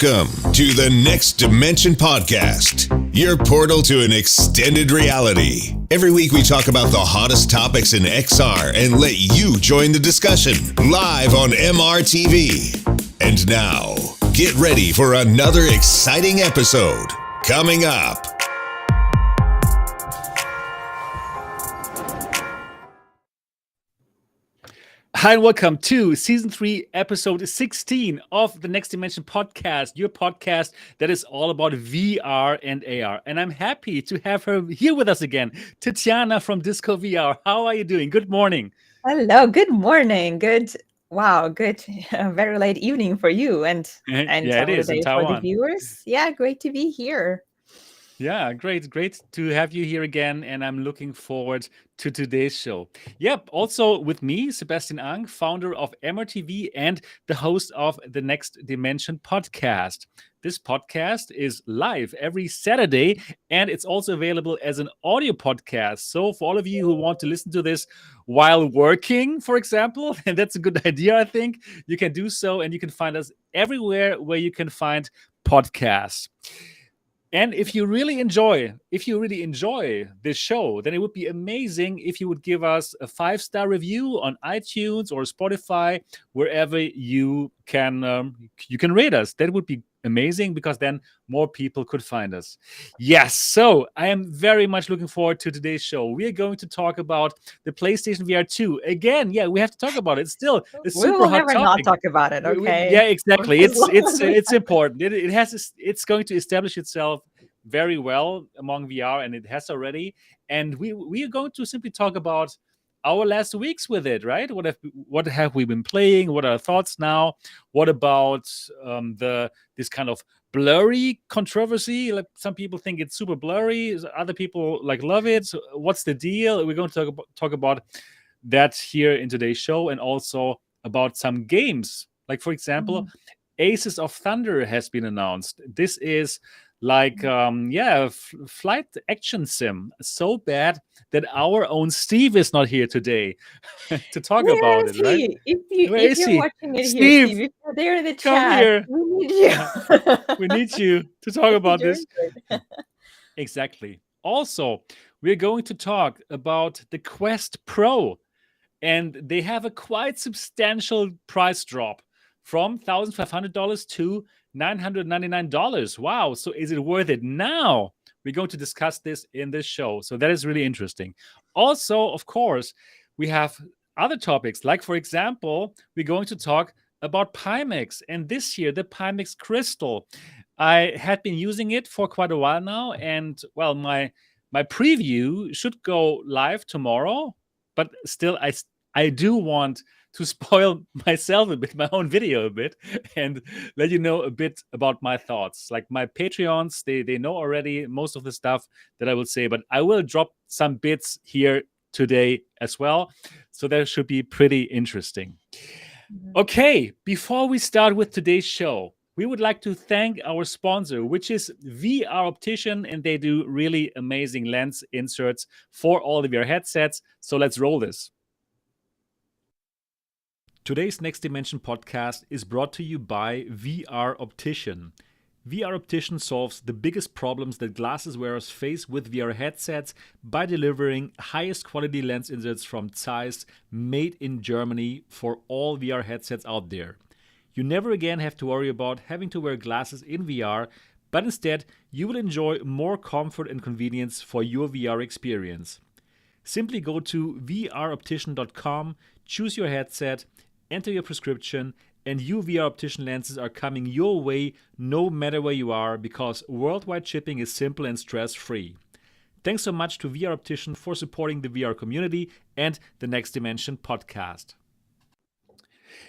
Welcome to the Next Dimension Podcast, your portal to an extended reality. Every week we talk about the hottest topics in XR and let you join the discussion live on MRTV. And now, get ready for another exciting episode coming up. Hi and welcome to Season 3, Episode 16 of the Next Dimension Podcast, your podcast that is all about VR and AR. And I'm happy to have her here with us again, Tetiana from Disco VR. How are you doing? Good morning. Hello, good morning. Good, wow, good, very late evening for you and Yeah, it is in for the Taiwan. viewers. Yeah, great to be here. Yeah, great to have you here again, and I'm looking forward to today's show. Yep, also with me, Sebastian Ang, founder of MRTV and the host of the Next Dimension Podcast. This podcast is live every Saturday, and it's also available as an audio podcast. So for all of you who want to listen to this while working, for example, and that's a good idea, I think, you can do so, and you can find us everywhere where you can find podcasts. And if you really enjoy this show, then it would be amazing if you would give us a 5-star review on iTunes or Spotify, wherever you can rate us. That would be amazing because then more people could find us. Yes, so I am very much looking forward to today's show. We are going to talk about the PlayStation VR 2 again. Yeah, we have to talk about it. It's still a super We will hot never topic. not talk about it. Okay. Yeah, exactly. It's important. It's going to establish itself very well among VR, and it has already. And we are going to simply talk about our last weeks with it, right? What have we been playing? What are our thoughts now? What about this kind of blurry controversy? Like, some people think it's super blurry, other people love it. So what's the deal? We're going to talk about that here in today's show, and also about some games. Like, for example, Aces of Thunder has been announced. This is flight action sim, so bad that our own Steve is not here today to talk about it, right? If Where you're is he? watching it Steve, here, Steve, if you're there in the come chat, here. we need you. We need you to talk about You're this. good. Exactly. Also, we're going to talk about the Quest Pro, and they have a quite substantial price drop from $1,500 to $999. Wow. So is it worth it now? We're going to discuss this in this show. So that is really interesting. Also, of course, we have other topics. Like, for example, we're going to talk about Pimax. And this year, the Pimax Crystal. I had been using it for quite a while now. And, well, my preview should go live tomorrow. But still, I do want to spoil myself a bit, my own video a bit, and let you know a bit about my thoughts. Like, my Patreons, they know already most of the stuff that I will say, but I will drop some bits here today as well. So that should be pretty interesting. Okay, before we start with today's show, we would like to thank our sponsor, which is VR Optician, and they do really amazing lens inserts for all the VR headsets. So let's roll this. Today's Next Dimension podcast is brought to you by VR Optician. VR Optician solves the biggest problems that glasses wearers face with VR headsets by delivering highest quality lens inserts from Zeiss, made in Germany, for all VR headsets out there. You never again have to worry about having to wear glasses in VR, but instead you will enjoy more comfort and convenience for your VR experience. Simply go to vroptician.com, choose your headset, enter your prescription, and your VR Optician lenses are coming your way no matter where you are, because worldwide shipping is simple and stress-free. Thanks so much to VR Optician for supporting the VR community and the Next Dimension podcast.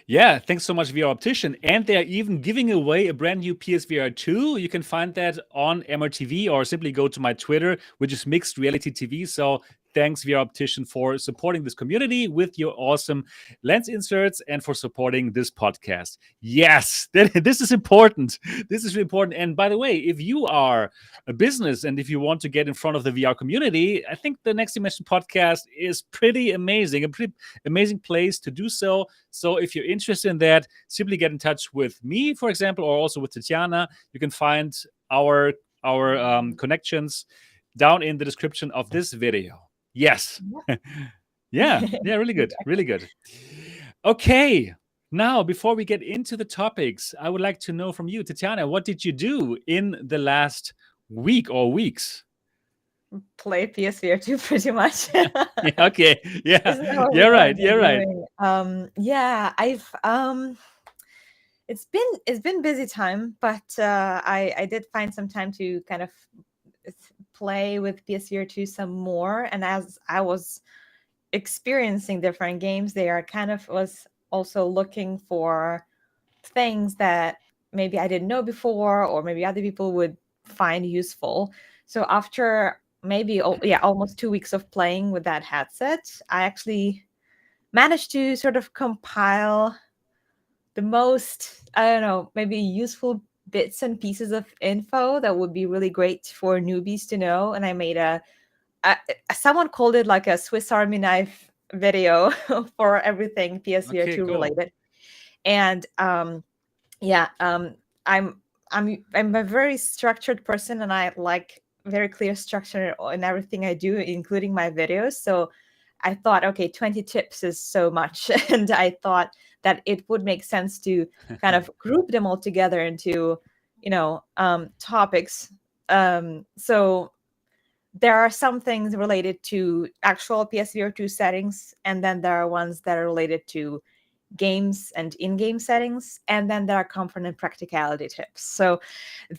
Yeah, thanks so much, VR Optician. And they're even giving away a brand new PSVR 2. You can find that on MRTV, or simply go to my Twitter, which is Mixed Reality TV. So thanks VR Optician for supporting this community with your awesome lens inserts and for supporting this podcast. Yes, this is important. This is really important. And by the way, if you are a business and if you want to get in front of the VR community, I think the Next Dimension podcast is pretty amazing, a pretty amazing place to do so. So if you're interested in that, simply get in touch with me, for example, or also with Tetiana. You can find our connections down in the description of this video. Yes. Yeah, really good. Really good. Okay. Now, before we get into the topics, I would like to know from you, Tetiana, what did you do in the last week or weeks? Play PSVR 2 pretty much. Yeah, okay. Yeah. Isn't that what You're we've all right. been You're right. doing? Yeah, I've it's been busy time, but I did find some time to kind of play with PSVR 2 some more. And as I was experiencing different games there, I kind of was also looking for things that maybe I didn't know before, or maybe other people would find useful. So after maybe almost 2 weeks of playing with that headset, I actually managed to sort of compile the most, I don't know, maybe useful bits and pieces of info that would be really great for newbies to know. And I made someone called it like a Swiss Army knife video for everything PSVR 2 related. And I'm a very structured person, and I like very clear structure in everything I do, including my videos. So I thought, okay, 20 tips is so much. And I thought that it would make sense to kind of group them all together into, topics. So there are some things related to actual PSVR 2 settings, and then there are ones that are related to games and in-game settings, and then there are component practicality tips. So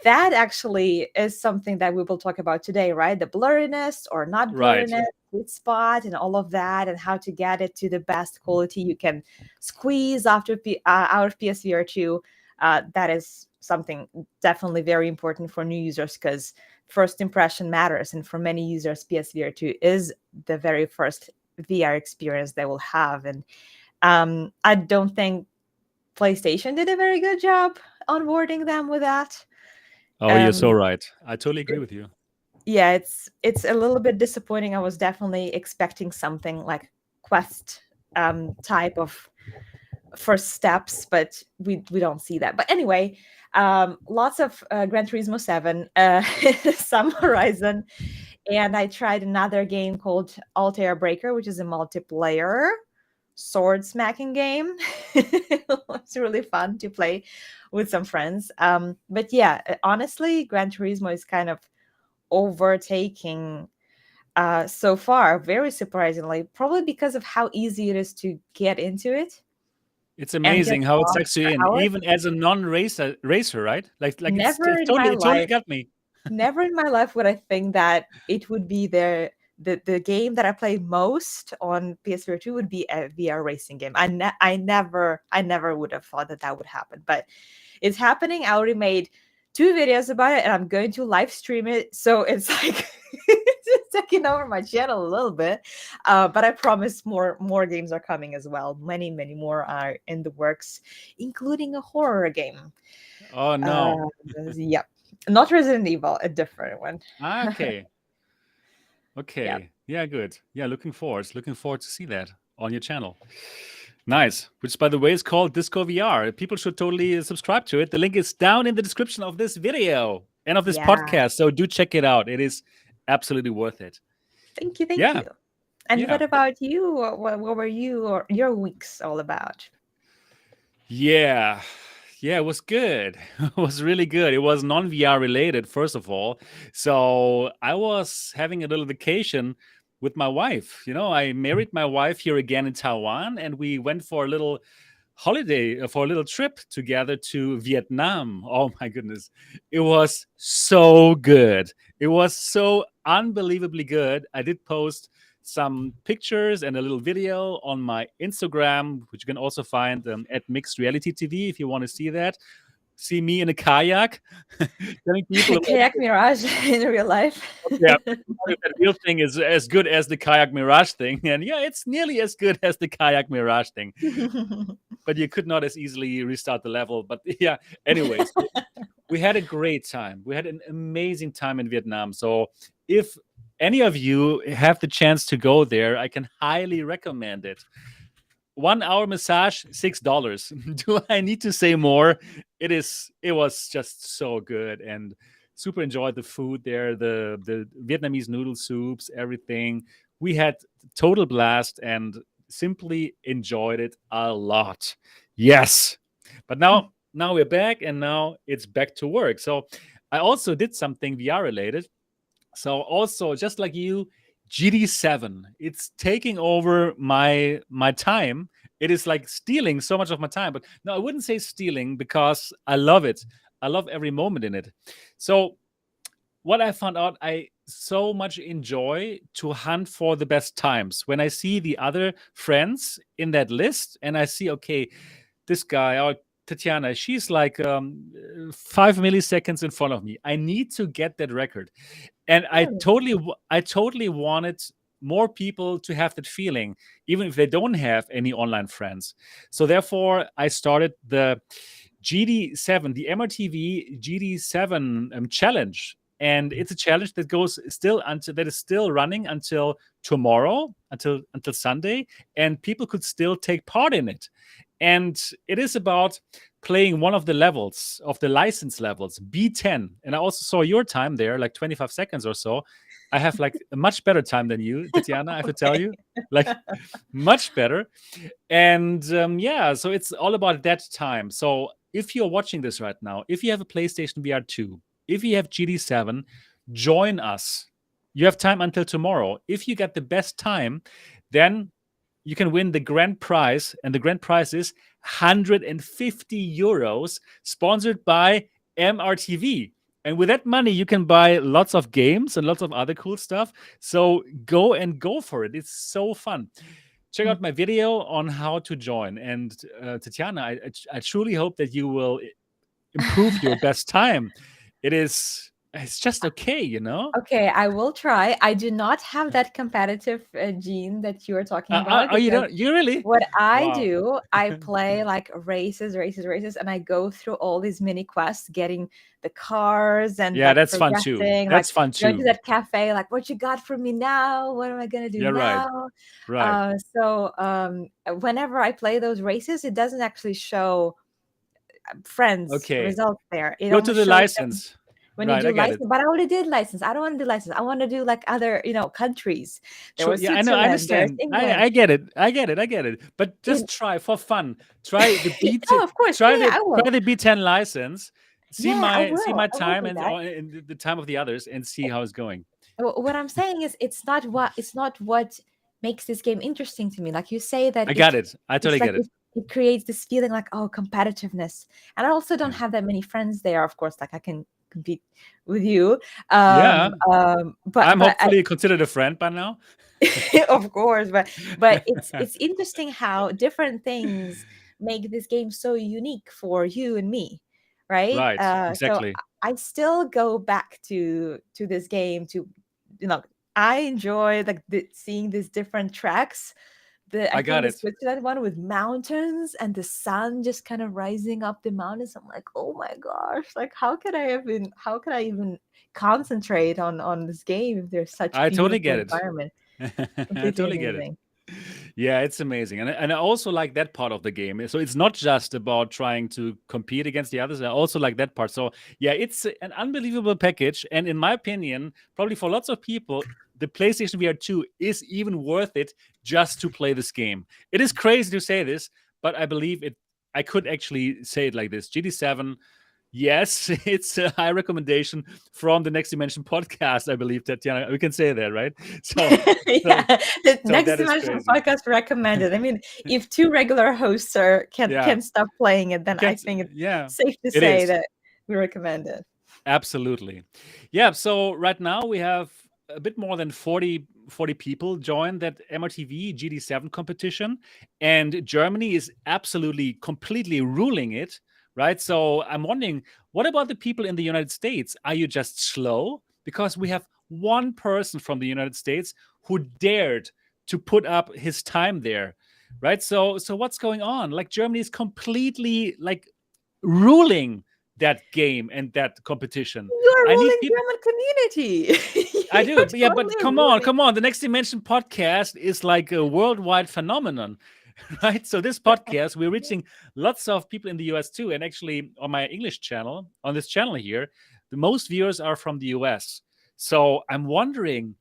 that actually is something that we will talk about today, right? The blurriness or not blurriness, sweet spot, and all of that, and how to get it to the best quality you can squeeze out of PSVR 2. That is something definitely very important for new users, because first impression matters, and for many users, PSVR 2 is the very first VR experience they will have. And I don't think PlayStation did a very good job onboarding them with that. Oh, you're so right. I totally agree with you. Yeah, it's a little bit disappointing. I was definitely expecting something like Quest type of first steps, but we don't see that. But anyway, lots of Gran Turismo 7, some Horizon, and I tried another game called Altair Breaker, which is a multiplayer sword smacking game. It's really fun to play with some friends. But yeah, honestly, Gran Turismo is kind of overtaking so far, very surprisingly, probably because of how easy it is to get into it. It's amazing how it sucks you in, even as a non-racer, right? Like it totally got me. Never in my life would I think that it would be the game that I play most on PS4 2 would be a VR racing game. I never would have thought that would happen, but it's happening. I already made 2 videos about it, and I'm going to live stream it. So it's like it's taking over my channel a little bit. But I promise more games are coming as well. Many more are in the works, including a horror game. Oh no. Yep. Not Resident Evil, a different one. Okay. Yep. Yeah, good. Yeah, looking forward to see that on your channel. Nice. Which, by the way, is called Disco VR. People should totally subscribe to it. The link is down in the description of this video and of this podcast. So do check it out. It is absolutely worth it. Thank you. And what about you? What were your weeks all about? Yeah, it was good. It was really good. It was non-VR related, first of all. So I was having a little vacation with my wife. I married my wife here again in Taiwan, and we went for a little holiday, for a little trip together to Vietnam. Oh my goodness. It was so good. It was so unbelievably good. I did post some pictures and a little video on my Instagram, which you can also find at Mixed Reality TV if you want to see that. see me in a kayak telling people about, Kayak Mirage in real life. yeah, if that real thing is as good as the kayak Mirage thing. And yeah, it's nearly as good as the kayak Mirage thing. But you could not as easily restart the level. But yeah, anyways, we had a great time. We had an amazing time in Vietnam. So if any of you have the chance to go there, I can highly recommend it. 1 hour massage, $6. Do I need to say more? It was just so good, and super enjoyed the food there, the Vietnamese noodle soups, everything. We had total blast and simply enjoyed it a lot. Yes. But now we're back, and now it's back to work. So I also did something VR related. So also, just like you, GT7, it's taking over my time. It is like stealing so much of my time. But no, I wouldn't say stealing, because I love it. I love every moment in it. So what I found out, I so much enjoy to hunt for the best times. When I see the other friends in that list, and I see, okay, this guy or Tetiana, she's like 5 milliseconds in front of me. I need to get that record. And I totally wanted more people to have that feeling, even if they don't have any online friends. So therefore, I started the GT7, the MRTV GT7 challenge. And it's a challenge that is still running until tomorrow, until Sunday, and people could still take part in it. And it is about playing one of the levels, of the license levels, B10. And I also saw your time there, like 25 seconds or so. I have like a much better time than you, Tetiana, I have to tell you, like much better. And yeah, so it's all about that time. So if you're watching this right now, if you have a PlayStation VR 2, if you have GT7, join us. You have time until tomorrow. If you get the best time, then you can win the grand prize, and the grand prize is 150 euros, sponsored by MRTV. And with that money, you can buy lots of games and lots of other cool stuff. So go for it. It's so fun. Check out my video on how to join. And Tetiana, I truly hope that you will improve your best time. It's just okay, you know? Okay, I will try. I do not have that competitive gene that you are talking about. Oh, you because don't? You really? What I Wow. do, I play like races, and I go through all these mini quests, getting the cars and Yeah, like that's fun too. progressing, That's like fun going to too. that cafe, like what you got for me now? What am I gonna do Yeah, right. now? Right. Whenever I play those races, it doesn't actually show friends Okay. results there. It Go to only the shows them license. when you Right, I do get it. license. But I already did license. I don't want to do license. I want to do like other, countries. There Sure. was Yeah, I know. I Switzerland. There's understand. England. I get it. I get it. I get it. But just In, try for fun. Try the no, of course. Yeah, I will. try the B10 license. See Yeah, I my will. I will time do and, that. and the time of the others, and see how it's going. What I'm saying is, it's not what makes this game interesting to me. Like you say that I got it. I it's totally like get it. it creates this feeling like, oh, competitiveness. And I also don't Yeah. have that many friends there. Of course, like I can compete with you. Yeah. But I'm hopefully considered a friend by now. of course, but it's interesting how different things make this game so unique for you and me, right? Right. So Exactly. I still go back to this game to, I enjoy like seeing these different tracks. I got think the it. Switzerland one with mountains and the sun just kind of rising up the mountains. I'm like, oh my gosh, like how can I even concentrate on this game if there's such I totally beautiful get it. environment? I Completely totally get it. amazing. Yeah, it's amazing. And I also like that part of the game. So it's not just about trying to compete against the others. I also like that part. So yeah, it's an unbelievable package. And in my opinion, probably for lots of people, the PlayStation VR 2 is even worth it just to play this game. It is crazy to say this, but I believe it. I could actually say it like this. GT7, yes, it's a high recommendation from the Next Dimension podcast, I believe, Tetiana. We can say that, right? So, Yeah, the so Next that is Dimension crazy. podcast recommended. I mean, if two regular hosts can stop playing it, then I think it's safe to say that we recommend it. Absolutely. Yeah. So right now we have a bit more than 40 people join that MRTV GT7 competition, and Germany is absolutely completely ruling it right? So I'm wondering, what about the people in the United States? Are you just slow? Because we have one person from the United States who dared to put up his time there, right? So what's going on? Like Germany is completely like ruling that game and that competition. You're I need ruling people. German community. I You're do, but yeah, but totally come on, ruling. come on. The Next Dimension podcast is like a worldwide phenomenon, right? So this podcast, we're reaching lots of people in the US too. And actually, on my English channel, on this channel here, the most viewers are from the US. So I'm wondering,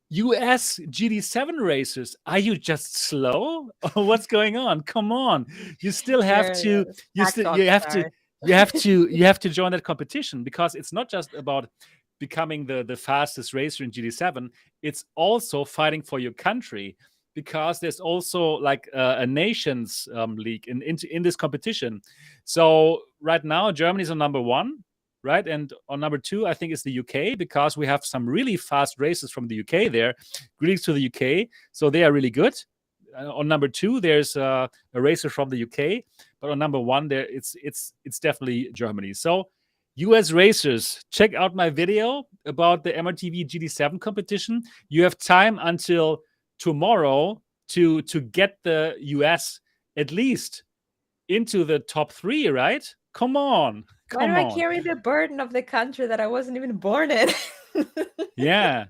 US GT7 racers, are you just slow? Or what's going on? Come on. You still have There to, it is. you Pack still rock you have to, stars. you have to join that competition, because it's not just about becoming the fastest racer in GT7. It's also fighting for your country, because there's also like a nations league in this competition. So right now Germany's on number one, right? And on number two, I think, is the UK, because we have some really fast racers from the UK there. Greetings to the UK. So they are really good. On number two, there's a racer from the UK, but on number one, there it's definitely Germany. So US racers, check out my video about the MRTV GT7 competition. You have time until tomorrow to get the US at least into the top three, right? Come on. Why do Come I on. carry the burden of the country that I wasn't even born in? Yeah,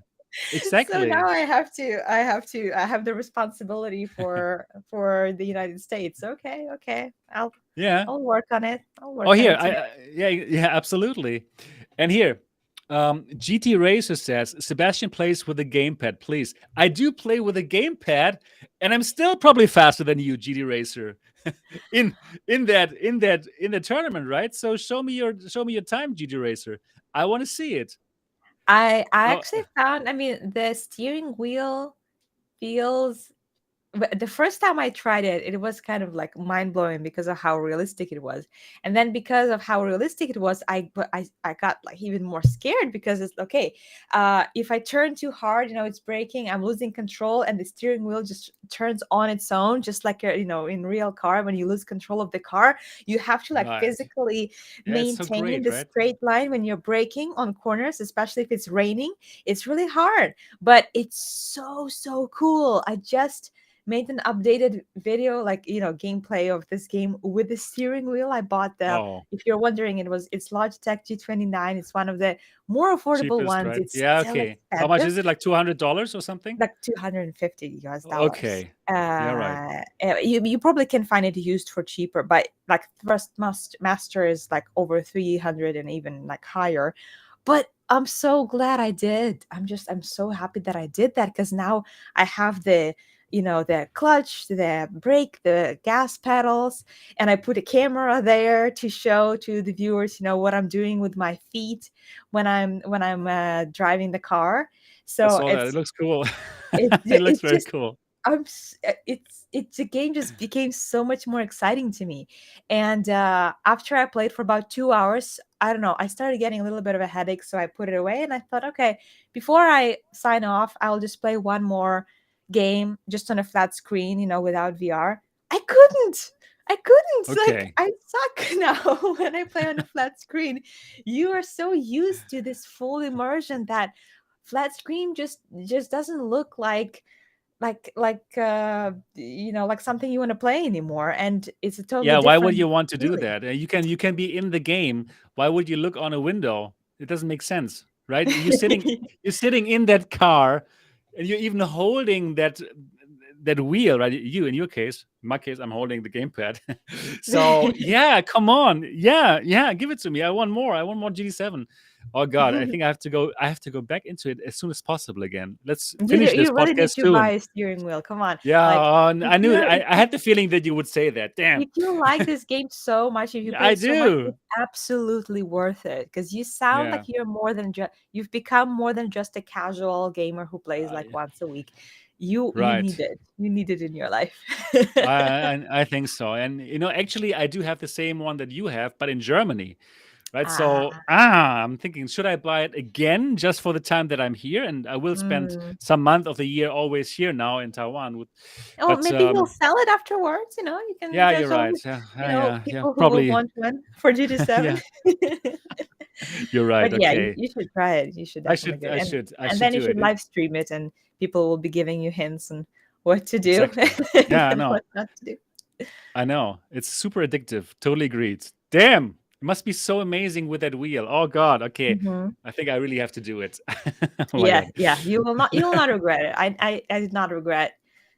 So now exactly. I have the responsibility for the United States. Okay, okay. Yeah. I'll work on it. I'll Oh, work on here, it today. yeah, absolutely. And here, GT Racer says Sebastian plays with a gamepad. Please, I do play with a gamepad, and I'm still probably faster than you, GT Racer, in the tournament, right? So show me your time, GT Racer. I want to see it. I Oh, actually found, I mean, the steering wheel feels the first time I tried it, it was kind of like mind blowing because of how realistic it was, and then because of how realistic it was, I got like even more scared because it's okay. If I turn too hard, it's braking, I'm losing control, and the steering wheel just turns on its own, just like in real car. When you lose control of the car, you have to like right. physically Yeah, it's so maintain great, the right? straight line when you're braking on corners, especially if it's raining. It's really hard, but it's so cool. I just made an updated video, like gameplay of this game with the steering wheel. I bought Oh, if you're wondering, it's Logitech G29. It's one of the more affordable cheapest, ones. right? It's Yeah, still okay. How much expensive, is it? Like $200 or something? like $250. Okay. Yeah, right. You probably can find it used for cheaper, but like Master is like over 300 and even like higher. But I'm so glad I did. I'm so happy that I did that, because now I have the clutch, the brake, the gas pedals, and I put a camera there to show to the viewers, what I'm doing with my feet when I'm driving the car. I So saw that. It looks cool. It looks it's very just cool. it's the game just became so much more exciting to me. And after I played for about 2 hours, I don't know, I started getting a little bit of a headache, so I put it away, and I thought, okay, before I sign off, I'll just play one more game just on a flat screen, without VR. I couldn't, like, Okay. I suck now when I play on a flat screen. You are so used to this full immersion that flat screen just doesn't look like something you want to play anymore, and it's a totally Yeah, why would different you want to do feeling. that? You can be in the game. Why would you look on a window? It doesn't make sense, right? You're sitting in that car, and you're even holding that wheel, right? You, in your case, in my case, I'm holding the gamepad. So yeah, come on, yeah, give it to me. I want more. I want more GT7. Oh God, I think I have to go. I have to go back into it as soon as possible again. Let's finish this You really need podcast to buy soon. a steering wheel. Come on, Yeah, like, if I knew. you're I had the feeling that you would say that. Damn. if you like this game so much, if you Yeah, I paid so much, do. it's absolutely worth it, because you sound like Yeah. you've become more than just a casual gamer who plays like Yeah. once a week. You Right. need it. You need it in your life. I think so. And actually, I do have the same one that you have, but in Germany, right? Ah, So I'm thinking, should I buy it again just for the time that I'm here? And I will spend mm. some month of the year always here now in Taiwan. Oh, But maybe you'll sell it afterwards. You can. yeah, you're There's right. always, Yeah, yeah, people who will probably. want one for GT7. Yeah, you're right. But yeah, you, Okay, you should try it. You should I definitely should, go. I And should, I and should then you do should it. live stream it, and people will be giving you hints on what to do Exactly. Yeah, I and know. what not to do. I know. It's super addictive. Totally agreed. Damn. It must be so amazing with that wheel. Oh God. Okay. Hmm. I think I really have to do it. Oh my Yeah, God. yeah. You will not regret it. I did not regret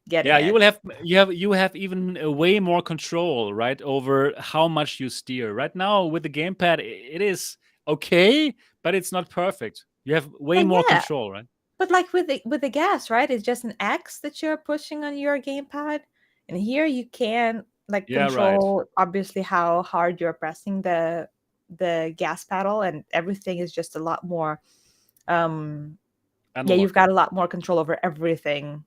getting Yeah, it. you have even way more control, right, over how much you steer. Right now with the gamepad, it is okay, but it's not perfect. You have way But more yeah, control, right? but like with the gas, right? It's just an X that you're pushing on your gamepad, and here you can like Yeah, right. control obviously how hard you're pressing the gas pedal, and everything is just a lot more. Yeah, you've Analog. got a lot more control over everything,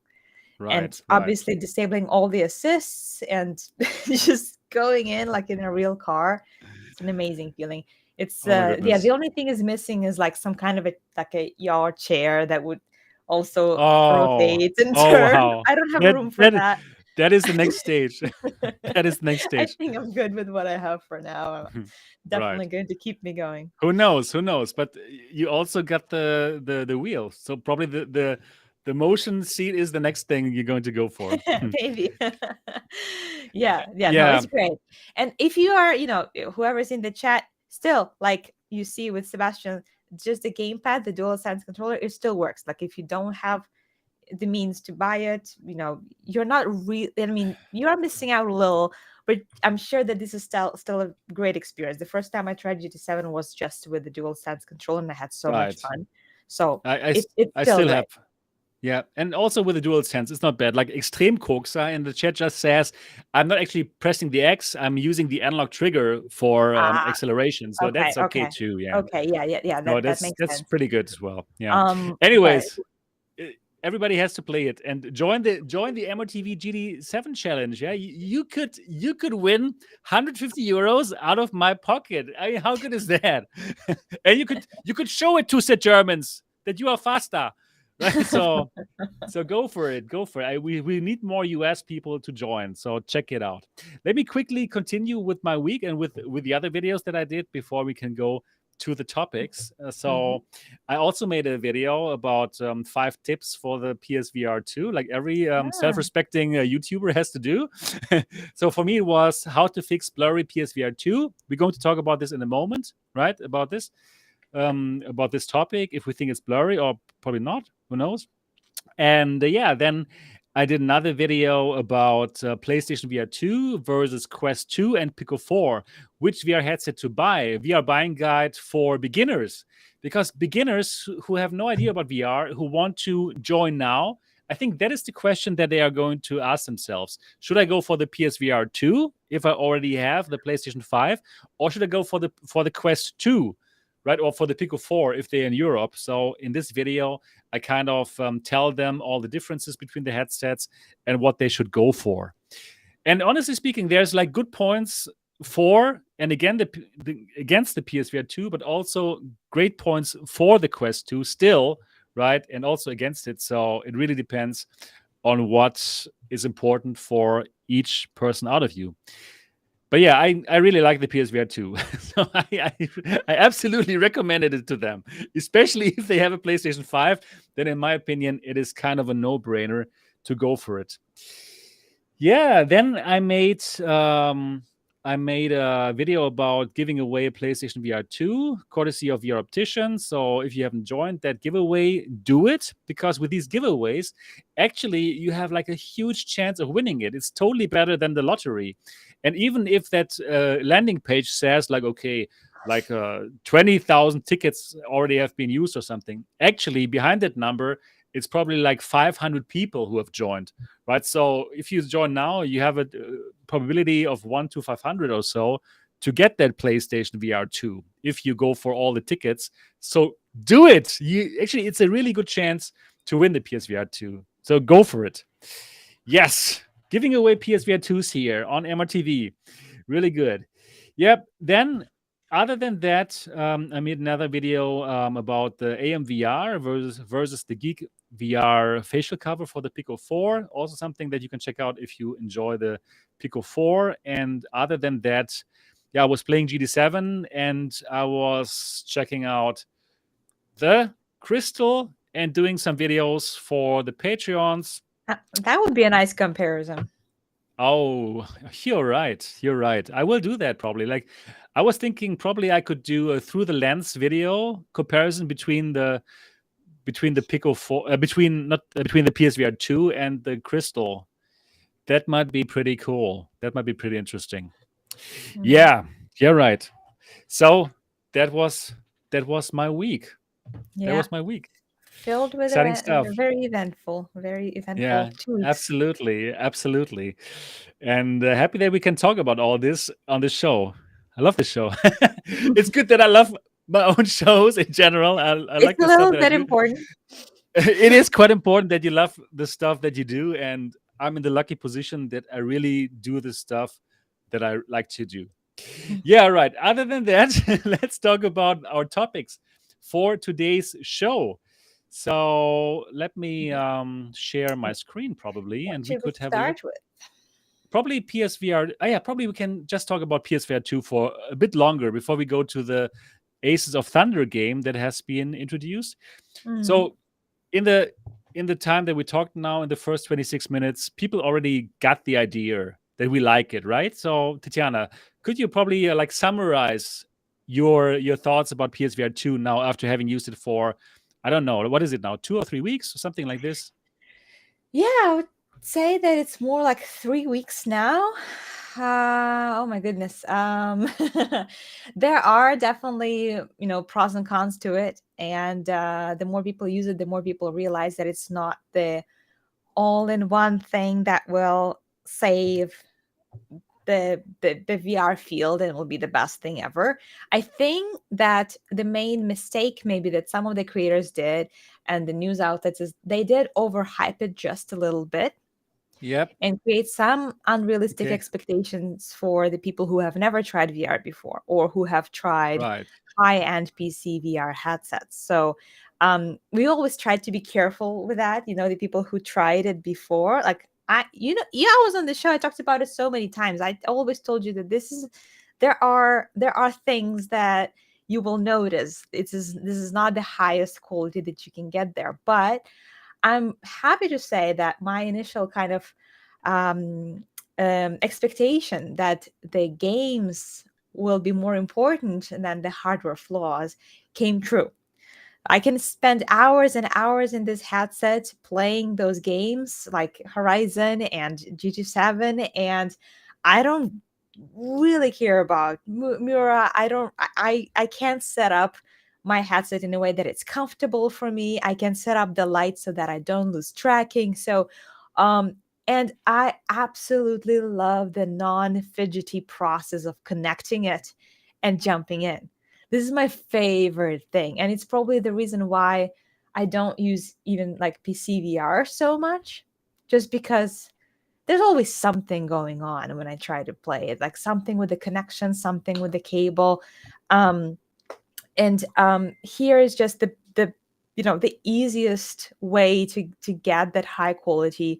and Right, right. obviously disabling all the assists and just going in like in a real car. It's an amazing feeling. It's Oh my yeah, the goodness. only thing is missing is like some kind of a yaw chair that would also Oh, rotate and oh turn. wow. I don't have That room for that that. that is the next stage. That is the next I stage. think I'm good with what I have for now. Right. Definitely going to keep me going. Who knows? Who knows? But you also got the wheel. So probably the motion seat is the next thing you're going to go for. Maybe. Yeah, yeah, no, Yeah. it's great. And if you are, whoever's in the chat, still like you see with Sebastian, just the gamepad, the dual sense controller, it still works. Like if you don't have the means to buy it, you're not really, I mean, you are missing out a little, but I'm sure that this is still a great experience. The first time I tried GT7 was just with the dual sense controller, and I had so much Right. fun. So I, I, s- it's I still still have. great. Yeah, and also with the dual sense, it's not bad. Like Extreme Koksa in the chat just says, I'm not actually pressing the X, I'm using the analog trigger for Ah, acceleration. So okay, that's okay okay, too. Yeah. okay, yeah. No, That makes that's sense. pretty good as well. Yeah. But Anyways, everybody has to play it and join the MRTV GT7 challenge. Yeah, you could win 150 euros out of my pocket. I mean, how good is that? And you could show it to the Germans that you are faster, right? So go for it. Go for it. We need more US people to join. So check it out. Let me quickly continue with my week and with the other videos that I did before we can go to the topics. So I also made a video about 5 tips for the PSVR 2, like every yeah. self-respecting YouTuber has to do. So for me, it was how to fix blurry PSVR 2. We're going to talk about this in a moment, right? About this topic, if we think it's blurry or probably not. Who knows? And yeah, then I did another video about PlayStation VR 2 versus Quest 2 and Pico 4, which VR headset to buy, VR buying guide for beginners. Because beginners who have no idea about VR, who want to join now, I think that is the question that they are going to ask themselves. Should I go for the PSVR 2 if I already have the PlayStation 5, or should I go for the Quest 2? Right, or for the Pico 4 if they're in Europe. So in this video, I kind of tell them all the differences between the headsets and what they should go for. And honestly speaking, there's like good points for and again against the PSVR 2, but also great points for the Quest 2 still, right? And also against it. So it really depends on what is important for each person out of you. But yeah, I really like the PSVR 2. So I absolutely recommended it to them, especially if they have a PlayStation 5. Then, in my opinion, it is kind of a no-brainer to go for it. Yeah, then I made a video about giving away a PlayStation VR 2, courtesy of your Optician. So if you haven't joined that giveaway, do it, because with these giveaways, actually you have like a huge chance of winning it. It's totally better than the lottery. And even if that landing page says like, okay, like 20,000 tickets already have been used or something, actually behind that number, it's probably like 500 people who have joined, right? So if you join now, you have a probability of 1 to 500 or so to get that PlayStation VR 2 if you go for all the tickets. So do it. It's a really good chance to win the PSVR 2. So go for it. Yes, giving away PSVR 2s here on MRTV. Really good. Yep. Then other than that, I made another video about the AMVR versus the Geek VR facial cover for the Pico 4. Also something that you can check out if you enjoy the Pico 4. And other than that, yeah, I was playing GT7 and I was checking out the Crystal and doing some videos for the Patreons. That would be a nice comparison. Oh, you're right. You're right. I will do that probably. Like, I was thinking probably I could do a through the lens video comparison between the Pico 4 between the PSVR 2 and the Crystal. That might be pretty cool. That might be pretty interesting. Mhm. Yeah, you're right. So that was my week. That Yeah, was my week. filled with Exciting stuff. very eventful Yeah, 2 weeks. absolutely, absolutely. And happy that we can talk about all this on this show. I love this show. It's good that I love my own shows in general. I It's like a the stuff little that I bit do. important. It is quite important that you love the stuff that you do, and I'm in the lucky position that I really do the stuff that I like to do. Yeah, right. Other than that, let's talk about our topics for today's show. So let me share my screen probably, What and we should we could have a look. start with? Probably PSVR. Oh, yeah, probably we can just talk about PSVR 2 for a bit longer before we go to the Aces of Thunder game that has been introduced. Mhm. So in the time that we talked now, in the first 26 minutes, people already got the idea that we like it, right? So Tetiana, could you probably like summarize your thoughts about PSVR 2 now after having used it for, I don't know, what is it now, 2 or 3 weeks or something like this? Yeah, I would say that it's more like 3 weeks now. Oh my goodness. There are definitely, pros and cons to it. And the more people use it, the more people realize that it's not the all-in-one thing that will save the VR field and will be the best thing ever. I think that the main mistake maybe that some of the creators did and the news outlets is they did overhype it just a little bit Yep. and create some unrealistic Okay. expectations for the people who have never tried VR before or who have tried Right. high-end PC VR headsets. So we always try to be careful with that. The people who tried it before, like I was on the show. I talked about it so many times. I always told you that there are things that you will notice. This is not the highest quality that you can get there, but I'm happy to say that my initial kind of expectation that the games will be more important than the hardware flaws came true. I can spend hours and hours in this headset playing those games like Horizon and GT7, and I don't really care about Mura. I can't set up my headset in a way that it's comfortable for me. I can set up the lights so that I don't lose tracking. So and I absolutely love the non-fidgety process of connecting it and jumping in. This is my favorite thing. And it's probably the reason why I don't use even like PCVR so much, just because there's always something going on when I try to play it, like something with the connection, something with the cable. And here is just the easiest way to get that high quality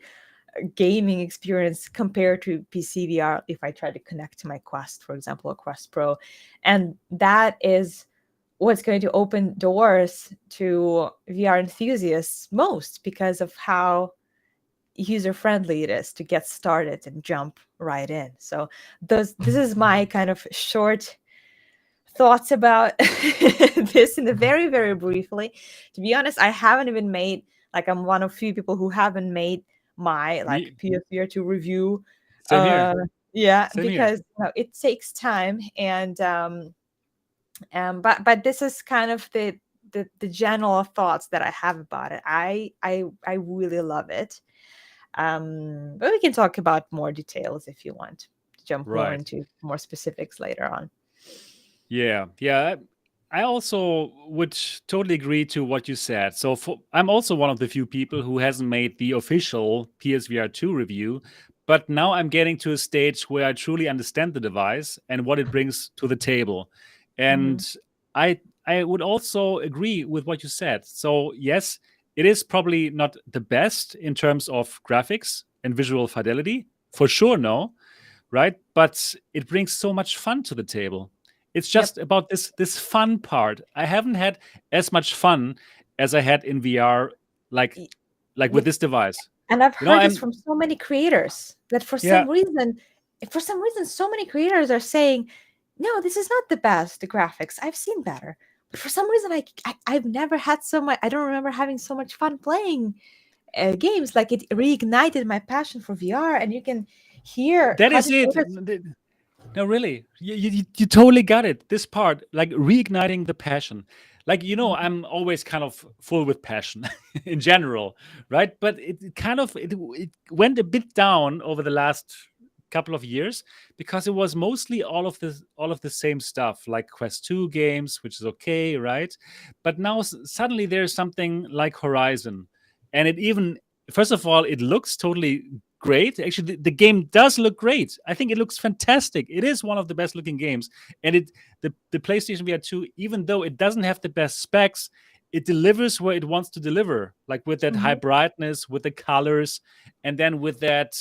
gaming experience compared to PCVR if I try to connect to my Quest, for example, a Quest Pro. And that is what's going to open doors to VR enthusiasts most because of how user-friendly it is to get started and jump right in. So this is my kind of short thoughts about this in the very, very briefly. To be honest, I haven't even made, like, I'm one of few people who haven't made my like PSVR 2 review. Same here. Yeah, Same here. because it takes time, and but this is kind of the general thoughts that I have about it. I really love it. But we can talk about more details if you want to jump more Right. into more specifics later on. Yeah. Yeah. I also would totally agree to what you said. So I'm also one of the few people who hasn't made the official PSVR 2 review, but now I'm getting to a stage where I truly understand the device and what it brings to the table. And I would also agree with what you said. So yes, it is probably not the best in terms of graphics and visual fidelity, for sure, no, right? But it brings so much fun to the table. It's Yep. just about this fun part. I haven't had as much fun as I had in VR, like Y- with Yep. this device. And I've You know, heard this I'm from so many creators that yeah, for some reason, so many creators are saying, no, this is not the best graphics. I've seen better. But for some reason, I've never had so much. I don't remember having so much fun playing games. Like it reignited my passion for VR, and you can hear that how is the it. creators. No, really, you totally got it. This part, like reigniting the passion. Like, I'm always kind of full with passion in general, right? But it went a bit down over the last couple of years because it was mostly all of the same stuff, like Quest 2 games, which is okay, right? But now suddenly there's something like Horizon, and it even first of all, it looks totally great. Actually, the game does look great. I think it looks fantastic. It is one of the best looking games. And the PlayStation VR 2, even though it doesn't have the best specs, it delivers where it wants to deliver, like with that high Mhm. brightness, with the colors, and then with that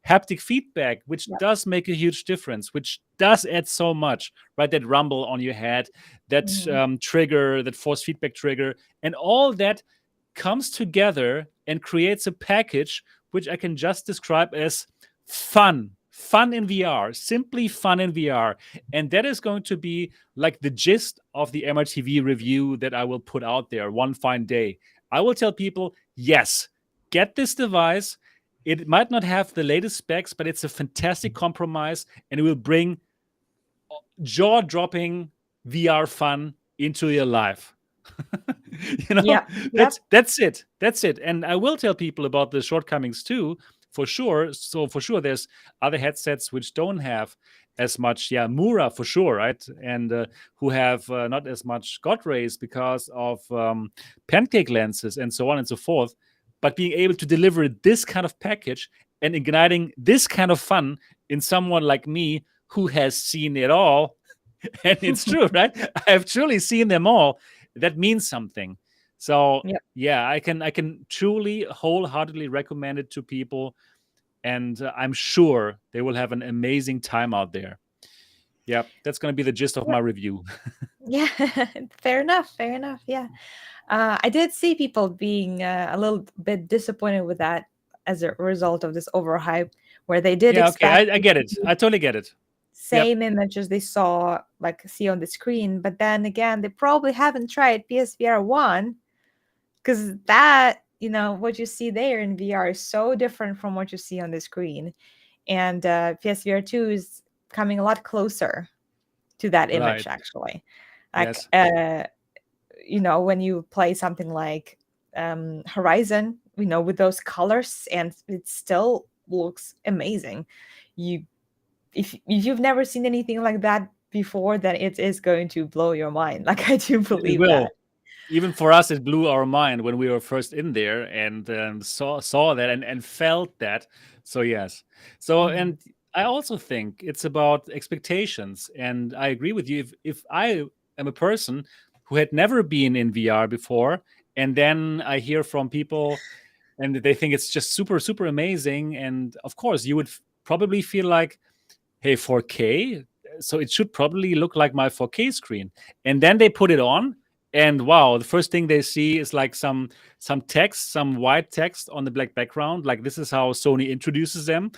haptic feedback, which Yep. does make a huge difference, which does add so much, right? That rumble on your head, that Mhm. trigger, that force feedback trigger, and all that comes together and creates a package which I can just describe as fun. Fun in VR, simply fun in VR. And that is going to be like the gist of the MRTV review that I will put out there one fine day. I will tell people, yes, get this device. It might not have the latest specs, but it's a fantastic compromise and it will bring jaw dropping VR fun into your life. Yep. Yep. That's it. And I will tell people about the shortcomings too, for sure. So for sure there's other headsets which don't have as much, Mura for sure, right? And who have not as much god rays because of pancake lenses and so on and so forth. But being able to deliver this kind of package and igniting this kind of fun in someone like me who has seen it all, and it's true, right? I've truly seen them all. That means something. So Yep. yeah, I can truly wholeheartedly recommend it to people, and I'm sure they will have an amazing time out there. Yeah, that's going to be the gist of my Yep. review. Yeah. Fair enough. Fair enough. Yeah. I did see people being a little bit disappointed with that as a result of this overhype, where they did Yeah, okay, expect I get it. I totally get it. Yep. same images they saw, like see on the screen. But then again, they probably haven't tried PSVR 1, because that, what you see there in VR is so different from what you see on the screen. And PSVR 2 is coming a lot closer to that image, Right. actually. Like, Yes. when you play something like Horizon, with those colors, and it still looks amazing. You if you've never seen anything like that before, then it is going to blow your mind. Like, I do It believe that. will. Even for us, it blew our mind when we were first in there and saw that and felt that. So yes. So Mhm. and I also think it's about expectations, and I agree with you. If I am a person who had never been in VR before, and then I hear from people and they think it's just super super amazing, and of course you would probably feel like, hey, 4K, so it should probably look like my 4K screen. And then they put it on, and wow, the first thing they see is like some text, some white text on the black background. Like, this is how Sony introduces them,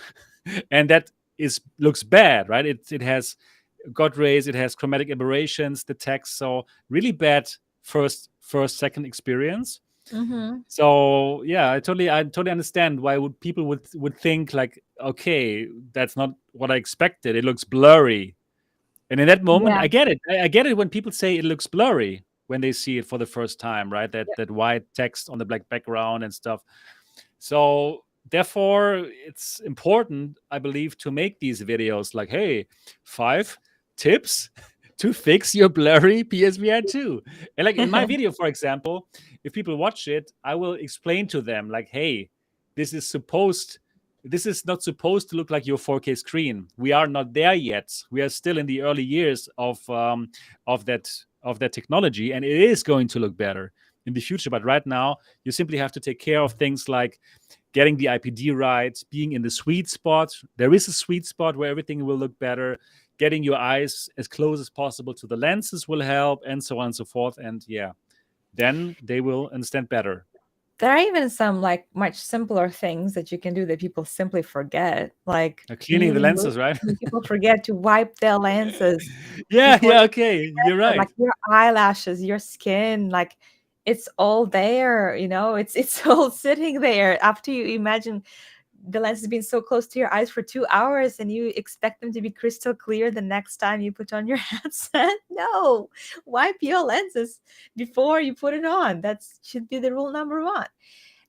and that is looks bad, right? It has god rays, it has chromatic aberrations, the text, so really bad first second experience. Mhm. So yeah, I totally understand why people would think like, okay, that's not what I expected. It looks blurry, and in that moment, Yeah. I get it. I get it when people say it looks blurry when they see it for the first time, right? That Yep. that white text on the black background and stuff. So therefore, it's important, I believe, to make these videos like, hey, 5 tips to fix your blurry PSVR 2. And like in my video, for example, if people watch it, I will explain to them like, hey, this is supposed this is not supposed to look like your 4K screen. We are not there yet. We are still in the early years of that technology, and it is going to look better in the future. But right now, you simply have to take care of things like getting the IPD right, being in the sweet spot. There is a sweet spot where everything will look better. Getting your eyes as close as possible to the lenses will help, and so on and so forth. And yeah, then they will understand better. There are even some like much simpler things that you can do that people simply forget, like Cleaning the even lenses, right? people forget to wipe their lenses Yeah, before yeah, they okay, you're start, right. like your eyelashes, your skin, like it's all there, it's all sitting there. After you imagine the lens has been so close to your eyes for 2 hours and you expect them to be crystal clear the next time you put on your headset. No, wipe your lenses before you put it on. That should be the rule number one.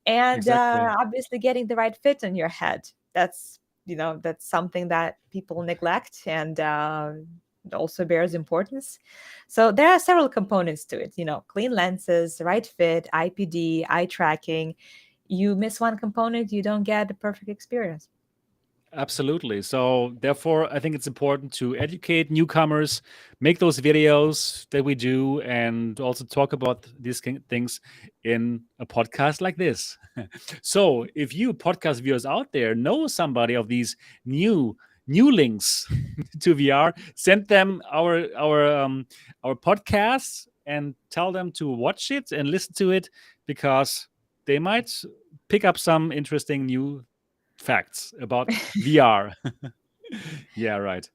And Exactly. obviously getting the right fit on your head. That's something that people neglect, and also bears importance. So there are several components to it, clean lenses, right fit, IPD, eye tracking. You miss one component, you don't get the perfect experience. Absolutely. So, therefore, I think it's important to educate newcomers, make those videos that we do, and also talk about these things in a podcast like this. So, if you podcast viewers out there know somebody of these new links to VR, send them our podcasts and tell them to watch it and listen to it, because they might pick up some interesting new facts about VR. Yeah, right.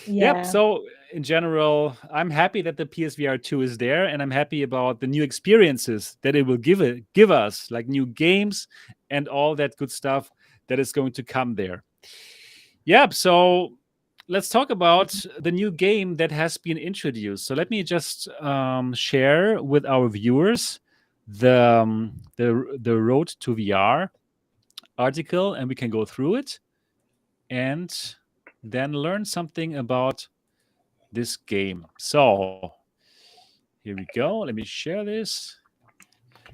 Yep. Yeah. So in general, I'm happy that the PSVR 2 is there, and I'm happy about the new experiences that it will give us, like new games and all that good stuff that is going to come there. Yep. So let's talk about the new game that has been introduced. So let me just share with our viewers the Road to VR article, and we can go through it and then learn something about this game. So here we go. Let me share this.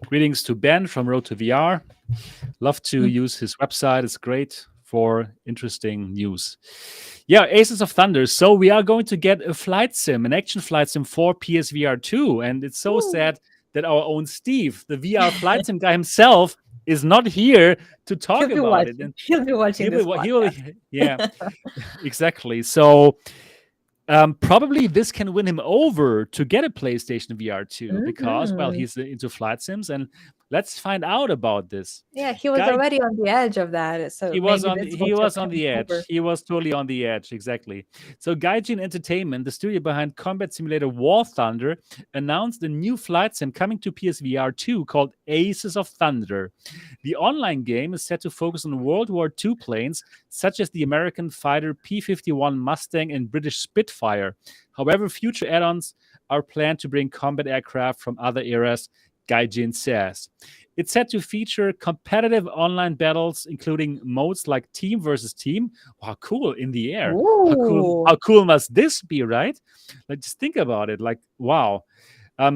Greetings to Ben from Road to VR. Love to use his website. It's great for interesting news. Yeah, Aces of Thunder. So we are going to get a flight sim, an action flight sim for PSVR 2. And it's so sad that our own Steve, the VR flight sim guy himself, is not here to talk He'll be about it. watching. And He'll be watching this he will, podcast. yeah, exactly. So probably this can win him over to get a PlayStation VR 2 because, well, Mhm. he's into flight sims, and let's find out about this. Yeah, he was Guy, already on the edge of that, so maybe this will he tip was on him the edge. over. He was totally on the edge, exactly. So Gaijin Entertainment, the studio behind combat simulator War Thunder, announced a new flight sim coming to PSVR 2 called Aces of Thunder. The online game is set to focus on World War II planes such as the American fighter P-51 Mustang and British Spitfire. However, future add-ons are planned to bring combat aircraft from other eras, Gaijin says. It's set to feature competitive online battles, including modes like team versus team. Wow, cool, in the air. Ooh. How cool must this be, right? Like, just think about it. Like, wow.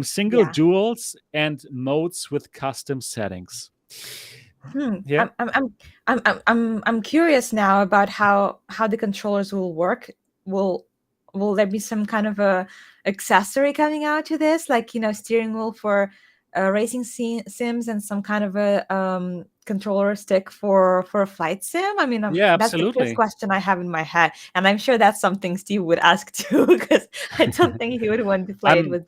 Single Yeah. duels and modes with custom settings. Yeah. I'm curious now about how the controllers will work. Will there be some kind of a accessory coming out to this, like steering wheel for racing sims and some kind of a controller stick for a flight sim? I mean, Yeah, that's the first absolutely. question I have in my head, and I'm sure that's something Steve would ask too, because I don't think he would want to play it with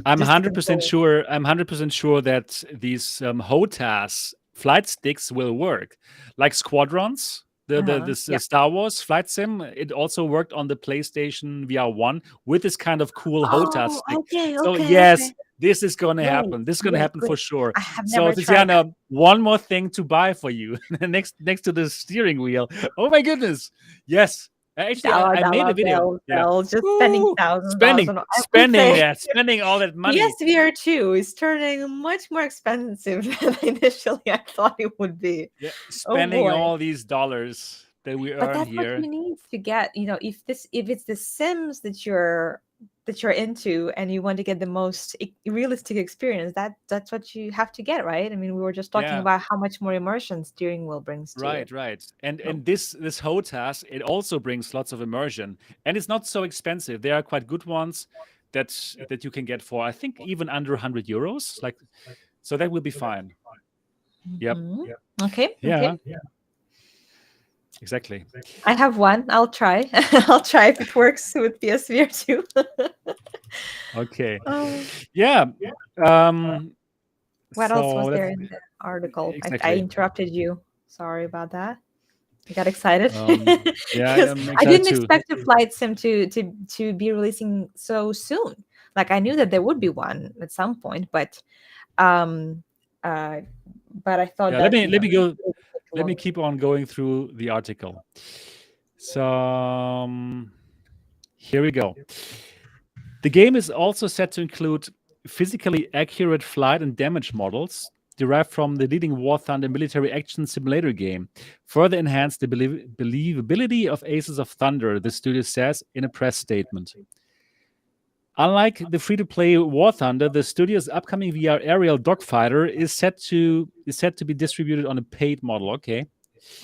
I'm just the 100% controller. sure. I'm 100% sure that these HOTAS flight sticks will work, like Squadrons. This Yeah. Star Wars flight sim, it also worked on the PlayStation VR 1 with this kind of cool HOTAS Oh, stick. okay, So okay, yes, okay. this is going to Great, happen. This is going to great, happen for great. sure. I have So never tried that. Tetiana, one more thing to buy for you next to the steering wheel. Oh my goodness. Yes. Actually, I made a video. Yeah. Just spending Woo! thousands of dollars Spending, on spending, everything. yeah, spending all that money. PSVR 2 is turning much more expensive than initially I thought it would be. Yeah, Oh spending boy. all these dollars. that we But earn that's what here. you need to get, if it's the Sims that you're into and you want to get the most realistic experience, that's what you have to get, right? I mean, we were just talking Yeah, about how much more immersion steering wheel brings to you. right. And No. this HOTAS, it also brings lots of immersion, and it's not so expensive. There are quite good ones that you can get for, I think, even under 100 euros. Like, so that will be fine. Yep. Mhm. Okay. Yeah. Exactly. I have one. I'll try. I'll try if it works with PSVR 2. Okay. Oh. Yeah. What else was So there that's in the article? I exactly. interrupted you. Sorry about that. I got excited Yeah, I because am I excited didn't too. expect the flight sim to be releasing so soon. Like I knew that there would be one at some point, but um uh but I thought Yeah, that let me go. it would take Let me longer. keep on going through the article. So here we go. The game is also set to include physically accurate flight and damage models derived from the leading War Thunder military action simulator game, further enhance the believability of Aces of Thunder, the studio says in a press statement. Unlike the free-to-play War Thunder, the studio's upcoming VR aerial dogfighter is set to be distributed on a paid model. Okay.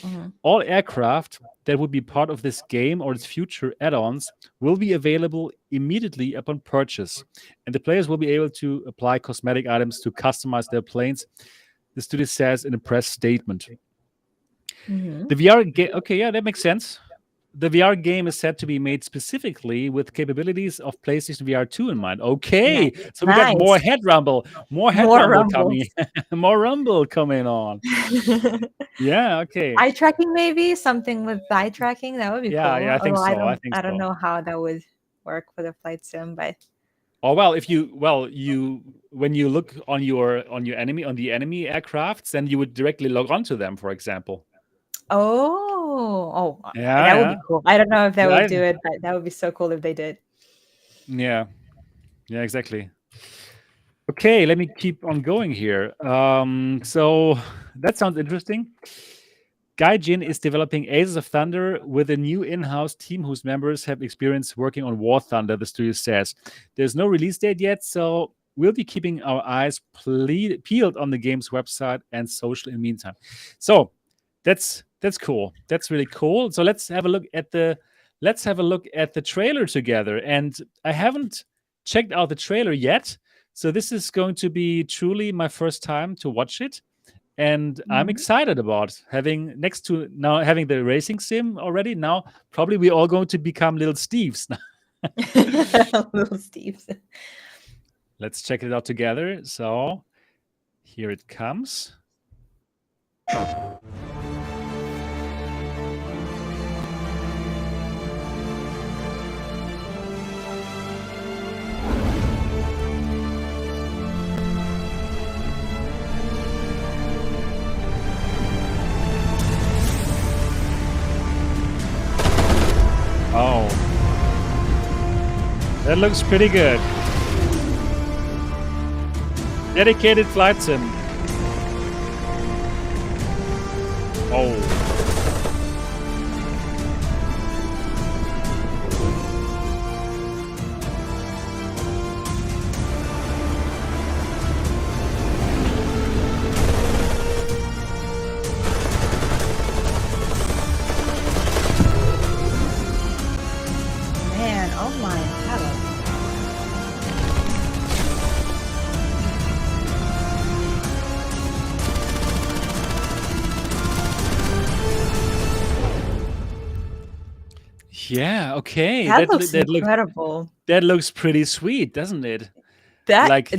Mhm. All aircraft that would be part of this game or its future add-ons will be available immediately upon purchase, and the players will be able to apply cosmetic items to customize their planes, the studio says in a press statement. Mhm. The VR game, okay, yeah, that makes sense. The VR game is said to be made specifically with capabilities of PlayStation VR 2 in mind. Okay, Nice. so we got more Nice. head rumble More coming, rumbles. more rumble coming on. Yeah, okay. Eye tracking, maybe something with eye tracking. That would be Yeah, cool. I think Although so. I think I don't so. know how that would work for the flight sim, but Oh well, if you when you look on the enemy aircrafts, then you would directly log onto them, for example. That would Yeah, be cool. I don't know if that would yeah, do it, but that would be so cool if they did. yeah, yeah, exactly. Okay, let me keep on going here. So that sounds interesting. Gaijin is developing Aces of Thunder with a new in-house team whose members have experience working on War Thunder, the studio says. There's no release date yet, so we'll be keeping our eyes peeled on the game's website and social in the meantime. So that's cool. That's really cool. So let's have a look at the trailer together. And I haven't checked out the trailer yet, so this is going to be truly my first time to watch it. And I'm Mhm. excited about having the racing sim already. Now, probably we're all going to become little Steves. Little Steve. Let's check it out together. So, here it comes. Oh, that looks pretty good. Dedicated flight sim. Oh. Man, oh my god. Yeah, okay. That looks incredible. That looks pretty sweet, doesn't it? That Like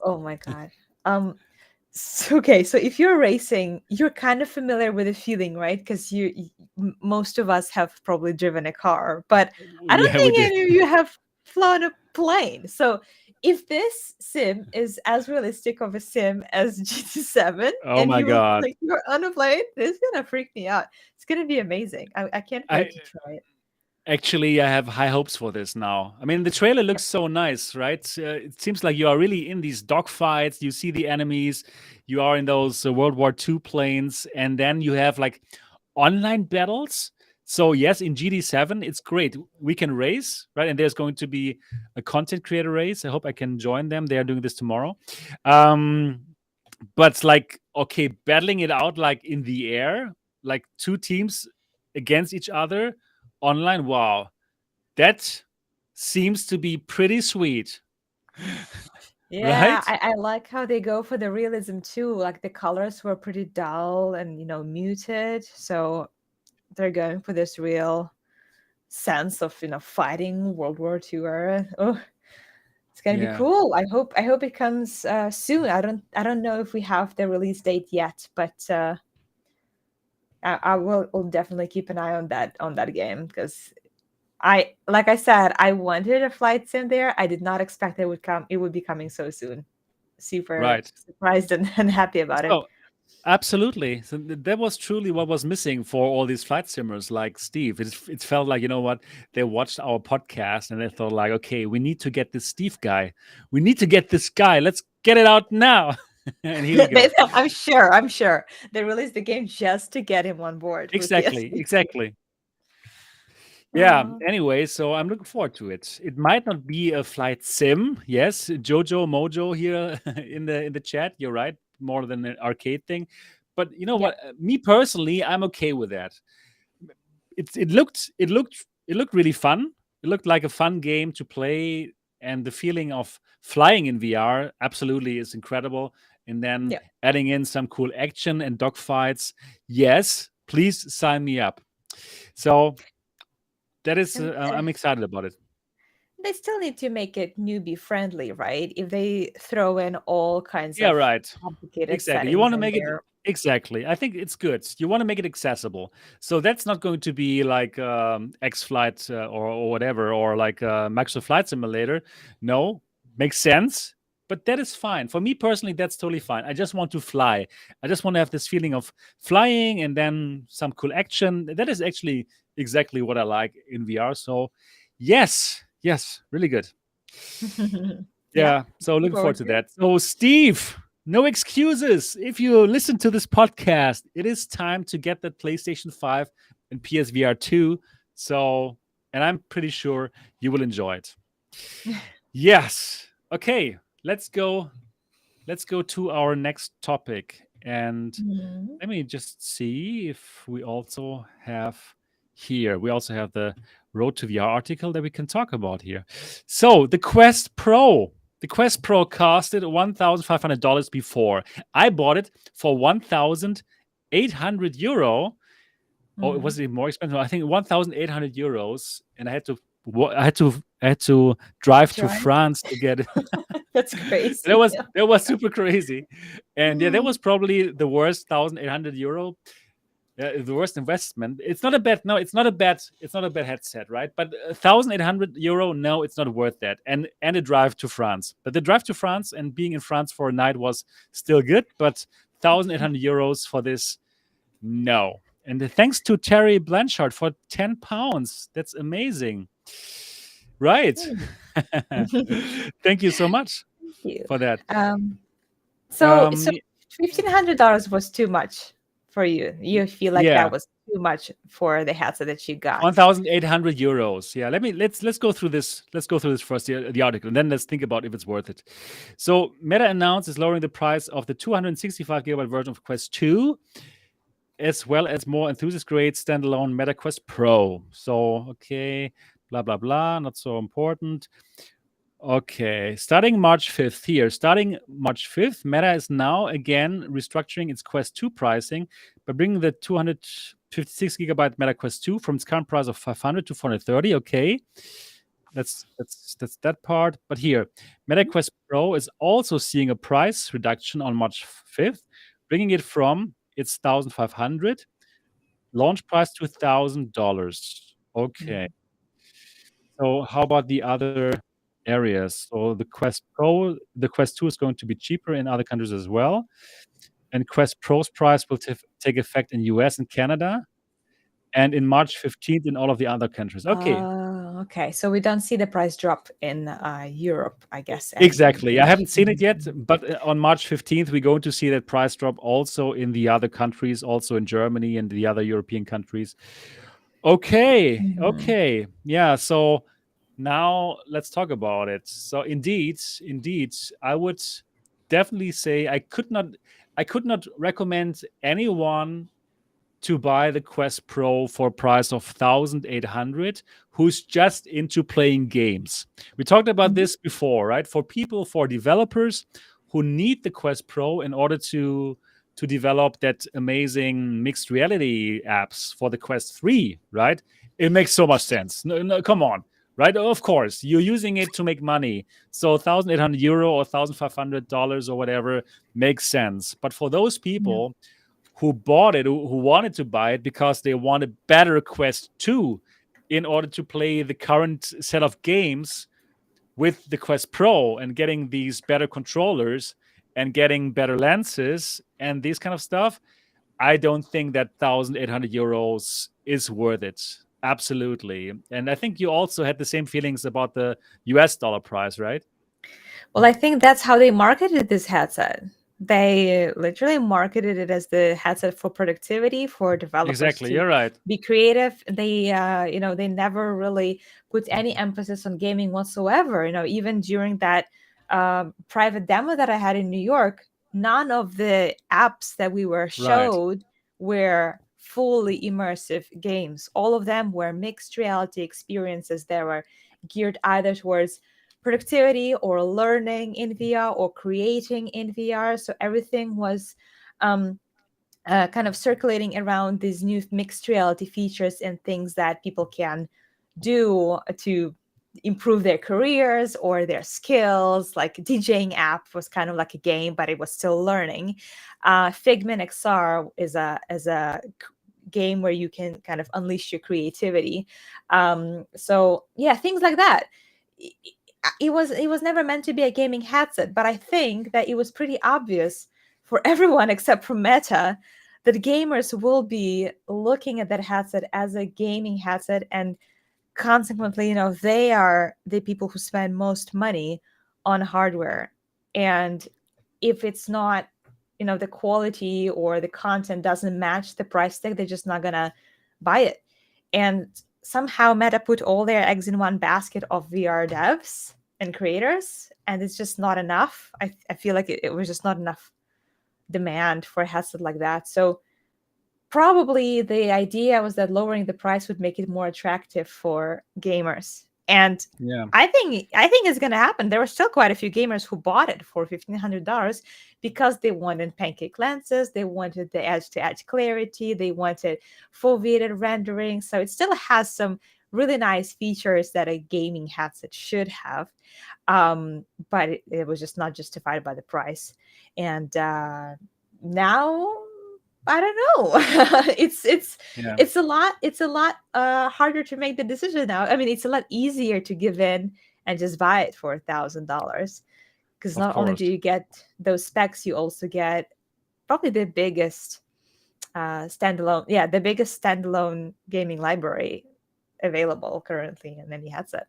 oh my god. Okay, so if you're racing, you're kind of familiar with the feeling, right? Because most of us have probably driven a car, but I don't yeah, we think did. any of you have flown a plane. So if this sim is as realistic of a sim as GT7, Oh and my you look god. like you're on a plane, this is gonna freak me out. It's gonna be amazing. I can't wait I to try it. Actually, I have high hopes for this now. I mean, the trailer looks so nice, right? It seems like you are really in these dogfights. You see the enemies. You are in those World War II planes, and then you have like online battles. So yes, in GT7, it's great. We can race, right? And there's going to be a content creator race. I hope I can join them. They are doing this tomorrow. But like, okay, battling it out like in the air, like two teams against each other online. Wow, that seems to be pretty sweet. Yeah, Right? I like how they go for the realism too. Like the colors were pretty dull and muted, so they're going for this real sense of fighting World War II era. Oh, it's gonna be Yeah. cool. I hope it comes soon. I don't know if we have the release date yet, but I will definitely keep an eye on that game because like I said, I wanted a flight sim there. I did not expect it would be coming so soon. Super Right. surprised and happy about it. So absolutely. So that was truly what was missing for all these flight simmers like Steve. It felt like, you know what, they watched our podcast and they thought like, okay, we need to get this Steve guy. We need to get this guy. Let's get it out now. And here we go. I'm sure they released the game just to get him on board with Exactly. PSV. Exactly. Yeah. Aw. Anyway, so I'm looking forward to it. It might not be a flight sim. Yes, Jojo Mojo here in the chat. You're right. More than an arcade thing. But you know Yeah. what? Me personally, I'm okay with that. It looked really fun. It looked like a fun game to play, and the feeling of flying in VR absolutely is incredible. And then Yeah. adding in some cool action and dogfights. Yes, please sign me up. So that is, And I'm excited about it. they still need to make it newbie friendly, right? If they throw in all kinds Yeah, of right. complicated Exactly. You settings want to in make it there. exactly. I think it's good. You want to make it accessible. So that's not going to be like X Flight or whatever, or like Microsoft Flight Simulator. No, makes sense. But that is fine. For me personally, that's totally fine. I just want to fly. I just want to have this feeling of flying and then some cool action. That is actually exactly what I like in VR. So, yes, really good. Yeah, Yeah, so looking looking forward forward to to it. that. So, Steve, no excuses. If you listen to this podcast, it is time to get that PlayStation 5 and PSVR 2. So, and I'm pretty sure you will enjoy it. Yes. Okay, let's go. Let's go to our next topic. And Mhm. let me just see if we also have here. We also have the Road to VR article that we can talk about here. So the Quest Pro. The Quest Pro costed $1,500 before. I bought it for 1,800 euro. Oh, it Mhm. was even more expensive. I think 1,800 euros, and I had to drive to Drive. France to get it. That's that crazy. was super crazy, and yeah, that was probably the worst 1,800 euro. The worst investment. It's not a bad. No, it's not a bad. It's not a bad headset, right? But 1,800 euro. No, it's not worth that. And a drive to France. But the drive to France and being in France for a night was still good. But 1,800 euros for this, no. And thanks to Terry Blanchard for £10. That's amazing. Right. Thank Thank you so much you. for that. So Um, $1,500 was too much for you. You feel like yeah. that was too much for the headset that you got. 1,800 euros. Yeah, let's go through this. Let's go through this first, the article, and then let's think about if it's worth it. So Meta announced is lowering the price of the 265 gigabyte version of Quest 2, as well as more enthusiast grade standalone Meta Quest Pro. So okay, blah blah blah, not so important. Okay, starting March 5th here. Starting March 5th, Meta is now again restructuring its Quest 2 pricing by bringing the 256 gigabyte Meta Quest 2 from its current price of 500 to 430. Okay, that's that part. But here, Meta Quest Pro is also seeing a price reduction on March 5th, bringing it from its 1,500 launch price to $1,000. Okay. So how about the other areas? So the Quest Pro, the Quest 2 is going to be cheaper in other countries as well. And Quest Pro's price will take effect in US and Canada, and in March 15th in all of the other countries. Okay. Okay. So we don't see the price drop in Europe, I guess. Exactly. I haven't seen it yet, but on March 15th, we're going to see that price drop also in the other countries, also in Germany and the other European countries. Mhm. Okay. Yeah. So now let's talk about it. So indeed, I would definitely say I could not recommend anyone to buy the Quest Pro for a price of 1,800 who's just into playing games. We talked about Mhm. this before, right? For developers who need the Quest Pro in order to develop that amazing mixed reality apps for the Quest 3, right? It makes so much sense. No, come on, right? Of course, you're using it to make money. So 1,800 euro or $1,500 or whatever makes sense. But for those Yeah. people who bought it, who wanted to buy it because they want a better Quest 2 in order to play the current set of games with the Quest Pro and getting these better controllers and getting better lenses and these kind of stuff, I don't think that 1,800 euros is worth it. Absolutely. And I think you also had the same feelings about the US dollar price, right? Well, I think that's how they marketed this headset. They literally marketed it as the headset for productivity, for developers Exactly. to You're right. be creative. They never really put any emphasis on gaming whatsoever. Even during that private demo that I had in New York, none of the apps that we were Right. showed were fully immersive games. All of them were mixed reality experiences that were geared either towards productivity or learning in VR or creating in VR. So everything was um, kind of circulating around these new mixed reality features and things that people can do to improve their careers or their skills. Like DJing app was kind of like a game, but it was still learning. Figment XR is a game where you can kind of unleash your creativity. So yeah, things like that. It was never meant to be a gaming headset, but I think that it was pretty obvious for everyone except for Meta that gamers will be looking at that headset as a gaming headset, and consequently, they are the people who spend most money on hardware. And if it's not, the quality or the content doesn't match the price tag, they're just not gonna buy it. And somehow Meta put all their eggs in one basket of VR devs and creators, and it's just not enough. I feel like it was just not enough demand for a headset like that. So probably the idea was that lowering the price would make it more attractive for gamers. And Yeah. I think it's going to happen. There were still quite a few gamers who bought it for $1,500 because they wanted pancake lenses, they wanted the edge-to-edge clarity, they wanted foveated rendering. So it still has some really nice features that a gaming headset should have, but it was just not justified by the price. And now I don't know. Yeah. It's a lot harder to make the decision now. I mean, it's a lot easier to give in and just buy it for $1,000, because Of not only do course. you get those specs, you also get probably the biggest standalone gaming library available currently in any headset.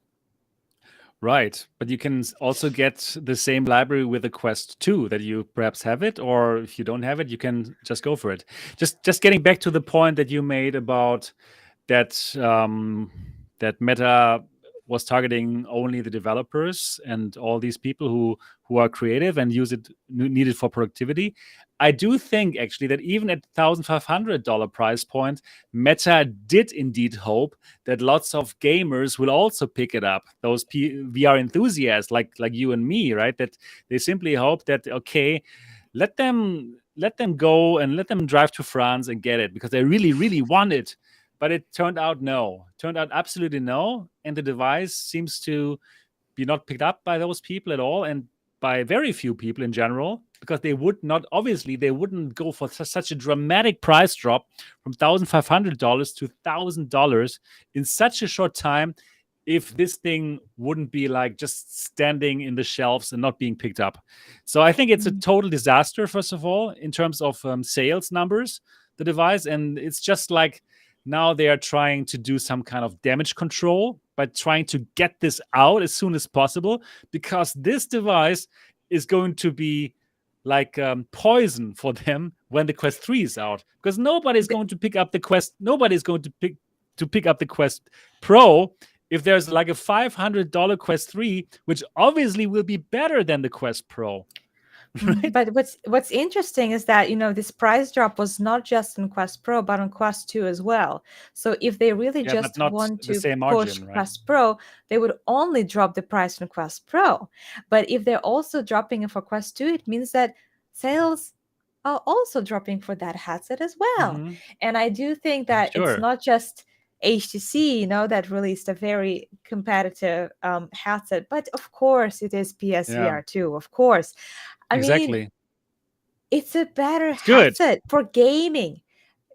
Right, but you can also get the same library with the Quest 2 that you perhaps have it, or if you don't have it, you can just go for it. Just getting back to the point that you made about that Meta was targeting only the developers and all these people who are creative and use it need it for productivity. I do think actually that even at $1,500 price point, Meta did indeed hope that lots of gamers will also pick it up. Those VR enthusiasts like you and me, right? That they simply hope that okay, let them go and let them drive to France and get it because they really want it. But it turned out no. Turned out absolutely no, and the device seems to be not picked up by those people at all, and by very few people in general, because they wouldn't go for such a dramatic price drop from $1,500 to $1,000 in such a short time if this thing wouldn't be like just standing in the shelves and not being picked up. So I think it's a Mhm. total disaster, first of all, in terms of sales numbers, the device. And it's just like now they are trying to do some kind of damage control by trying to get this out as soon as possible, because this device is going to be like poison for them when the Quest 3 is out, because nobody's The- going to pick up the Quest. Nobody's going to pick. to pick up the Quest Pro if there's like a $500 Quest 3, which obviously will be better than the Quest Pro. Right? But what's interesting is that this price drop was not just on Quest Pro, but on Quest 2 as well. So if they really Yeah, but just not want the to same push margin, right? Quest Pro, they would only drop the price on Quest Pro. But if they're also dropping it for Quest 2, it means that sales are also dropping for that headset as well. Mhm. And I do think that it's Sure. not just HTC, that released a very competitive headset, but of course it is PSVR 2, of course. I mean, Exactly. it's a better It's good. headset for gaming.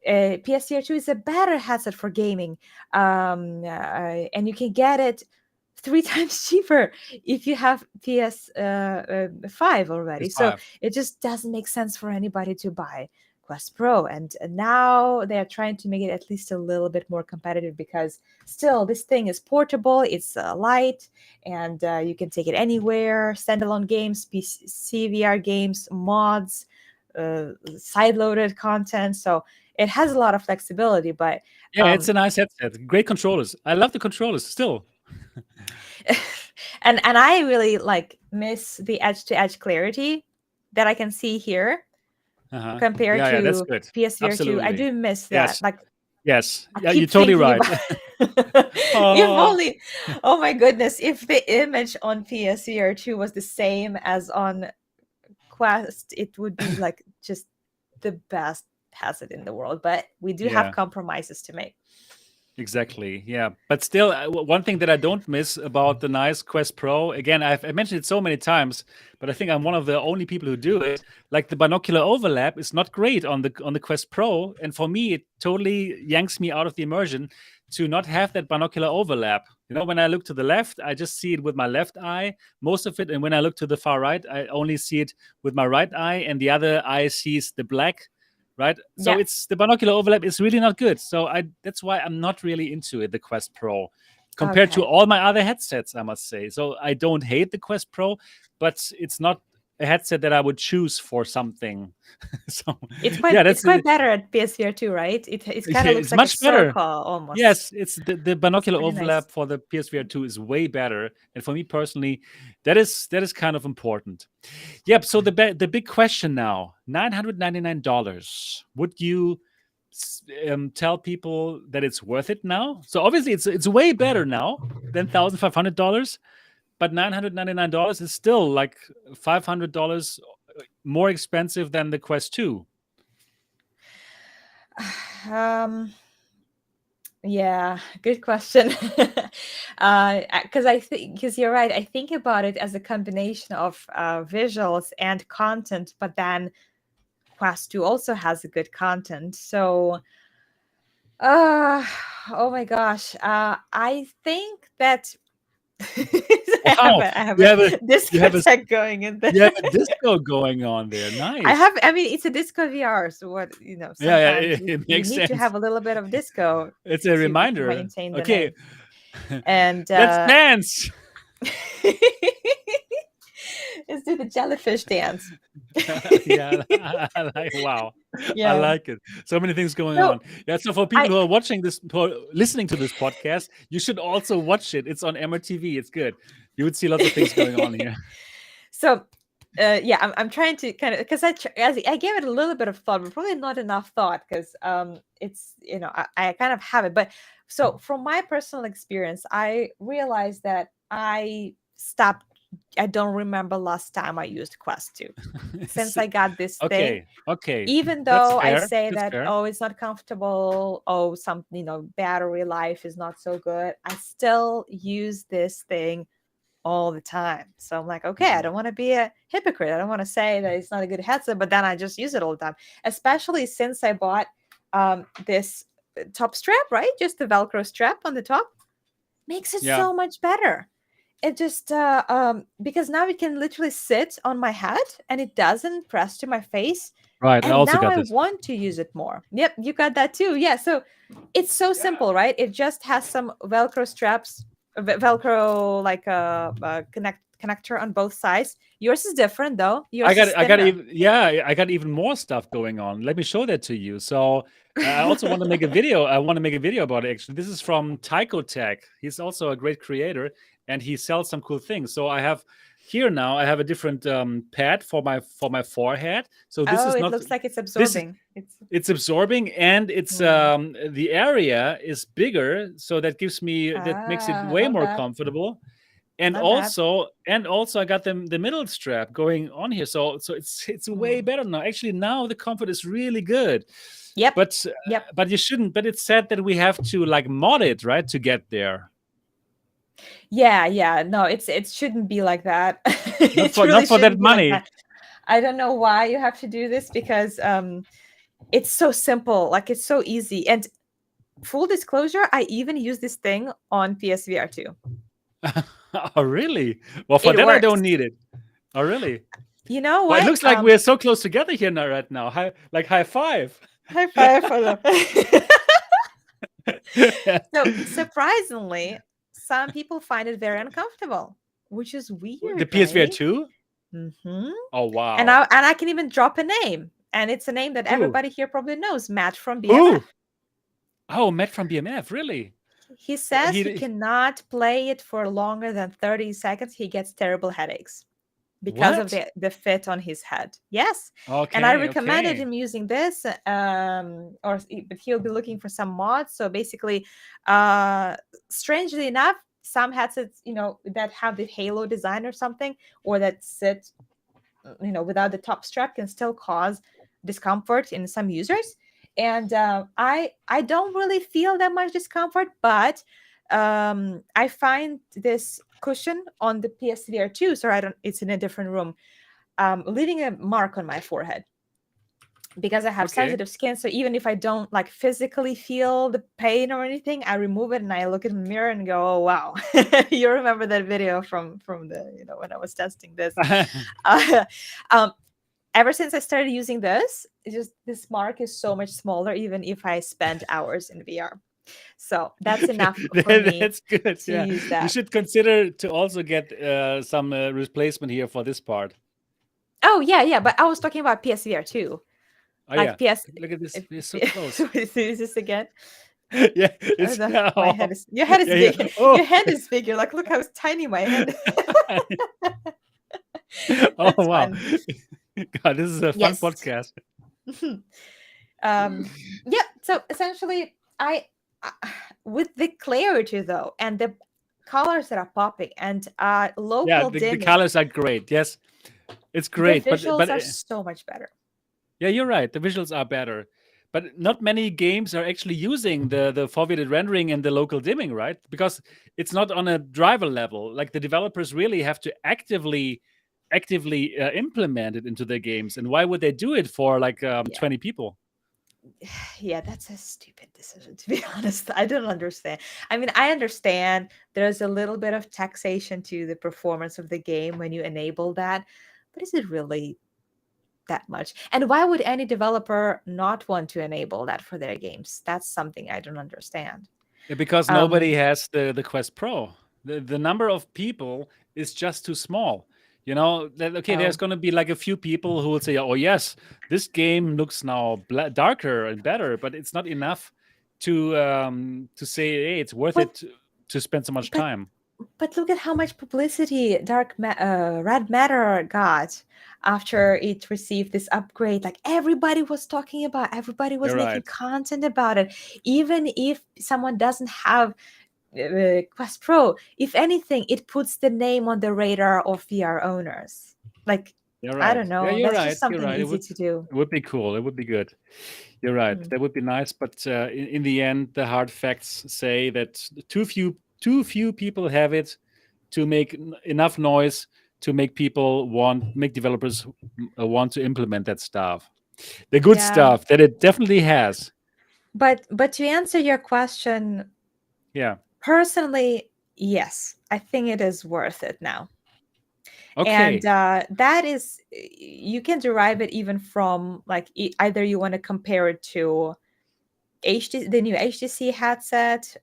PSVR 2 is a better headset for gaming. And you can get it 3 times cheaper if you have PS5 already. So PS5. it just doesn't make sense for anybody to buy Quest Pro. And now they are trying to make it at least a little bit more competitive, because still this thing is portable, it's light, and you can take it anywhere. Standalone games, PSVR games, mods, side-loaded content. So it has a lot of flexibility, but Yeah, it's a nice headset. Great controllers. I love the controllers still. and I really miss the edge-to-edge clarity that I can see here compared Yeah, that's to good. PSVR 2. I Absolutely. do miss Yes. that. Yes. I Yeah, you're keep totally thinking right. if Oh. only, oh my goodness, if the image on PSVR 2 was the same as on Quest, it would be just the best headset in the world. But we do have compromises to make. Exactly. Yeah. But still, one thing that I don't miss about the nice Quest Pro, again, I mentioned it so many times, but I think I'm one of the only people who do it. Like, the binocular overlap is not great on the Quest Pro, and for me, it totally yanks me out of the immersion to not have that binocular overlap. When I look to the left, I just see it with my left eye, most of it, and when I look to the far right, I only see it with my right eye, and the other eye sees the black. Right, so it's the binocular overlap is really not good. So that's why I'm not really into it, the Quest Pro, compared to all my other headsets, I must say. So I don't hate the Quest Pro, but it's not a headset that I would choose for something. So it's quite better at PSVR 2, right? It kind of looks like much a better. circle almost. Yes, it's the binocular overlap for the PSVR 2 is way better, and for me personally, that is kind of important. Yep. So the big question now: $999. Would you tell people that it's worth it now? So obviously, it's way better now than $1,500, but $999 is still like $500 more expensive than the Quest 2. Yeah, good question. Because you're right. I think about it as a combination of visuals and content, but then Quest 2 also has a good content. So, oh my gosh, I think that Wow. I have a discotheque going in there. You have a disco going on there. Nice. I mean, it's a disco VR, so what sometimes it you makes need sense. to have a little bit of disco. It's a reminder. Maintain the Okay. name. And let's dance. Let's do the jellyfish dance. Yeah, wow. Yeah. I like it. So many things going on. Yeah. So for people who are watching this, listening to this podcast, you should also watch it. It's on MRTV. It's good. You would see lots of things going on here. So, I'm trying to kind of, because I gave it a little bit of thought, but probably not enough thought, because it's I kind of have it. But so from my personal experience, I realized that I don't remember last time I used Quest 2 since I got this thing. Okay. Even though I say that, it's not comfortable, some battery life is not so good, I still use this thing all the time. So I'm like, okay, I don't want to be a hypocrite. I don't want to say that it's not a good headset, but then I just use it all the time, especially since I bought this top strap, right? Just the Velcro strap on the top makes it so much better. It just because now it can literally sit on my head and it doesn't press to my face. Right. And I also now got I this. want to use it more. Yep, you got that too. Yeah. So it's so simple, right? It just has some Velcro straps, Velcro connector on both sides. Yours is different though. Yours I is got thinner. I got even more stuff going on. Let me show that to you. So I also want to make a video. I want to make a video about it. Actually, this is from Tycho Tech. He's also a great creator, and he sells some cool things. So I have here now. I have a different pad for my forehead. So this Oh, is it not looks like it's this is absorbing. it's absorbing, and it's the area is bigger, so that makes it way Not more bad. comfortable. And Not bad. also I got the middle strap going on here, so it's way better now. Actually, now the comfort is really good. Yep. But you shouldn't. But it's said that we have to like mod it, right, to get there. Yeah. No, it shouldn't be like that. Not for that shouldn't be like money. that. I don't know why you have to do this because it's so simple. Like it's so easy. And full disclosure, I even use this thing on PSVR 2. Oh, really? Well, for It that I works. don't need it. Oh, really? You know Well, what? it looks like we're so close together here now, right now. High five. High five for them. So surprisingly, some people find it very uncomfortable, which is weird. The PSVR right? 2? Mm-hmm. Oh, wow. And I can even drop a name, and it's a name that everybody here probably knows, Matt from BMF. Ooh. Oh, Matt from BMF, really? He says he cannot play it for longer than 30 seconds. He gets terrible headaches because of the fit on his head. Yes. Okay. And I recommended him using this, but he'll be looking for some mods. So basically, strangely enough, some headsets, that have the halo design or something, or that sit, without the top strap, can still cause discomfort in some users. And I don't really feel that much discomfort, but I find this cushion on the PSVR 2, so it's in a different room, leaving a mark on my forehead because I have sensitive skin. So even if I don't like physically feel the pain or anything, I remove it and I look in the mirror and go, "Oh wow!" You remember that video from the when I was testing this? Ever since I started using this, this mark is so much smaller, even if I spend hours in VR. So that's enough for me. That's good. To use that. You should consider to also get some replacement here for this part. Oh yeah, but I was talking about PSVR 2. Oh, like look at this. We're so close. Is this again? Yeah, my head is. Your head is big. Yeah. Oh. Your head is big. You're like, look how tiny my head. Oh wow. God, this is a fun podcast. Yeah. So essentially, I with the clarity though, and the colors that are popping, and local the colors are great. Yes, it's great. The visuals are so much better. Yeah, you're right. The visuals are better, but not many games are actually using the foveated rendering and the local dimming, right? Because it's not on a driver level. Like the developers really have to actively implement it into their games. And why would they do it for like 20 people? Yeah, that's a stupid decision, to be honest. I don't understand. I mean, I understand there's a little bit of taxation to the performance of the game when you enable that, but is it really that much? And why would any developer not want to enable that for their games? That's something I don't understand. Yeah, because nobody has the Quest Pro. The number of people is just too small. There's going to be like a few people who will say, "Oh yes, this game looks now darker and better," but it's not enough to say, "Hey, it's worth it to spend so much time." But look at how much publicity Red Matter got after it received this upgrade. Like everybody was talking about, everybody was making content about it. Even if someone doesn't have Quest Pro, if anything, it puts the name on the radar of VR owners. Like, I don't know. Yeah, That's just something easy to do. It would be cool. It would be good. You're right. That would be nice. But in the end, the hard facts say that too few people have it to make enough noise to make developers want to implement that stuff. The good stuff that it definitely has. But to answer your question, personally, yes, I think it is worth it now. Okay. And that is, you can derive it even from like either you want to compare it to the new HTC headset,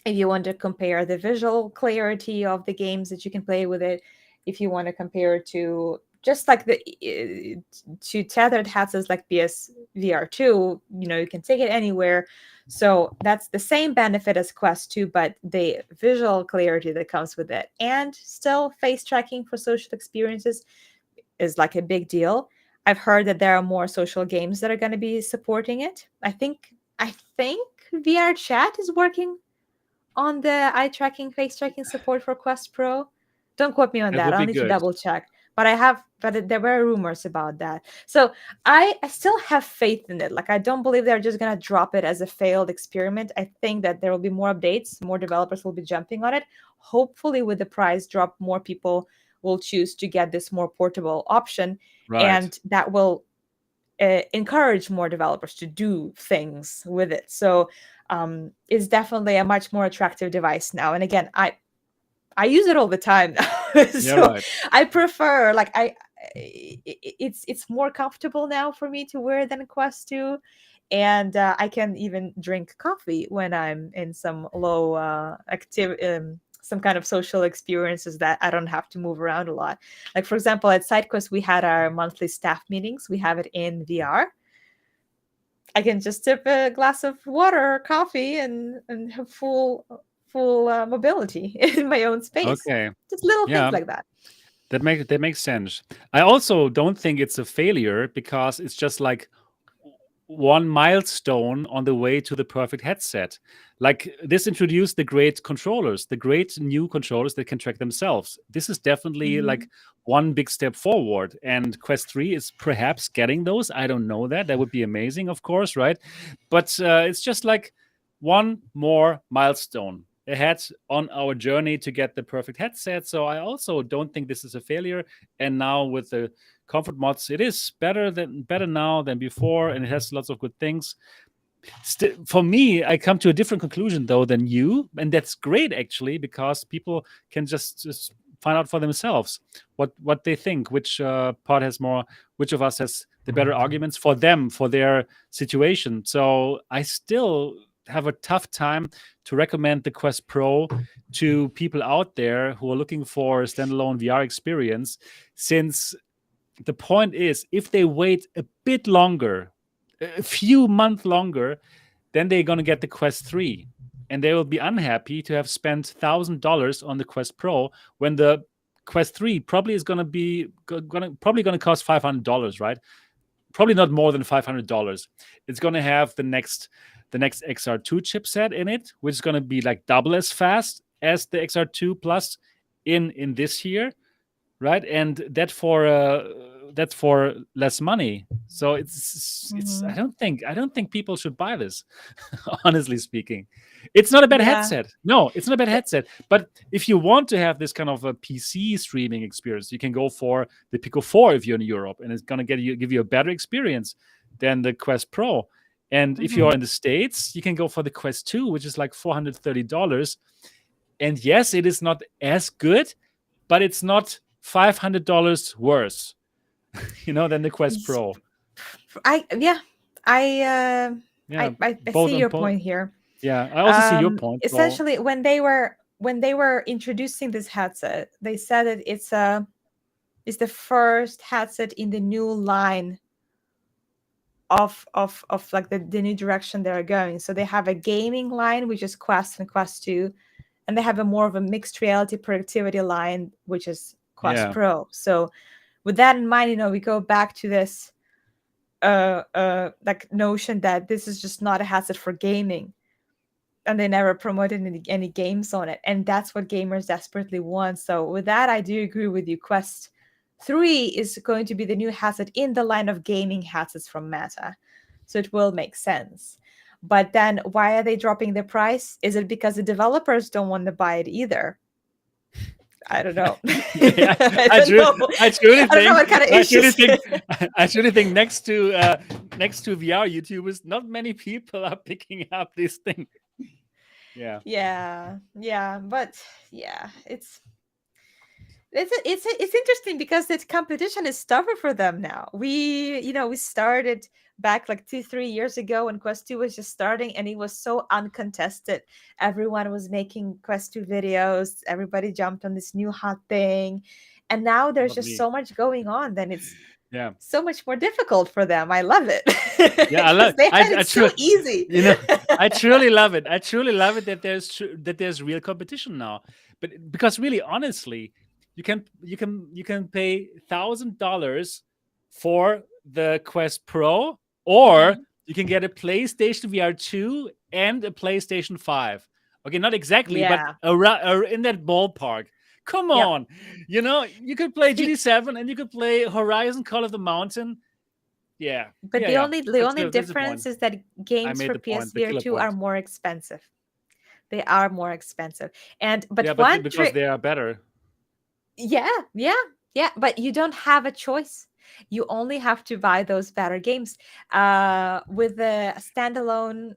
if you want to compare the visual clarity of the games that you can play with it, if you want to compare to just like to tethered headsets like PSVR 2, you can take it anywhere. So that's the same benefit as Quest 2, but the visual clarity that comes with it, and still face tracking for social experiences is like a big deal. I've heard that there are more social games that are going to be supporting it. I think VR Chat is working on the eye tracking, face tracking support for Quest Pro. Don't quote me on That that. would I'll be need to good. double check. But there were rumors about that. So I still have faith in it. Like, I don't believe they're just gonna drop it as a failed experiment. I think that there will be more updates, more developers will be jumping on it. Hopefully, with the price drop, more people will choose to get this more portable option, Right. and that will encourage more developers to do things with it. So it's definitely a much more attractive device now. And again, I use it all the time now. Yeah, So right. I prefer, like, it's more comfortable now for me to wear than Quest 2. And I can even drink coffee when I'm in some low some kind of social experiences that I don't have to move around a lot. Like, for example, at SideQuest, we had our monthly staff meetings. We have it in VR. I can just sip a glass of water or coffee and have full mobility in my own space. Okay. Just little things Yeah, like that. that makes sense. I also don't think it's a failure because it's just like one milestone on the way to the perfect headset. Like, this introduced the great controllers, the great new controllers that can track themselves. This is definitely like one big step forward. And Quest 3 is perhaps getting those. I don't know that. That would be amazing, of course, right? But it's just like one more milestone ahead on our journey to get the perfect headset. So I also don't think this is a failure. And now with the comfort mods, it is better now than before, and it has lots of good things. For me, I come to a different conclusion though than you, and that's great actually, because people can just find out for themselves what they think, which part has more, which of us has the better arguments for them, for their situation. So I still have a tough time to recommend the Quest Pro to people out there who are looking for a standalone VR experience, since the point is, if they wait a bit longer, a few months longer, then they're going to get the Quest 3. And they will be unhappy to have spent $1,000 on the Quest Pro when the Quest 3 probably is going to be probably going to cost $500, right? Probably not more than $500. It's going to have the next XR2 chipset in it, which is going to be like double as fast as the XR2 Plus in this year, right? And that's for less money. So it's I don't think people should buy this. Honestly speaking, it's not a bad headset. No, it's not a bad headset. But if you want to have this kind of a PC streaming experience, you can go for the Pico 4 if you're in Europe, and it's gonna give you a better experience than the Quest Pro. And if you're in the States, you can go for the Quest 2, which is like $430. And yes, it is not as good, but it's not $500 worse, than the Quest Pro. I see your both. point here. Yeah, I also see your point. Essentially, when they were introducing this headset, they said that it's the first headset in the new line of like the new direction they're going. So they have a gaming line, which is Quest and Quest 2, and they have a more of a mixed reality productivity line, which is Quest Pro. So with that in mind, we go back to this like notion that this is just not a headset for gaming, and they never promoted any games on it, and that's what gamers desperately want. So with that, I do agree with you. Quest 3 is going to be the new headset in the line of gaming headsets from Meta, so it will make sense. But then why are they dropping the price? Is it because the developers don't want to buy it either? I don't know. I truly think next to VR YouTubers, not many people are picking up this thing. Yeah, but yeah, it's It's interesting because the competition is tougher for them now. We started back like 2-3 years ago when Quest 2 was just starting, and it was so uncontested. Everyone was making Quest 2 videos. Everybody jumped on this new hot thing, and now there's Not just me. so much going on. Then it's Yeah. so much more difficult for them. I love it. Yeah, I Because love. they had I it so truly, easy. I truly love it. I truly love it that there's real competition now. But because really, honestly, you can pay $1,000 for the Quest Pro, or Mhm. you can get a PlayStation VR 2 and a PlayStation 5. Okay, not exactly, but Yeah. in that ballpark. Come Yep. on, you could play See, GT7 and you could play Horizon Call of the Mountain. Yeah, but yeah, the yeah. only the That's only the point. difference is that I games made for the point, the PSVR killer 2 are point. more expensive. They are more expensive. But Yeah, one because trick, they are better. yeah, yeah, yeah, but you don't have a choice. You only have to buy those better games. With the standalone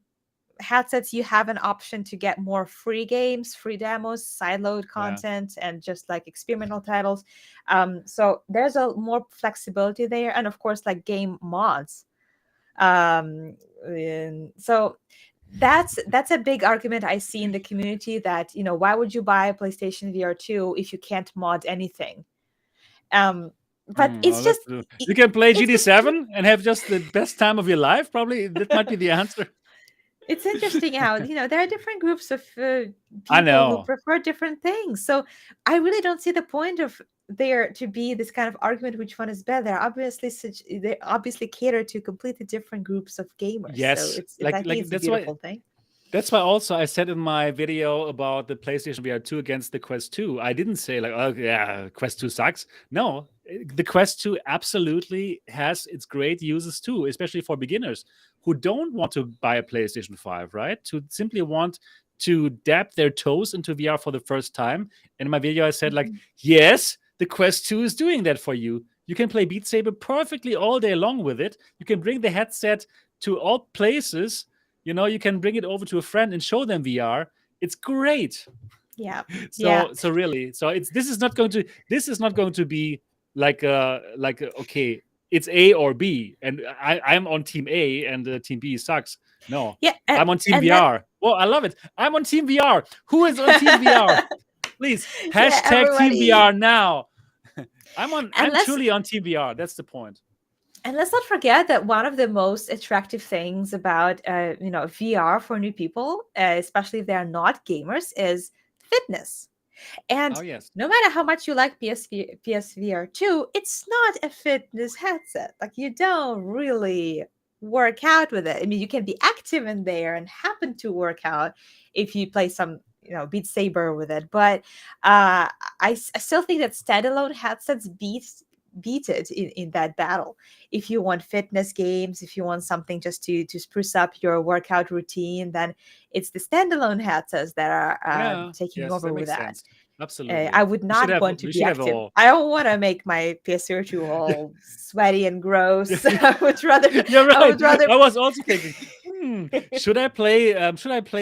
headsets, you have an option to get more free games, free demos, sideload Yeah, content, and just like experimental titles. So there's a more flexibility there, and of course, like game mods. So that's a big argument I see in the community, that why would you buy a PlayStation VR 2 if you can't mod anything? But well, it's just you can play it's just GT7 and have just the best time of your life. Probably that might be the answer. it's interesting how there are different groups of I people who know. prefer different things. So I really don't see the point of there to be this kind of argument which one is better. They obviously cater to completely different groups of gamers. So Yes, I think it's a that's why. beautiful thing. That's why also I said in my video about the PlayStation VR 2 against the Quest 2, I didn't say like, oh yeah, Quest 2 sucks. No, the Quest 2 absolutely has its great uses too, especially for beginners who don't want to buy a PlayStation 5, right? To simply want to dab their toes into VR for the first time. And in my video, I said like, Mhm. yes, the Quest 2 is doing that for you. You can play Beat Saber perfectly all day long with it. You can bring the headset to all places. You can bring it over to a friend and show them VR. It's great. Yeah, yeah. So really, this is not going to be okay, it's A or B, and I'm on team A and team B sucks. No, Yeah, I'm on team and that VR. Well, I love it. I'm on team VR. Who is on team VR? Please yeah, hashtag team everybody. VR now. And I'm truly on team VR. That's the point. let's not forget that one of the most attractive things about VR for new people, especially if they are not gamers, is fitness. Oh And yes. no matter how much you like PSVR 2, it's not a fitness headset. Like, you don't really work out with it. I mean, you can be active in there and happen to work out if you play some, Beat Saber with it. But I still think that standalone headsets beat it in that battle. If you want fitness games, if you want something just to spruce up your workout routine, then it's the standalone headsets that are Yeah. taking Yes, that over with makes that. sense. Absolutely. I would not want to We be should have active. all. I don't want to make my PS2 all sweaty and gross. I would rather. You're I right. would rather. I was also thinking, should I play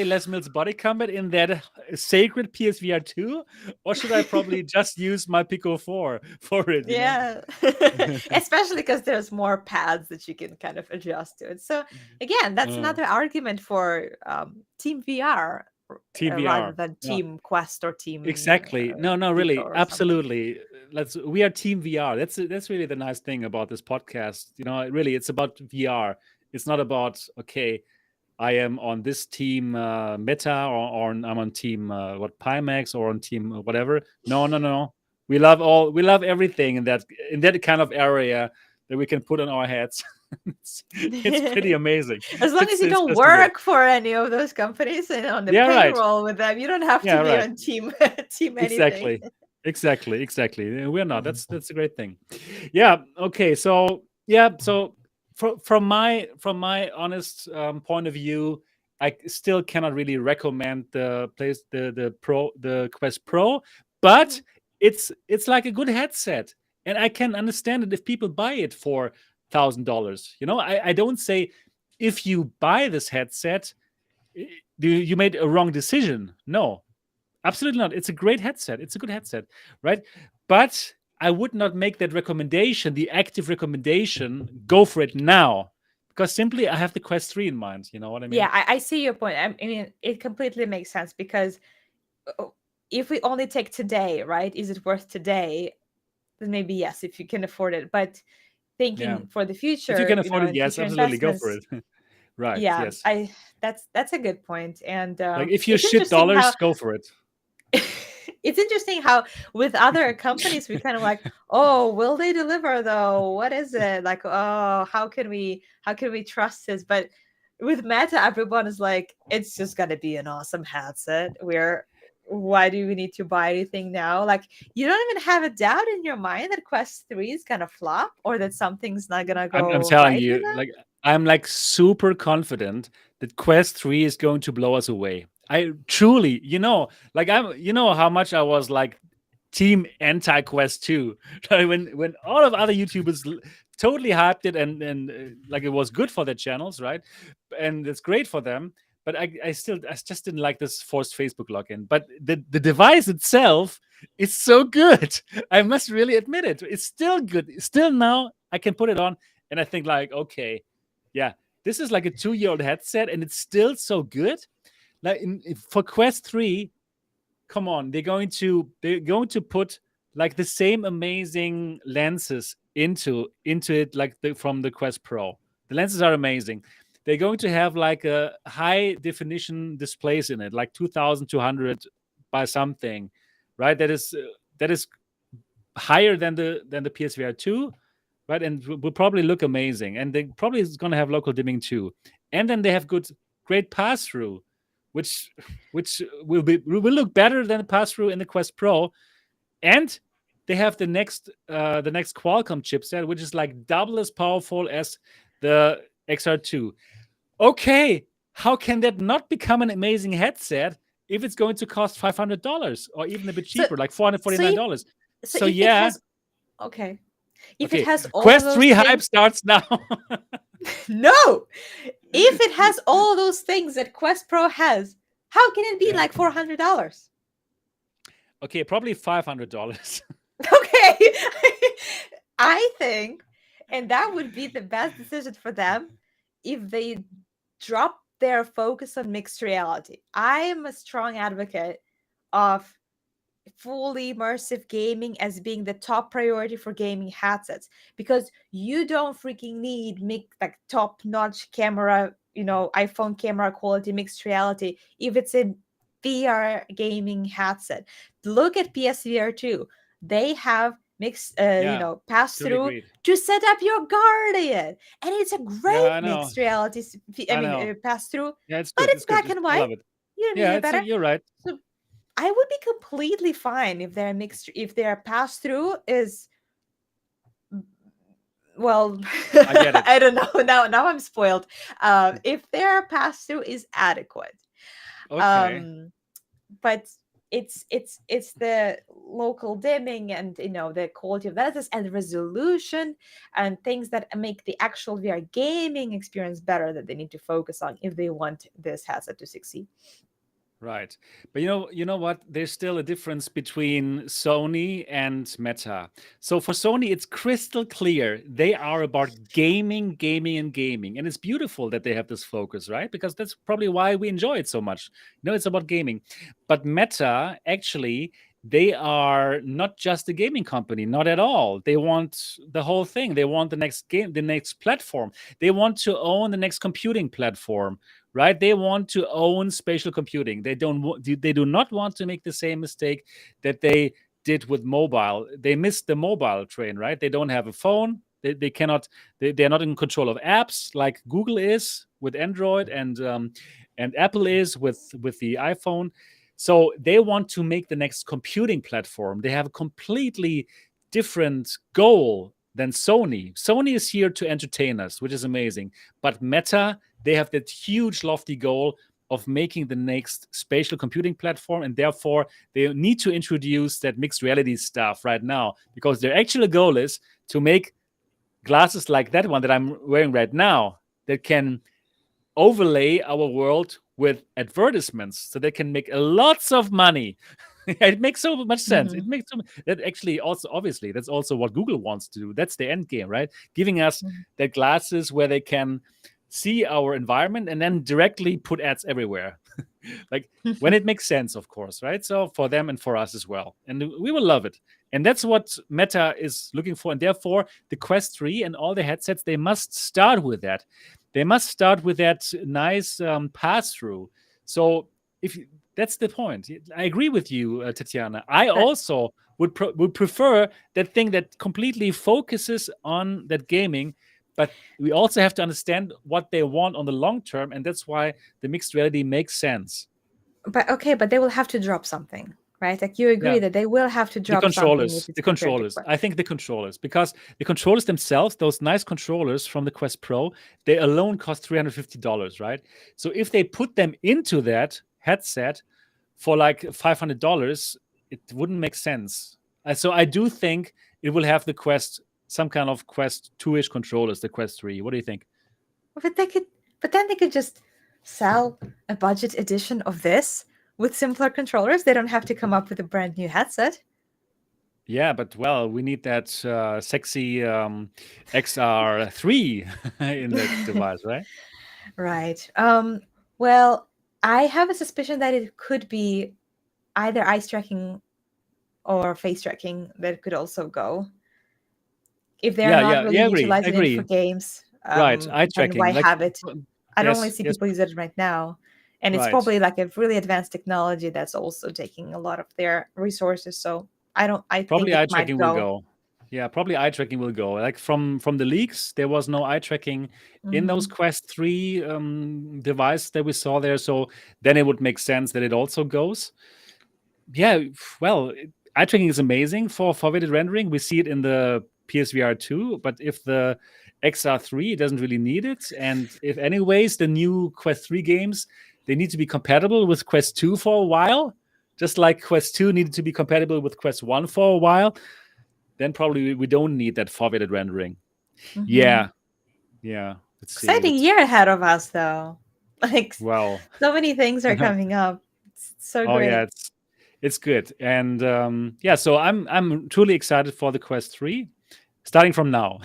Les Mills Body Combat in that sacred PSVR 2, or should I probably just use my Pico 4 for it? Yeah, especially because there's more pads that you can kind of adjust to it. So again, that's Uh, another argument for Team VR Team rather VR. than Yeah, Team Quest or Team exactly. No, no, Pico really, or something. absolutely. We are Team VR. That's really the nice thing about this podcast. Really, it's about VR. It's not about, okay, I am on this team Meta, or I'm on team Pimax, or on team whatever. No, no, no. We love everything in that kind of area that we can put on our heads. It's pretty amazing. As long as you It's don't just amazing. work for any of those companies and on the Yeah, right. payroll with them, you don't have to Yeah, be right. on team team anything. Exactly. Exactly. We're not. That's a great thing. Yeah. Okay. So yeah. So from my honest point of view, I still cannot really recommend the Quest Pro, but Mhm. it's like a good headset, and I can understand it if people buy it for $1,000. I don't say if you buy this headset, you made a wrong decision. No, absolutely not. It's a great headset. It's a good headset, right? But I would not make that recommendation, the active recommendation, go for it now, because simply I have the Quest 3 in mind. You know what I mean? Yeah, I see your point. I mean, it completely makes sense because if we only take today, right? Is it worth today? Then maybe yes, if you can afford it. But thinking for the If you future, can afford it, in yes, future absolutely, go for investments, it. Right? yeah, Yes. that's a good point. And Like if you it's shit interesting how dollars, go for it. it's interesting how with other companies we kind of like, oh, will they deliver though? What is it like? Oh, how can we trust this? But with Meta, everyone is like, it's just gonna be an awesome headset. Why do we need to buy anything now? Like, you don't even have a doubt in your mind that Quest 3 is gonna flop or that something's not gonna I'm go telling right with you, them. like I'm like super confident that Quest 3 is going to blow us away. I truly, like you know how much I was like team anti Quest 2. Like, when all of other YouTubers totally hyped it and like it was good for their channels, right? And it's great for them. But I just didn't like this forced Facebook login. But the device itself is so good. I must really admit it. It's still good. Still now I can put it on and I think like, okay, yeah, this is like a 2-year-old headset and it's still so good. Like for Quest 3, come on, they're going to put like the same amazing lenses into it like from the Quest Pro. The lenses are amazing. They're going to have like a high definition displays in it, like 2200 by something, right? That is higher than the PSVR 2, right? And will probably look amazing. And they probably is going to have local dimming too. And then they have great pass through, which will look better than the pass through in the Quest Pro. And they have the next Qualcomm chipset, which is like double as powerful as the XR2. Okay, how can that not become an amazing headset if it's going to cost $500 or even a bit So cheaper, like so if, $449? So if it yeah, has okay, if it okay. has all Quest those 3 hype things, starts now. no, if it has all those things that Quest Pro has, how can it be Yeah. like $400? Okay, probably $500. Okay. I think, and that would be the best decision for them if they drop their focus on mixed reality. I am a strong advocate of fully immersive gaming as being the top priority for gaming headsets because you don't freaking need like top-notch camera, iPhone camera quality mixed reality if it's a VR gaming headset. Look at PSVR 2. They have mixed Yeah, pass totally through agreed. to set up your Guardian, and it's a Yeah, great I know. mixed reality I know. pass through, Yeah, it's but good. it's It's good. black and I white. love it. You don't need Yeah, it better. you're right. So I would be completely fine if their pass through is, well, I get it. I don't know. Now I'm spoiled. If their pass through is adequate, Okay. but it's the local dimming and the quality of lenses and resolution and things that make the actual VR gaming experience better that they need to focus on if they want this headset to succeed. Right. But you know what? There's still a difference between Sony and Meta. So for Sony, it's crystal clear. They are about gaming, gaming, and gaming. And it's beautiful that they have this focus, right? Because that's probably why we enjoy it so much. It's about gaming. But Meta, actually, they are not just a gaming company, not at all. They want the whole thing. They want the next game, the next platform. They want to own the next computing platform, right? They want to own spatial computing. They do not want to make the same mistake that they did with mobile. They missed the mobile train, right? They don't have a phone. They cannot. They're not in control of apps like Google is with Android and Apple is with the iPhone. So they want to make the next computing platform. They have a completely different goal than Sony. Sony is here to entertain us, which is amazing. But Meta, they have that huge lofty goal of making the next spatial computing platform, and therefore they need to introduce that mixed reality stuff right now, because their actual goal is to make glasses like that one that I'm wearing right now that can overlay our world with advertisements so they can make lots of money. It makes so much sense. It Mhm. makes that actually also obviously that's also what Google wants to do. That's the end game, right? Giving us Mhm. that glasses where they can see our environment and then directly put ads everywhere. Like when it makes sense, of course, right? So for them and for us as well. And we will love it. And that's what Meta is looking for. And therefore, the Quest 3 and all the headsets, they must start with that. They must start with that nice pass through. So if that's the point. I agree with you, Tetiana. I That also would prefer that thing that completely focuses on that gaming, but we also have to understand what they want on the long term, and that's why the mixed reality makes sense. but okay, but they will have to drop something, right? Like you agree Yeah, that they will have to the drop something if controllers, it's the compared to controllers. Quest. I think the controllers, because the controllers themselves, those nice controllers from the Quest Pro, they alone cost $350, right? So if they put them into that headset for like $500, it wouldn't make sense. So I do think it will have the Quest, some kind of Quest 2-ish controllers, the Quest 3. What do you think? But they could, but then they could just sell a budget edition of this with simpler controllers. They don't have to come up with a brand new headset. Yeah, but well, we need that sexy XR3 in that device, right? Right. Well, I have a suspicion that it could be either eye tracking or face tracking that could also go. If they're Yeah, not yeah, really yeah. Agree, utilizing it for agree. games, Right, eye then why tracking. Like, have it? I don't really yes, see yes, people use it right now. And it's right. probably like a really advanced technology that's also taking a lot of their resources. So I think Probably it eye might tracking will go. go. Yeah, probably eye tracking will go. Like from the leaks, there was no eye tracking in those Hmm. Quest 3 device that we saw there. So then it would make sense that it also goes. Yeah, well, eye tracking is amazing for forwarded rendering. We see it in the PSVR 2, but if the XR3 doesn't really need it, and if anyways the new Quest 3 games, they need to be compatible with Quest 2 for a while, just like Quest 2 needed to be compatible with Quest 1 for a while, then probably we don't need that forwarded rendering. Hmm. Yeah, yeah. Let's see. Exciting Let's year ahead of us, though. Like well. so many things are coming up. It's so Oh yeah, great. it's good. And yeah, so I'm truly excited for the Quest 3 starting from now.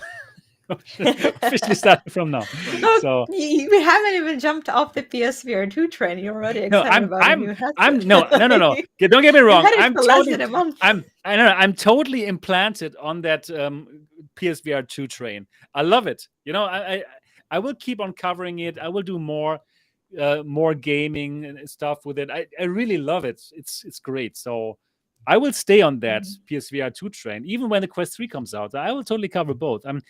Officially starting from now. Oh, So we haven't even jumped off the PSVR 2 train. You're already no, excited about a new I'm headset. no no no no. Don't get me We've wrong. had it for less than a month. I know I'm totally implanted on that PSVR 2 train. I love it. You know, I will keep on covering it. I will do more gaming and stuff with it. I really love it. It's great. So I will stay on that Mhm. PSVR 2 train, even when the Quest 3 comes out. I will totally cover both. I'm,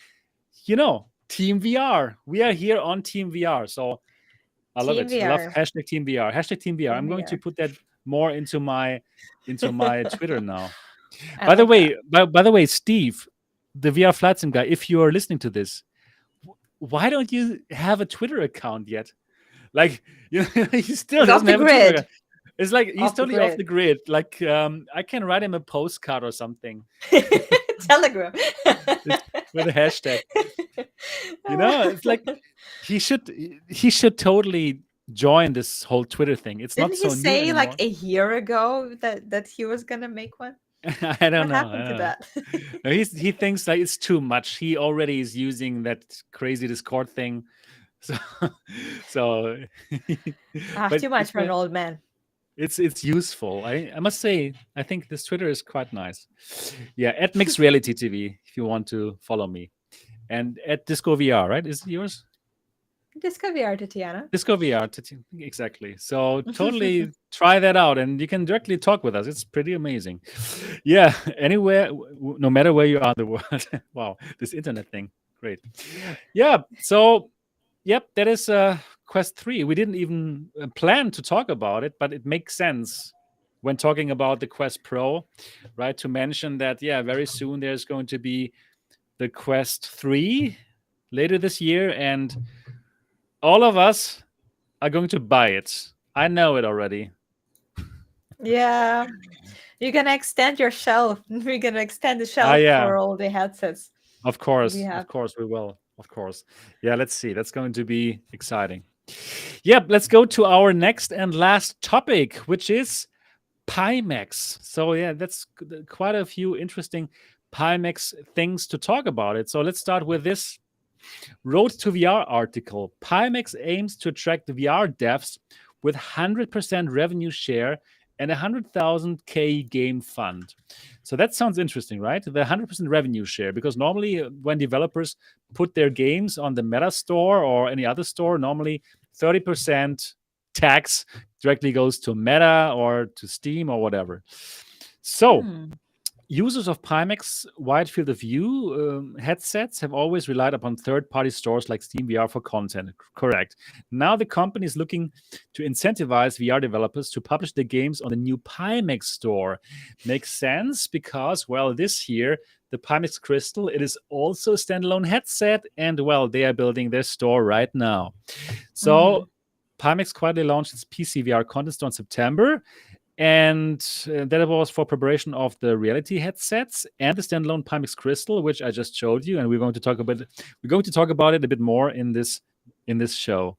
Team VR. We are here on Team VR. So I love Team it. I love VR. hashtag Team VR. Hashtag Team VR. Team I'm going to VR. put that more into my Twitter now. I By the like that. way, by the way, Steve, the VR flight sim guy, if you are listening to this, why don't you have a Twitter account yet? Like, he still He's off doesn't the have a Twitter grid. account. It's like he's Off the totally off the grid. grid. Like, I can write him a postcard or something Telegram. with a hashtag. It's like he should totally join this whole Twitter thing. It's not Didn't he so new say like anymore. a year ago that he was gonna make one? I don't What know. I happened to don't know. that? No, he thinks like it's too much. He already is using that crazy Discord thing. So, so but Too much for an old man. it's useful. I must say, I think this Twitter is quite nice. Yeah, at Mixed Reality TV, if you want to follow me, and at Disco VR, right? Is it yours? Disco VR, Tetiana. Disco VR, exactly. So totally try that out, and you can directly talk with us. It's pretty amazing. Yeah, anywhere, no matter where you are in the world. Wow, this internet thing, great. Yeah, so yep, that is Quest 3. We didn't even plan to talk about it, but it makes sense when talking about the Quest Pro, right? To mention that, yeah, very soon there's going to be the Quest 3 later this year, and all of us are going to buy it. I know it already. Yeah. You're gonna extend your shelf. We're gonna extend the shelf Yeah, for all the headsets of we have. course we will. Of course. Yeah, let's see. That's going to be exciting. Yep, let's go to our next and last topic, which is Pimax. So yeah, that's quite a few interesting Pimax things to talk about it. So let's start with this Road to VR article. Pimax aims to attract VR devs with 100% revenue share and a 100,000 game fund. So that sounds interesting, right? The 100% revenue share, because normally when developers put their games on the Meta store or any other store, normally 30% tax directly goes to Meta or to Steam or whatever. So Hmm. users of Pimax wide field of view headsets have always relied upon third-party stores like Steam VR for content. Correct. Now the company is looking to incentivize VR developers to publish their games on the new Pimax store. Makes sense because, well, this year the Pimax Crystal, it is also a standalone headset, and well, they are building their store right now. So Pimax quietly launched its PSVR content store in September, and that was for preparation of the reality headsets and the standalone Pimax Crystal, which I just showed you, and we're going to talk about it a bit more in this show.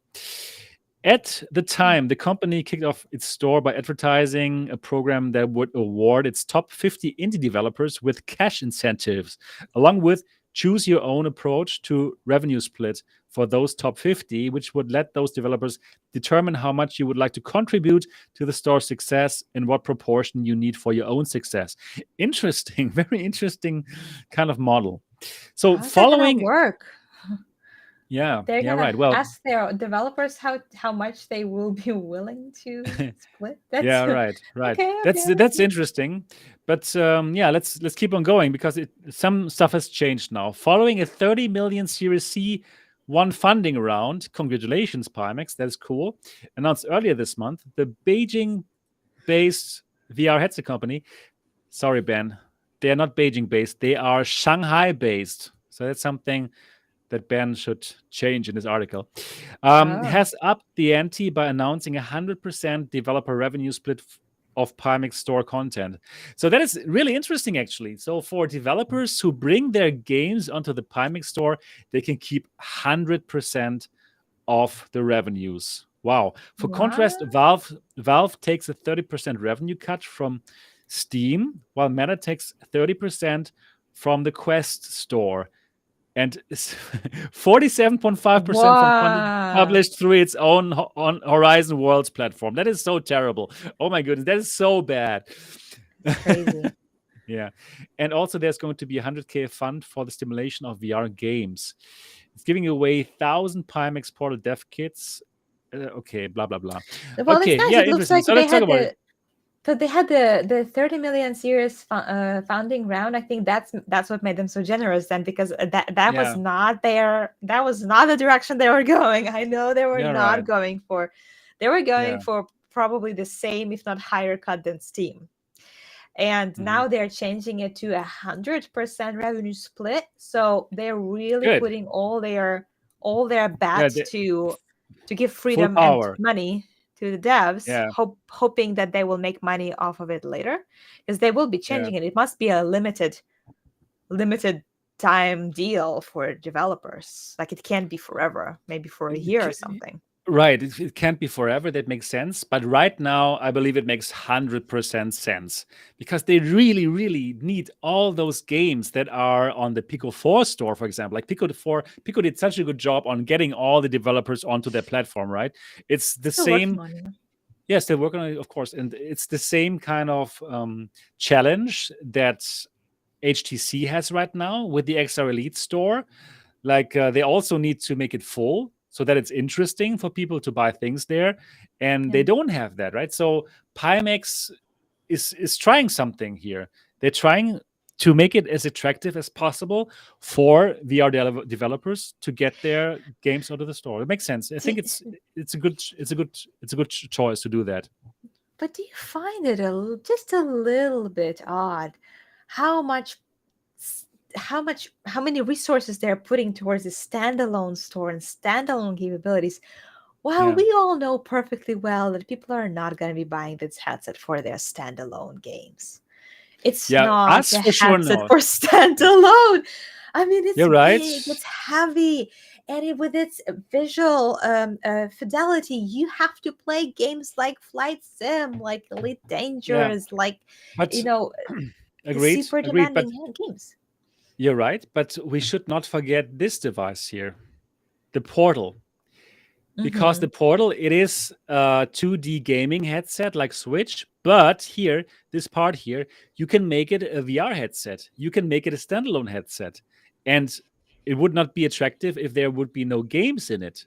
At the time, the company kicked off its store by advertising a program that would award its top 50 indie developers with cash incentives, along with choose your own approach to revenue split for those top 50, which would let those developers determine how much you would like to contribute to the store's success and what proportion you need for your own success. Interesting, very interesting kind of model. So How's that gonna following, work? yeah, They're yeah, gonna right. Well, ask their developers how much they will be willing to split. yeah, That's right. okay. That's interesting. But yeah, let's keep on going because some stuff has changed now. Following a 30 million Series C one funding round, congratulations, Pimax, that's cool. Announced earlier this month, the Beijing-based VR headset company. Sorry, Ben, they are not Beijing-based; they are Shanghai-based. So that's something that Ben should change in this article, has upped the ante by announcing 100% developer revenue split of Pimax store content. So that is really interesting, actually. So for developers who bring their games onto the Pimax store, they can keep 100% of the revenues. Wow. For contrast, Valve takes a 30% revenue cut from Steam, while Meta takes 30% from the Quest store, and 47.5% from content published through its own on Horizon Worlds platform. That is so terrible. Oh my goodness, that is so bad. It's crazy. Yeah. And also there's going to be a 100K fund for the stimulation of VR games. It's giving away 1,000 Pimax portal dev kits. Okay, blah, blah, blah. Well, Okay, it's nice. yeah, It looks interesting. like So they let's talk had about it. but they had the 30 million series founding round. I think that's what made them so generous then, because that was Yeah, not that was not the direction they were going. I know they were yeah, not right. going for they were going Yeah. for probably the same, if not higher cut than Steam. And now they're changing it to 100% revenue split. So they're really Good. putting all their Yeah, bets to give full freedom and power. money to the devs, Yeah, hoping that they will make money off of it later, because they will be yeah. changing it. It must be a limited time deal for developers. Like, it can't be forever, maybe for a year or something. Right. It can't be forever. That makes sense. But right now, I believe it makes 100% sense because they really, really need all those games that are on the Pico 4 store, for example. Like Pico did such a good job on getting all the developers onto their platform, right? It's the Still working same. on it. Yes, they're working on it, of course. And it's the same kind of challenge that HTC has right now with the XR Elite store. Like they also need to make it full so that it's interesting for people to buy things there, and they Yeah. don't have that, right? So Pimax is trying something here. They're trying to make it as attractive as possible for VR developers to get their games out of the store. It makes sense. I think it's a good choice to do that. But do you find it just a little bit odd how many resources they're putting towards a standalone store and standalone capabilities, while Yeah. we all know perfectly well that people are not going to be buying this headset for their standalone games? It's Yeah, not us a for sure headset not. for standalone. I mean, it's You're right. big, it's heavy, with its visual fidelity, you have to play games like Flight Sim, like Elite Yeah, Dangerous, like but agreed, super agreed. But demanding games. you're right. But we should not forget this device here, the Portal. Because the Mm-hmm. Portal, it is a 2D gaming headset like Switch, but here, this part here, you can make it a VR headset. You can make it a standalone headset. And it would not be attractive if there would be no games in it.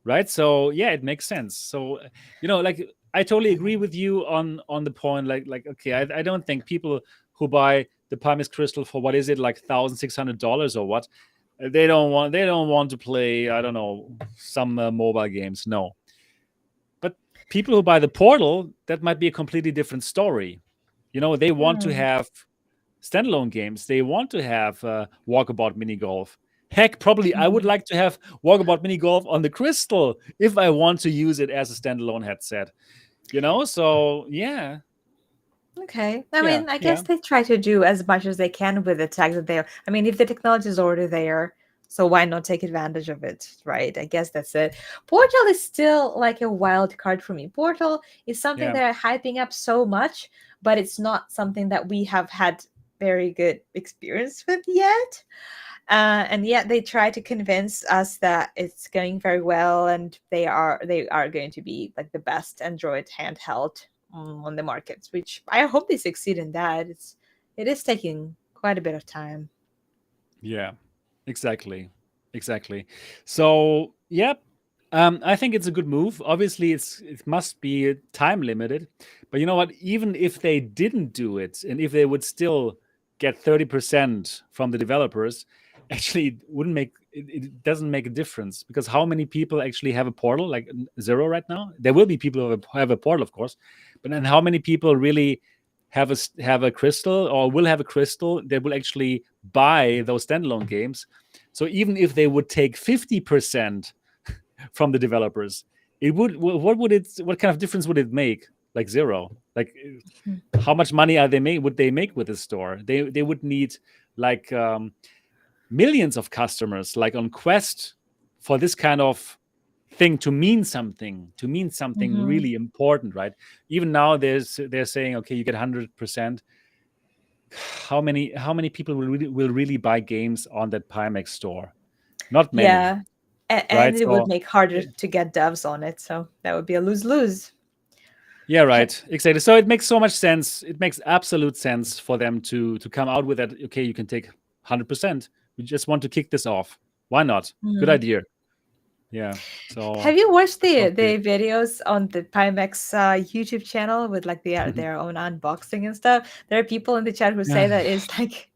Right? So yeah, it makes sense. So like I totally agree with you on the point. Like okay, I don't think people who buy the Pimax Crystal for what is it, like $1,600 or what, they don't want to play, I don't know, some mobile games. No, but people who buy the Portal, that might be a completely different story. They want to Mm. have standalone games. They want to have Walkabout Mini Golf. Heck, probably I would like to have Walkabout Mini Golf on the Crystal if I want to use it as a standalone headset. So yeah, Okay. I yeah, mean, I yeah, guess they try to do as much as they can with the tech that they are. I mean, if the technology is already there, so why not take advantage of it, right? I guess that's it. Portal is still like a wild card for me. Portal is something yeah, that are hyping up so much, but it's not something that we have had very good experience with yet. And yet they try to convince us that it's going very well, and they are going to be like the best Android handheld on the markets, which I hope they succeed in that. It is taking quite a bit of time. yeah. Exactly. So yeah, I think it's a good move. Obviously, it must be time limited, but you know what? Even if they didn't do it, and if they would still get 30% from the developers, actually, it doesn't make a difference, because how many people actually have a Portal? Like zero right now. There will be people who have a Portal, of course, but then how many people really have a Crystal, or will have a Crystal that will actually buy those standalone games? So even if they would take 50% from the developers, what kind of difference would it make? Like zero. Like how much money would they make with this store? They would need like millions of customers, like on Quest, for this kind of thing to mean something Mm-hmm. really important, right? Even now they're saying, okay, you get 100%. How many people will really buy games on that Pimax store? Not many, Yeah, and right? it would So make harder to get devs on it, so that would be a lose-lose. yeah, right, exactly. So it makes so much sense. It makes absolute sense for them to come out with that. Okay, you can take 100%. We just want to kick this off. Why not? Good Mhm. idea. Yeah. So Have you watched the sounds great. the videos on the Pimax YouTube channel with like their own unboxing and stuff? There are people in the chat who say that is like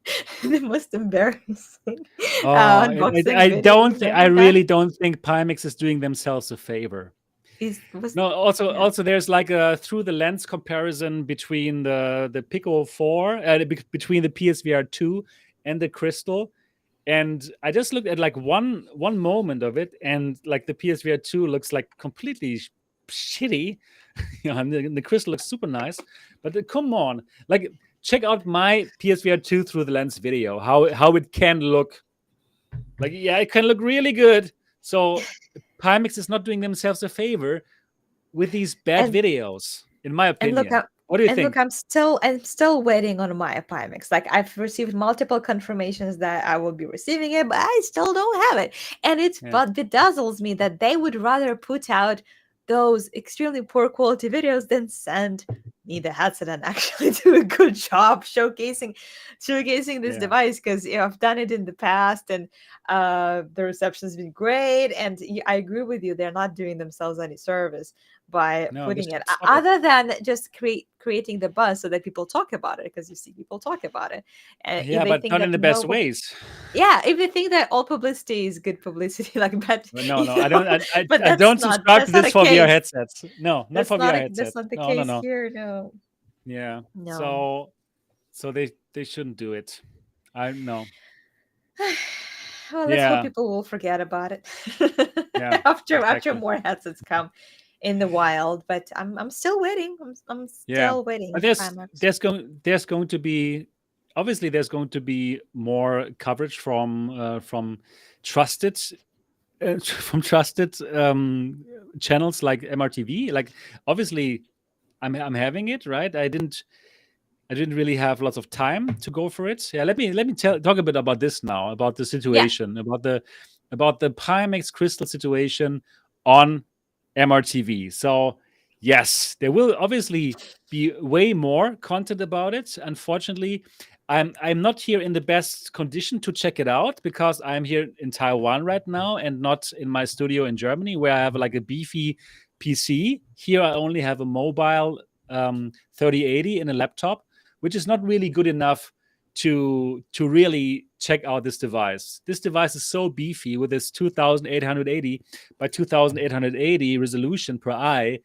the most embarrassing Oh, unboxing video you've I ever done. really don't think Pimax is doing themselves a favor. Is was No, also Yeah. also there's like a through the lens comparison between the Pico 4, between the PSVR 2 and the Crystal. And I just looked at like one moment of it, and like the PSVR 2 looks like completely shitty. And the Crystal looks super nice. But come on, like check out my PSVR 2 through the lens video, how it can look. Like, yeah, it can look really good. So Pimax is not doing themselves a favor with these bad and videos, in my and look opinion. up What do you and look, think? I'm still waiting on my Pimax. Like I've received multiple confirmations that I will be receiving it, but I still don't have it. And Yeah, but bedazzles me that they would rather put out those extremely poor quality videos than send me the headset and actually do a good job showcasing this yeah. device, because I've done it in the past, and the reception's been great, and I agree with you, they're not doing themselves any service by No, they putting it should stop it. other than just creating the buzz so that people talk about it, because you see people talk about it, and if Yeah, they but think not in that the best ways. yeah, if they think that all publicity is good publicity, like, but No, I don't. but I that's don't not subscribe to that's not this a for VR case. headsets. No, not for VR That's headsets. not the No, no, case no. here. No, Yeah. no. So they shouldn't do it. I know. Well, let's hope Yeah. people will forget about it Yeah. after Exactly. more headsets come in the wild. But I'm still waiting. I'm Yeah. still waiting. But Pimax. there's going to be, obviously there's going to be more coverage from trusted from trusted channels like MRTV. Like, obviously, I'm having it, right? I didn't really have lots of time to go for it. Yeah, let me talk a bit about this now, about the Yeah. situation, about the Pimax crystal situation on MRTV. So yes, there will obviously be way more content about it. Unfortunately, I'm not here in the best condition to check it out because I'm here in Taiwan right now and not in my studio in Germany where I have like a beefy PC. Here I only have a mobile 3080 in a laptop, which is not really good enough to really check out this device. This device is so beefy with this 2880 by 2880 resolution per eye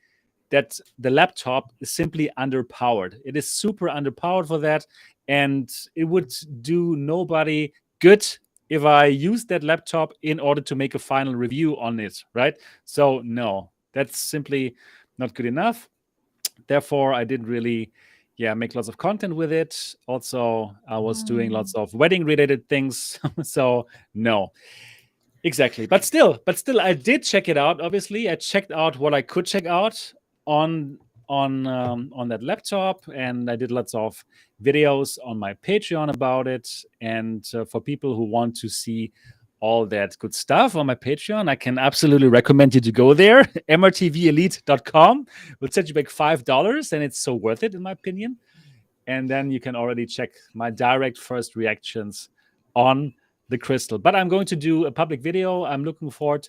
that the laptop is simply underpowered. It is super underpowered for that, and it would do nobody good if I use that laptop in order to make a final review on it, right? So no, that's simply not good enough. Therefore, I didn't really make lots of content with it. Also, I was doing lots of wedding related things. So no. Exactly. But still, I did check it out. Obviously, I checked out what I could check out on that laptop, and I did lots of videos on my Patreon about it. And for people who want to see all that good stuff on my Patreon, I can absolutely recommend you to go there. mrtvelite.com will set you back $5, and it's so worth it in my opinion. And then you can already check my direct first reactions on the crystal. But I'm going to do a public video. I'm looking forward.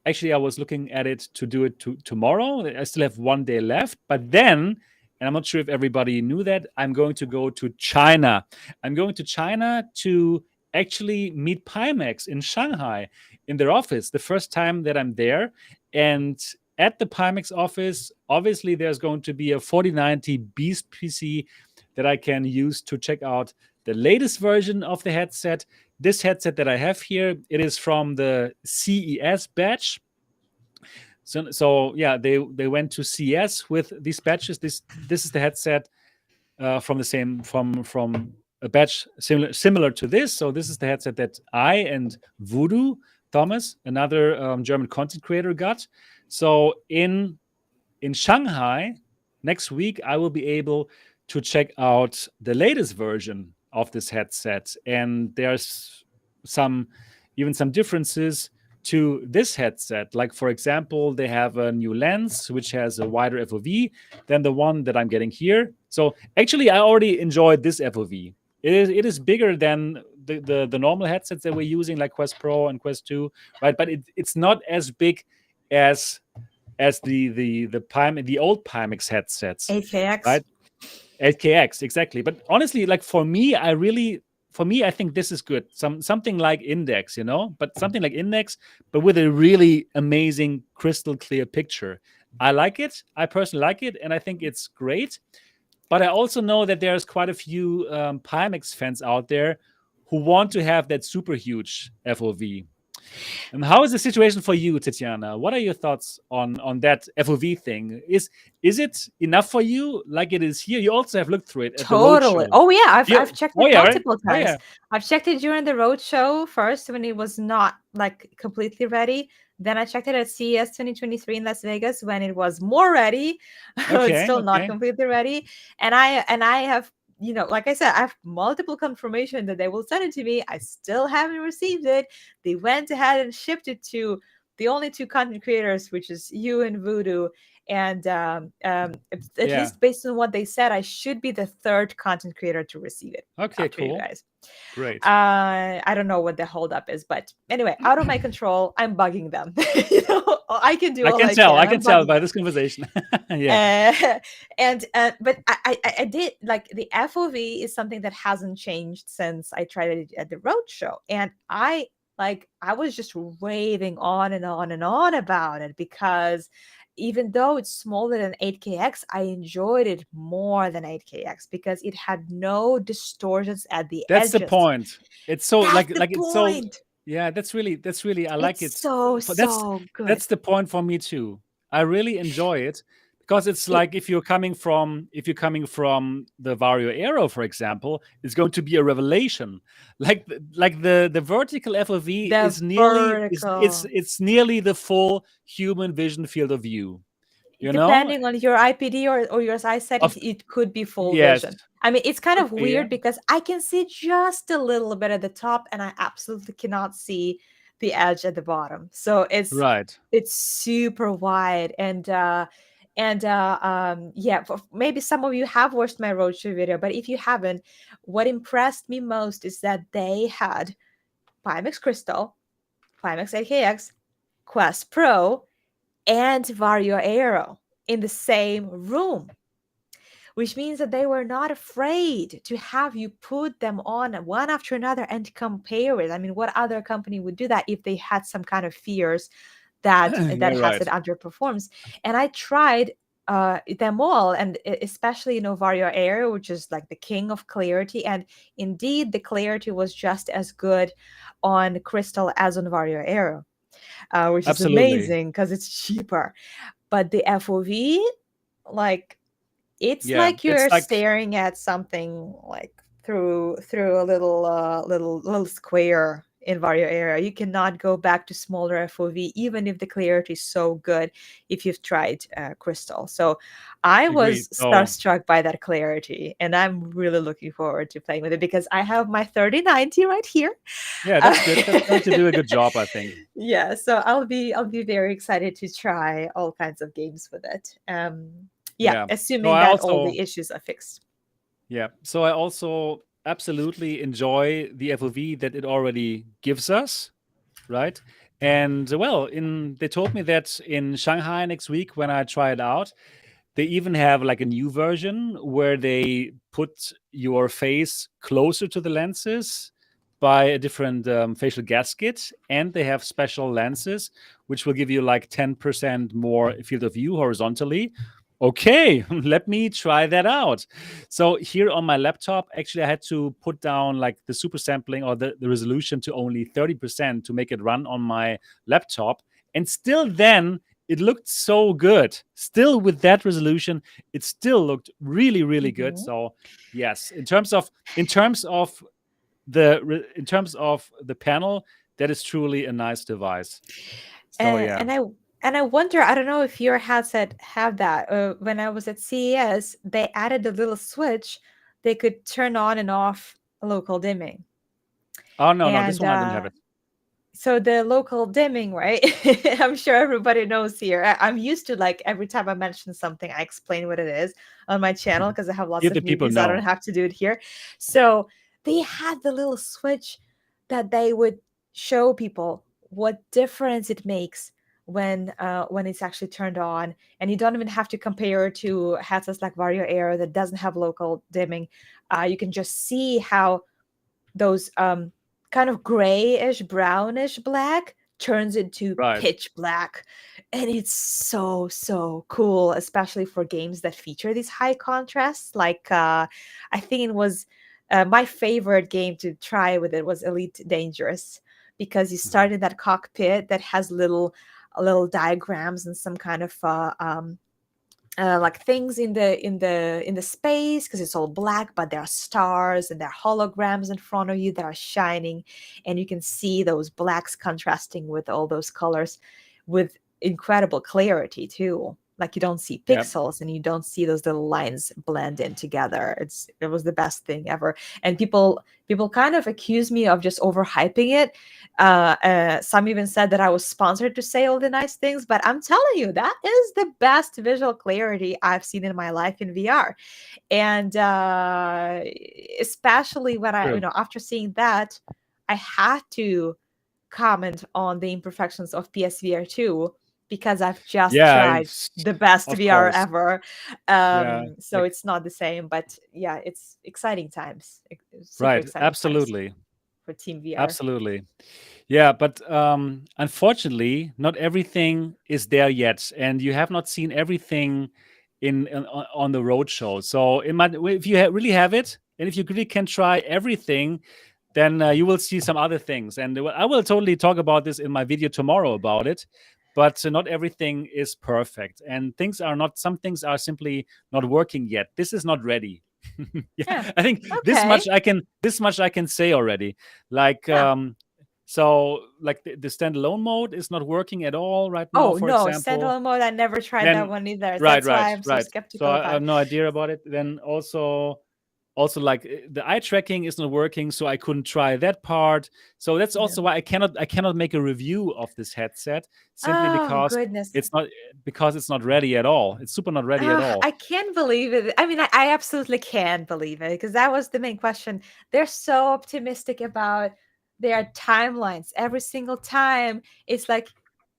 Actually, I was looking at it to do it tomorrow. I still have one day left. But then, and I'm not sure if everybody knew that, I'm going to go to China. I'm going to China to actually meet Pimax in Shanghai in their office. The first time that I'm there. And at the Pimax office, obviously, there's going to be a 4090 Beast PC that I can use to check out the latest version of the headset. This headset that I have here, it is from the CES batch. So yeah, they went to CES with these batches. This is the headset from the same from a batch similar to this. So this is the headset that I and Voodoo Thomas, another German content creator, got. So in Shanghai next week, I will be able to check out the latest version of this headset. And there's even some differences to this headset. Like, for example, they have a new lens, which has a wider FOV than the one that I'm getting here. So actually, I already enjoyed this FOV. It is bigger than the normal headsets that we're using, like Quest Pro and Quest 2, right? But it's not as big as the old Pimax headsets, 8KX. right? 8KX, exactly. But honestly, like for me, I think this is good. Something like Index, but something like Index, but with a really amazing crystal clear picture. I like it. I personally like it, and I think it's great. But I also know that there's quite a few Pimax fans out there who want to have that super huge FOV. And how is the situation for you, Tetiana? What are your thoughts on that FOV thing? Is it enough for you, like it is here? You also have looked through it at Totally. the roadshow. Oh yeah, I've checked it multiple right? times. I've checked it during the roadshow first when it was not like completely ready. Then I checked it at CES 2023 in Las Vegas when it was more ready. It's still not completely ready. And I have, like I said, I have multiple confirmation that they will send it to me. I still haven't received it. They went ahead and shipped it to the only two content creators, which is you and Voodoo. And at least based on what they said, I should be the third content creator to receive it. Okay, cool. You guys. Great. I don't know what the holdup is, but anyway, out of my control, I'm bugging them. I can do. I can tell by this conversation. Yeah. But I did like the FOV is something that hasn't changed since I tried it at the roadshow, and I was just raving on and on and on about it because even though it's smaller than 8KX, I enjoyed it more than 8KX because it had no distortions at the edges. That's the point. It's so that's it's so. Yeah, that's really. I like it. So good. That's the point for me too. I really enjoy it because it's like if you're coming from the Vario Aero, for example, it's going to be a revelation. Like the vertical FOV The is nearly vertical. it's nearly the full human vision field of view. You know, Depending on your IPD or your eye setting, of it could be full yes, vision. I mean, it's kind could of be, yeah. weird because I can see just a little bit at the top, and I absolutely cannot see the edge at the bottom. So Right. it's super wide, yeah. Maybe some of you have watched my roadshow video, but if you haven't, what impressed me most is that they had Pimax Crystal, Pimax 8KX, Quest Pro, and Vario Aero in the same room, which means that they were not afraid to have you put them on one after another and compare it. I mean, what other company would do that if they had some kind of fears that Yeah, headset right. underperforms? And I tried them all, and especially Vario Aero, which is like the king of clarity. And indeed, the clarity was just as good on Crystal as on Vario Aero. Which is Absolutely. amazing because it's cheaper. But the FOV, like, it's Yeah, like it's you're like staring at something like through a little square in Vario area. You cannot go back to smaller FOV, even if the clarity is so good. If you've tried Crystal, so I agreed. was starstruck by that clarity, and I'm really looking forward to playing with it because I have my 3090 right here. Yeah, that's good. That's going to do a good job, I think. Yeah, so I'll be very excited to try all kinds of games with it. Yeah, Yeah. So assuming I that all also the issues are fixed. Yeah. So I also absolutely enjoy the FOV that it already gives us, right? And well, in they told me that in Shanghai next week when I try it out, they even have like a new version where they put your face closer to the lenses by a different facial gasket, and they have special lenses which will give you like 10% more field of view horizontally. Okay, let me try that out. So here on my laptop, actually, I had to put down like the super sampling or the resolution to only 30% to make it run on my laptop. And still then it looked so good. Still with that resolution, it still looked really, really good. Mhm. So yes, in terms of the panel, that is truly a nice device. So yeah. And I wonder, I don't know if your headset have that. When I was at CES, they added a little switch they could turn on and off local dimming. Oh no, this And one I don't have it. so the local dimming, right? I'm sure everybody knows here. I'm used to, like, every time I mention something, I explain what it is on my channel because I have lots If of the people newbies. I don't know. have to do it here. So they had the little switch that they would show people what difference it makes when it's actually turned on, and you don't even have to compare to headsets like Vario Air that doesn't have local dimming. You can just see how those kind of grayish, brownish black turns into Right. pitch black. And it's so cool, especially for games that feature these high contrasts. Like I think it was my favorite game to try with it was Elite Dangerous, because you start in that cockpit that has little diagrams and some kind of like things in the space, because it's all black, but there are stars and there are holograms in front of you that are shining, and you can see those blacks contrasting with all those colors with incredible clarity too. Like, you don't see Yep. pixels and you don't see those little lines blend in together. It was the best thing ever. And people kind of accuse me of just overhyping it. Some even said that I was sponsored to say all the nice things, but I'm telling you, that is the best visual clarity I've seen in my life in VR. And especially when True. after seeing that, I had to comment on the imperfections of PSVR 2 because I've just Yeah, tried the best of VR course. ever. Yeah. So it's not the same, but yeah, it's exciting times. Super Right. exciting times Absolutely. for Team VR. Absolutely. Yeah, but unfortunately, not everything is there yet, and you have not seen everything on the road show. So if you really have it, and if you really can try everything, then you will see some other things. And I will totally talk about this in my video tomorrow about it. but not everything is perfect, and some things are simply not working yet. This is not ready. Yeah. I think Okay. this much I can say already. Like Yeah. so like the standalone mode is not working at all right now, Oh for no, example. standalone mode. I never tried that Then one either. right, That's why right, I'm so right. So skeptical I about have it. no idea about it. Then also like the eye tracking is not working, so I couldn't try that part. So that's also No. why I cannot make a review of this headset, simply Oh goodness. because it's not ready at all. It's super not ready at all. I can't believe it. I mean, I absolutely can't believe it because that was the main question. They're so optimistic about their timelines. Every single time, it's like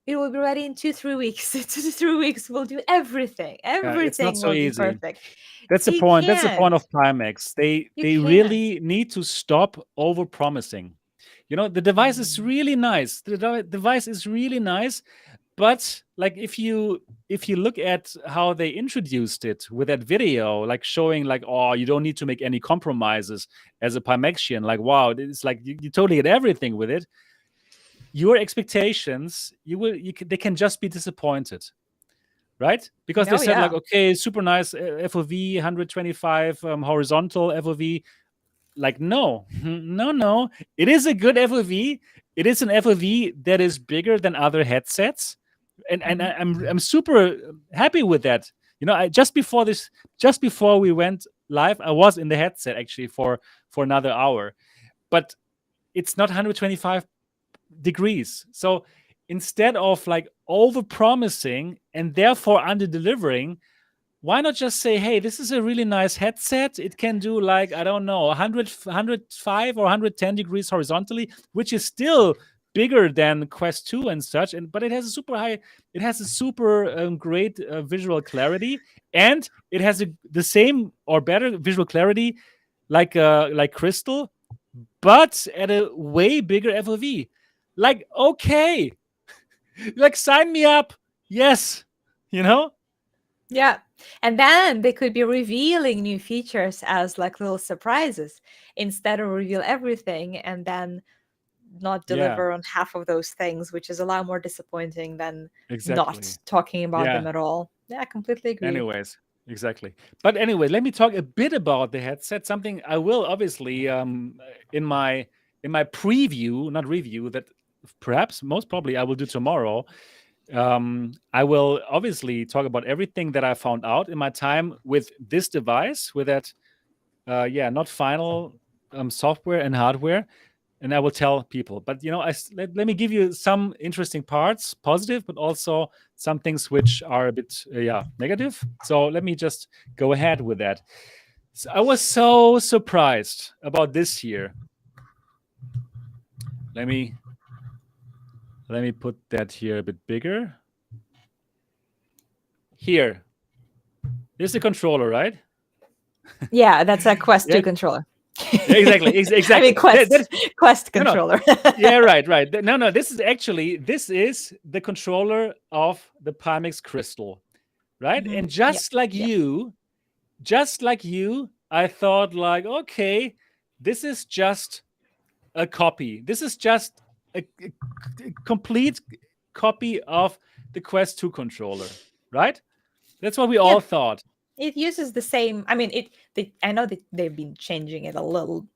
it will be ready in 2-3 weeks. 2-3 weeks, we'll do everything. It's not Everything so will be easy. perfect. That's the You point. That's the point can't. of Pimax. You They can't. really need to stop over promising. The device is Mm. really nice. The device is really nice, but like if you look at how they introduced it with that video, like showing like, oh, you don't need to make any compromises as a Pimaxian. Like, wow, it's like you totally get everything with it. Your expectations, they can just be disappointed. Right? Because they Oh said like, yeah. okay, super nice FOV, 125 horizontal FOV. Like, no, no. It is a good FOV. It is an FOV that is bigger than other headsets, and Mhm. I'm super happy with that. Just before we went live, I was in the headset actually for another hour, but it's not 125 degrees. So instead of like over promising and therefore under delivering, why not just say, hey, this is a really nice headset. It can do like, I don't know, 105 or 110 degrees horizontally, which is still bigger than Quest 2 and such. But it has a super great visual clarity, and it has the same or better visual clarity like Crystal, but at a way bigger FOV. Like, okay, like sign me up. Yes, you know? Yeah. And then they could be revealing new features as like little surprises instead of reveal everything and then not Yeah, deliver on half of those things, which is a lot more disappointing than not exactly. talking about them Yeah. at all. Yeah, I completely agree. Anyways, exactly. But anyway, let me talk a bit about the headset. Something I will obviously in my preview, not review, that perhaps most probably I will do tomorrow. I will obviously talk about everything that I found out in my time with this device, with that, not final software and hardware, and I will tell people. But let me give you some interesting parts, positive, but also some things which are a bit, negative. So let me just go ahead with that. So I was so surprised about this here. Let me put that here a bit bigger. Here, this is the controller, right? Yeah, that's a Quest Yeah, 2 controller. exactly, exactly. I mean, Quest No, no. controller. Yeah, right. No. This is the controller of the Pimax Crystal, right? Mhm. And Yeah. Yeah. just like you, I thought like, okay, this is just a copy. This is just a complete copy of the Quest 2 controller, right? That's what we Yeah. all thought. It uses the same. I mean, I know that they've been changing it a little.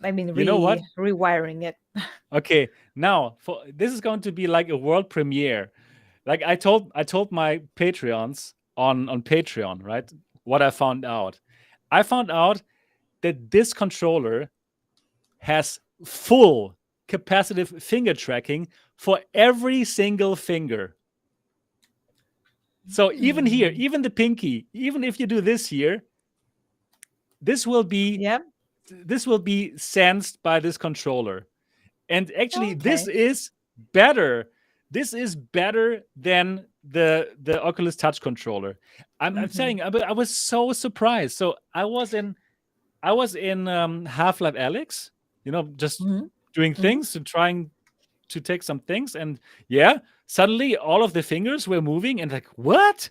I mean, You know what? rewiring it. Okay, now this is going to be like a world premiere. Like I told my Patreons on Patreon, right? What I found out. I found out that this controller has full capacitive finger tracking for every single finger. So even here, Hmm. even the pinky, even if you do this here, this will be Yeah. sensed by this controller. And actually, this Okay. is better. This is better than the Oculus Touch controller. I'm Hmm. saying I was so surprised. So I was in Half-Life Alyx, just Hmm. doing Hmm. things and trying to take some things, and yeah, suddenly all of the fingers were moving, and like what?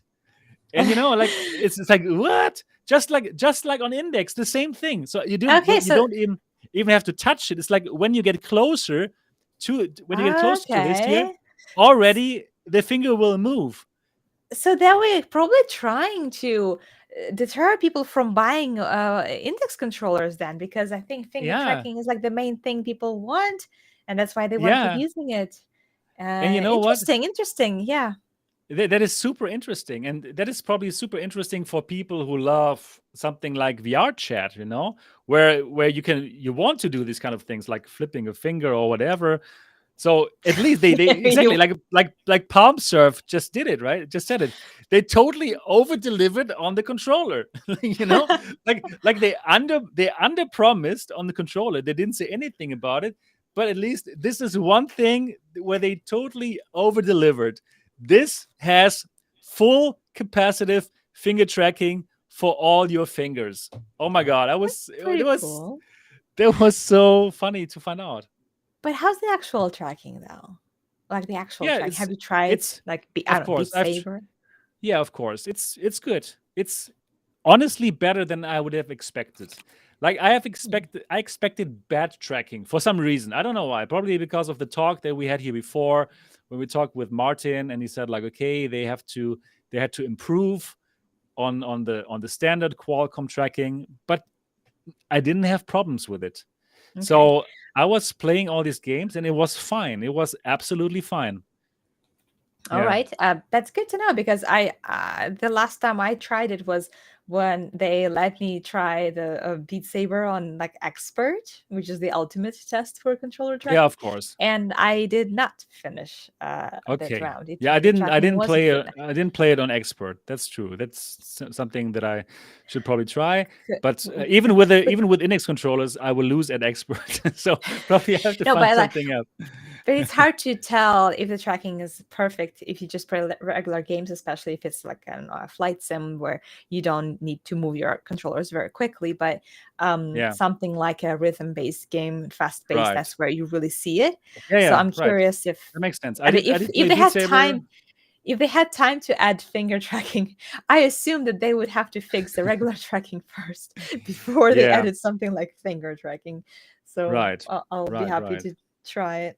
And like it's like what? Just like on Index, the same thing. So Okay. you So don't even have to touch it. It's like when you get closer to okay. this here, already the finger will move. So that way, probably trying to deter people from buying index controllers then, because I think finger Yeah, tracking is like the main thing people want, and that's why they want to keep yeah. using it. And you know what? Interesting. Yeah. That is super interesting, and that is probably super interesting for people who love something like VR chat, where you want to do these kind of things like flipping a finger or whatever. So at least they exactly You- like Palm Surf just did it, right? Just said it. They totally over delivered on the controller. Like they under promised on the controller. They didn't say anything about it, but at least this is one thing where they totally over delivered. This has full capacitive finger tracking for all your fingers. Oh my god, Pretty cool. that was so funny to find out. But how's the actual tracking though? Like the actual Yeah, tracking. Have you tried it's like I of don't know, Beat course. Saber? Yeah, of course. It's good. It's honestly better than I would have expected. Like I expected bad tracking for some reason. I don't know why. Probably because of the talk that we had here before when we talked with Martin and he said like, okay, they had to improve on the standard Qualcomm tracking, but I didn't have problems with it. Okay. So I was playing all these games and it was fine. It was absolutely fine. All Yeah. right, that's good to know because I the last time I tried it was when they let me try the Beat Saber on like expert, which is the ultimate test for controller tracking. Yeah, of course. And I did not finish that Okay. round. Yeah, I The didn't tracking wasn't play good it. enough. I didn't play it on expert. That's true. That's something that I should probably try. But even with Index controllers, I will lose at expert. So probably I have to No, find but like, something else. but it's hard to tell if the tracking is perfect if you just play regular games, especially if it's like a flight sim where you don't need to move your controllers very quickly. But Yeah. something like a rhythm-based game, fast-paced, Right. that's where you really see it. Yeah, So I'm right. curious if That makes sense. I mean, if play they Beat had Saber. time. If they had time to add finger tracking, I assume that they would have to fix the regular tracking first before they Yeah. added something like finger tracking. So Right. I'll be happy Right. to try it.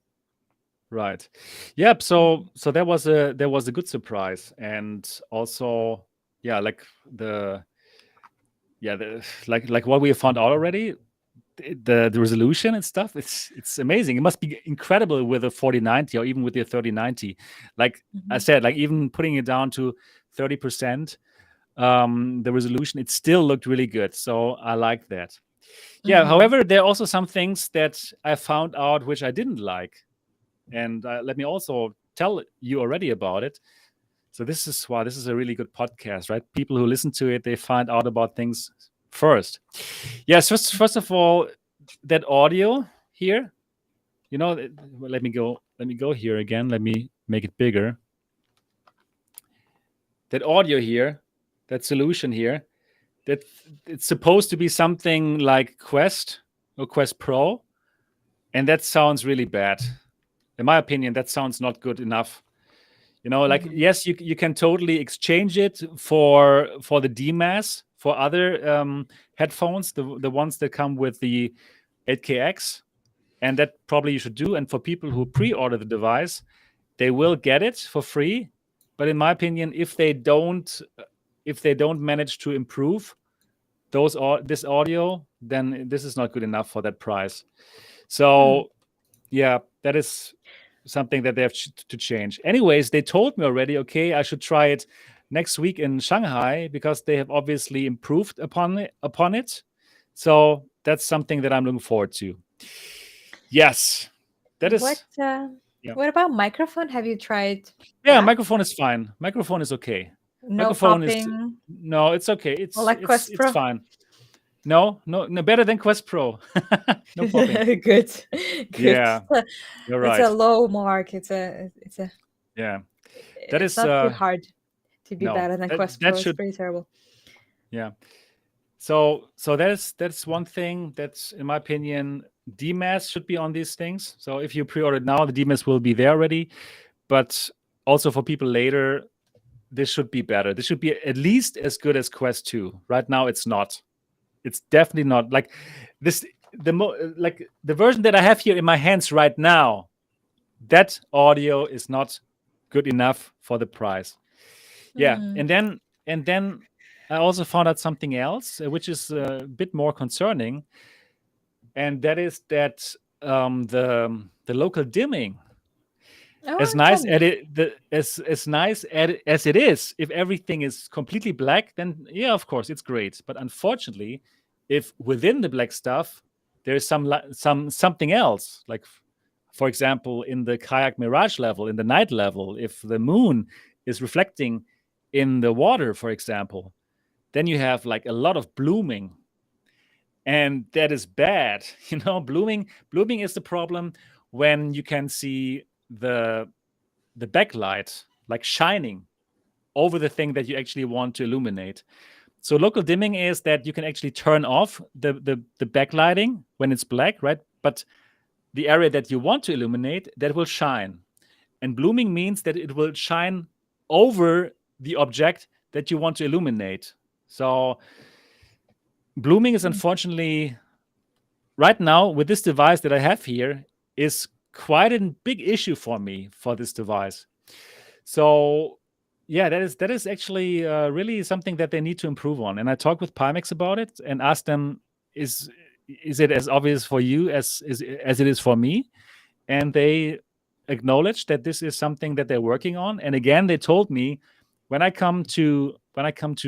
Right. Yep. So that was a good surprise, and also like like what we have found out already. The resolution and stuff, it's amazing. It must be incredible with a 4090 or even with the 3090. Like I said, like even putting it down to 30%, the resolution, it still looked really good. So I like that. Yeah. However, there are also some things that I found out which I didn't like, and let me also tell you already about it. So this is why this is a really good podcast, right? People who listen to it, they find out about things first. Yes, first of all, that audio here, let me go here again. Let me make it bigger. That audio here, that solution here, that it's supposed to be something like Quest or Quest Pro, and that sounds really bad. In my opinion, that sounds not good enough. Like yes, you can totally exchange it for the DMAS for other headphones, the ones that come with the 8KX, and that probably you should do. And for people who pre-order the device, they will get it for free. But in my opinion, if they don't manage to improve this audio, then this is not good enough for that price. So yeah, that is something that they have to change. Anyways, they told me already, okay, I should try it next week in Shanghai because they have obviously improved upon it. So that's something that I'm looking forward to. Yes, that is. What about microphone? Have you tried? Yeah, that? microphone is fine. Microphone is okay. No microphone popping. No, it's okay. It's like Quest Pro? fine. No, better than Quest Pro. No popping. Good. Yeah, you're right. It's a low mark. It's a. Yeah, It's not too hard to be better than Quest Pro. It's pretty terrible. Yeah. So that's one thing that's, in my opinion, DMAS should be on these things. So if you pre-order now, the DMAS will be there already. But also for people later, this should be better. This should be at least as good as Quest 2. Right now, it's not. It's definitely not. Like this, the version that I have here in my hands right now, that audio is not good enough for the price. Yeah, Hmm. and then I also found out something else, which is a bit more concerning, and that is that the local dimming, as Oh, tell nice me. as nice as it is, if everything is completely black, then yeah, of course it's great. But unfortunately, if within the black stuff there is something else, like for example in the kayak mirage level, in the night level, if the moon is reflecting in the water, for example, then you have like a lot of blooming, and that is bad. Blooming is the problem when you can see the backlight like shining over the thing that you actually want to illuminate. So local dimming is that you can actually turn off the backlighting when it's black, right? But the area that you want to illuminate, that will shine. And blooming means that it will shine over the object that you want to illuminate. So blooming is Mm. unfortunately right now with this device that I have here is quite a big issue for me for this device. So yeah, that is actually really something that they need to improve on. And I talked with Pimax about it and asked them, is is it as obvious for you as it is for me? And they acknowledged that this is something that they're working on. And again, they told me when I come to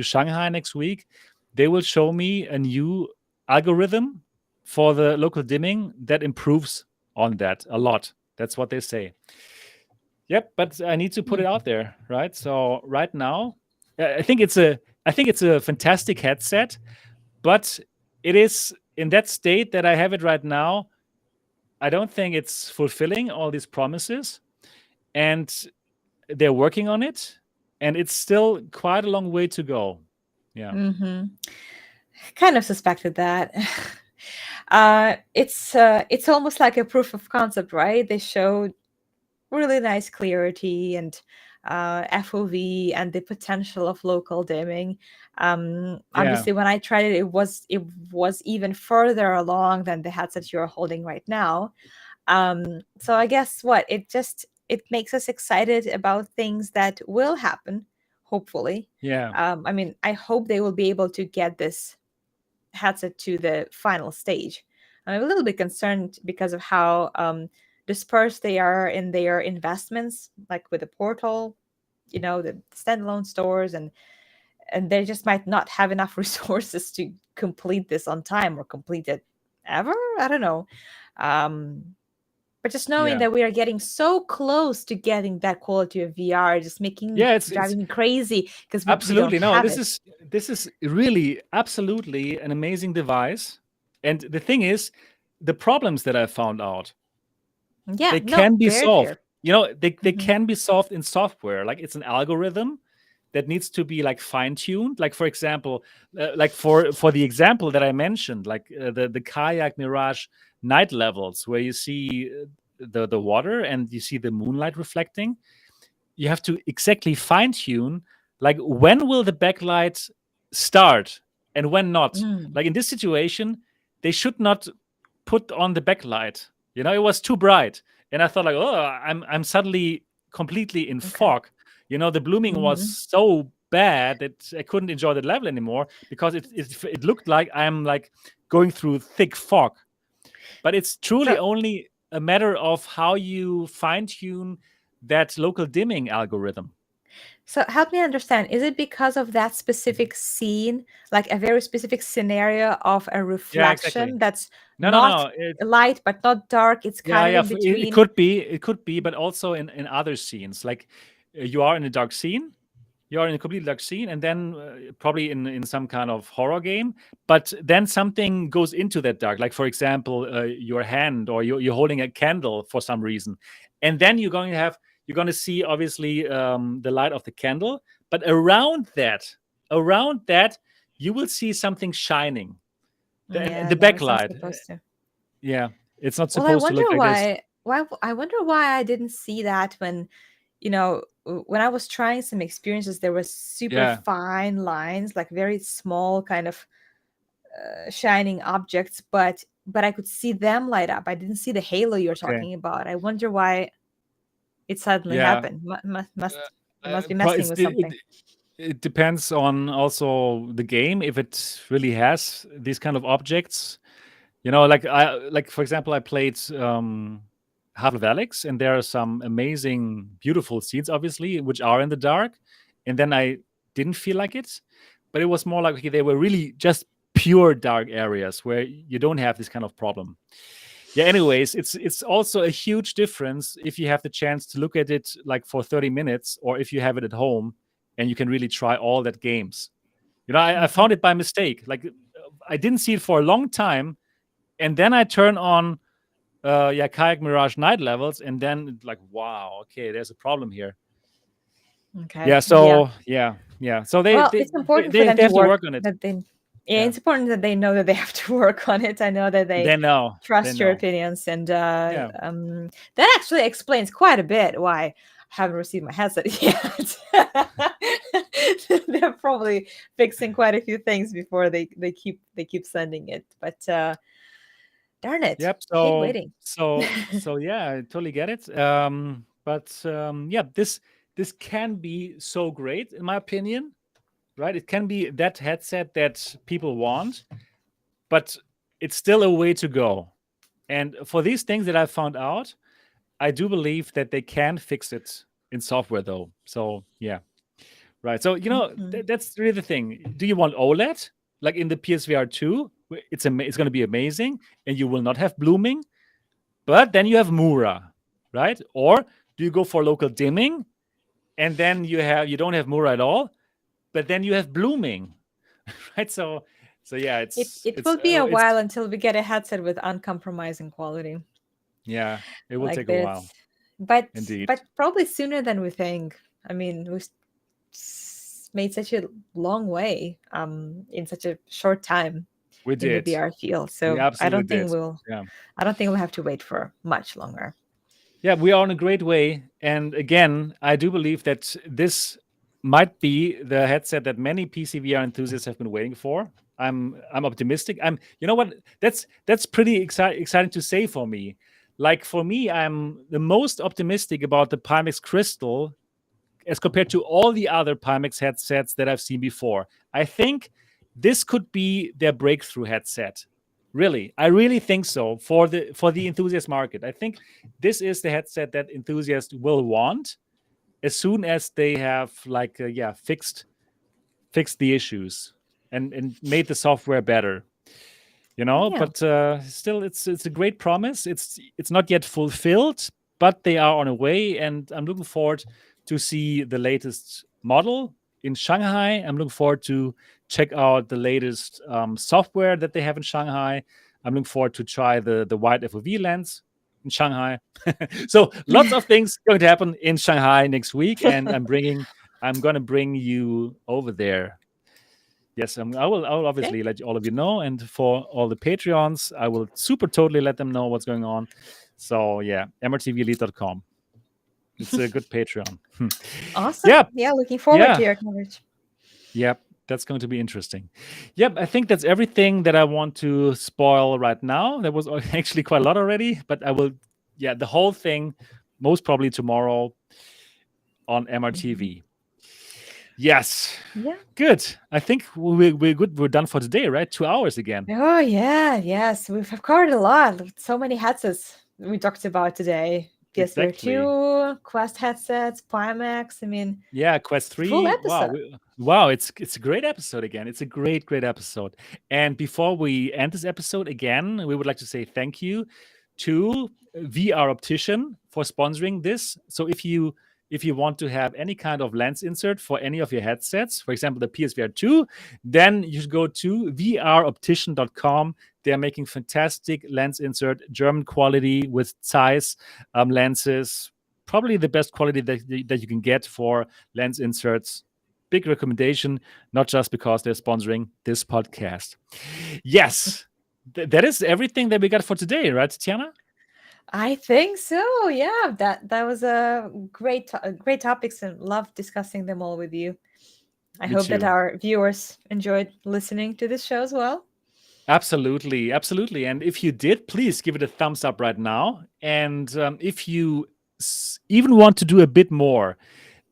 Shanghai next week, they will show me a new algorithm for the local dimming that improves on that a lot. That's what they say. Yep, but I need to put it Mm. out there, right? So right now, I think it's a fantastic headset, but it is in that state that I have it right now. I don't think it's fulfilling all these promises, and they're working on it, and it's still quite a long way to go. Yeah. Hmm. Kind of suspected that. It's almost like a proof of concept, right? They showed really nice clarity and FOV and the potential of local dimming. Yeah. Obviously, when I tried it, it was even further along than the headset you're holding right now. So I guess what it makes us excited about things that will happen, hopefully. Yeah. I mean, I hope they will be able to get this headset to the final stage. I'm a little bit concerned because of how dispersed they are in their investments, like with the portal, the standalone stores, and they just might not have enough resources to complete this on time or complete it ever. I don't know. Um, but just knowing Yeah. that we are getting so close to getting that quality of VR, just Yeah, it's driving me crazy because we don't absolutely no. have This it. is this is really absolutely an amazing device. And the thing is, the problems that I found out, Yeah, they no, can be very solved. clear. They Hmm. can be solved in software. Like it's an algorithm that needs to be like fine-tuned. Like for example, like for the example that I mentioned, like the kayak mirage night levels, where you see the water and you see the moonlight reflecting. You have to exactly fine-tune, like when will the backlight start and when not. Mm, Like in this situation, they should not put on the backlight. It was too bright, and I thought like, oh, I'm suddenly completely in okay. fog. The blooming was Hmm. so bad that I couldn't enjoy the level anymore because it looked like I'm like going through thick fog. But it's truly So, only a matter of how you fine tune that local dimming algorithm. so help me understand. Is it because of that specific scene, like a very specific scenario of a Yeah, exactly. reflection that's No, no, not no. light but not dark? It's Yeah, kind of yeah. in It between. could be, but also in other scenes, like you are in a dark scene, you are in a completely dark scene, and then probably in some kind of horror game, but then something goes into that dark. Like for example, your hand, or you're holding a candle for some reason, and then you're going to see obviously the light of the candle, but around that, you will see something shining. The Yeah, no, it's not backlight. supposed to. Yeah, it's not Well, I supposed to wonder look like this. I wonder why I didn't see that when, when I was trying some experiences, there were super Yeah. fine lines, like very small kind of shining objects, but I could see them light up. I didn't see the halo you're Okay. talking about. I wonder why. it suddenly Yeah. happened. It must be Pro- messing it's, with it, something. it depends on also the game if it really has these kind of objects. Like for example, I played Half-Life Alyx, and there are some amazing, beautiful scenes, obviously, which are in the dark. And then I didn't feel like it, but it was more like okay, they were really just pure dark areas where you don't have this kind of problem. Yeah. Anyways, it's also a huge difference if you have the chance to look at it like for 30 minutes, or if you have it at home and you can really try all that games. I found it by mistake. Like I didn't see it for a long time, and then I turn on Kayak Mirage Night Levels, and then like wow, okay, there's a problem here. Okay. Yeah. So yeah. So they Well, they it's important they, for them they to have to work work on it. that they. Yeah, Yeah. it's important that they know that they have to work on it. I know that they They know. trust your opinions, and Yeah. that actually explains quite a bit why I haven't received my headset yet. They're probably fixing quite a few things before they keep sending it. But darn it, Yep. hate waiting. So yeah, I totally get it. But yeah, this can be so great in my opinion, right? It can be that headset that people want, but it's still a way to go. And for these things that I found out, I do believe that they can fix it in software though. So yeah. Right. So that's really the thing. Do you want OLED like in the PSVR 2? It's going to be amazing, and you will not have blooming, but then you have Mura, right? Or do you go for local dimming, and then you don't have Mura at all, but then you have blooming, right? So yeah, It will be a while until we get a headset with uncompromising quality. Yeah, it will Like take a while. But Indeed. probably sooner than we think. I mean, we've made such a long way in such a short time We in the did. VR field. We So I absolutely don't think did. I don't think we'll have to wait for much longer. Yeah, we are on a great way. And again, I do believe that this might be the headset that many PC VR enthusiasts have been waiting for. I'm optimistic. You know what? That's pretty exciting to say for me. Like for me, I'm the most optimistic about the Pimax Crystal as compared to all the other Pimax headsets that I've seen before. I think this could be their breakthrough headset. Really, I really think so for the enthusiast market. I think this is the headset that enthusiasts will want as soon as they have fixed the issues and made the software better. Yeah. But still, it's a great promise. It's not yet fulfilled, but they are on a way, and I'm looking forward to see the latest model in Shanghai. I'm looking forward to check out the latest software that they have in Shanghai. I'm looking forward to try the wide FOV lens in Shanghai. So lots of things going to happen in Shanghai next week, and I'm going to bring you over there. Yes, I will obviously let all of you know, and for all the Patreons, I will totally let them know what's going on. So yeah, mrtvelite.com. It's a good Patreon. Awesome. Yeah, looking forward to your coverage. Yep, that's going to be interesting. Yep, I think that's everything that I want to spoil right now. There was actually quite a lot already, but I will, the whole thing, most probably tomorrow on MRTV. Yes. Yeah. Good. I think we're good. We're done for today, right? 2 hours again. Oh yeah, yes. We've covered a lot. So many headsets we talked about today. PSVR 2, Quest headsets, Pimax. I mean, Quest 3. Full episode. Wow, it's a great episode again. It's a great episode. And before we end this episode again, we would like to say thank you to VR Optician for sponsoring this. So if you want to have any kind of lens insert for any of your headsets, for example, the PSVR 2, then you should go to vroptician.com. They're making fantastic lens insert, German quality with Zeiss lenses, probably the best quality that you can get for lens inserts. Big recommendation, not just because they're sponsoring this podcast. Yes, that is everything that we got for today, right, Tetiana? I think so. Yeah, that was a great topics, and love discussing them all with you. I hope that our viewers enjoyed listening to this show as well. Absolutely. And if you did, please give it a thumbs up right now. And if you even want to do a bit more,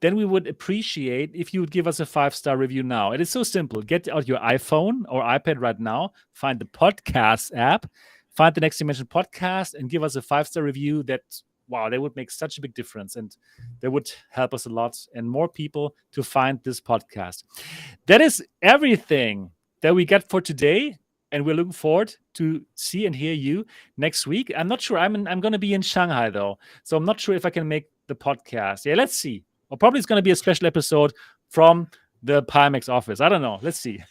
then we would appreciate if you would give us a 5-star review now. It is so simple. Get out your iPhone or iPad right now, find the podcast app, find the Next Dimension podcast, and give us a 5-star review. That would make such a big difference, and that would help us a lot and more people to find this podcast. That is everything that we got for today, and we're looking forward to see and hear you next week. I'm not sure. I'm going to be in Shanghai though, so I'm not sure if I can make the podcast. Yeah, let's see. Or probably it's going to be a special episode from the Pimax office. I don't know. Let's see.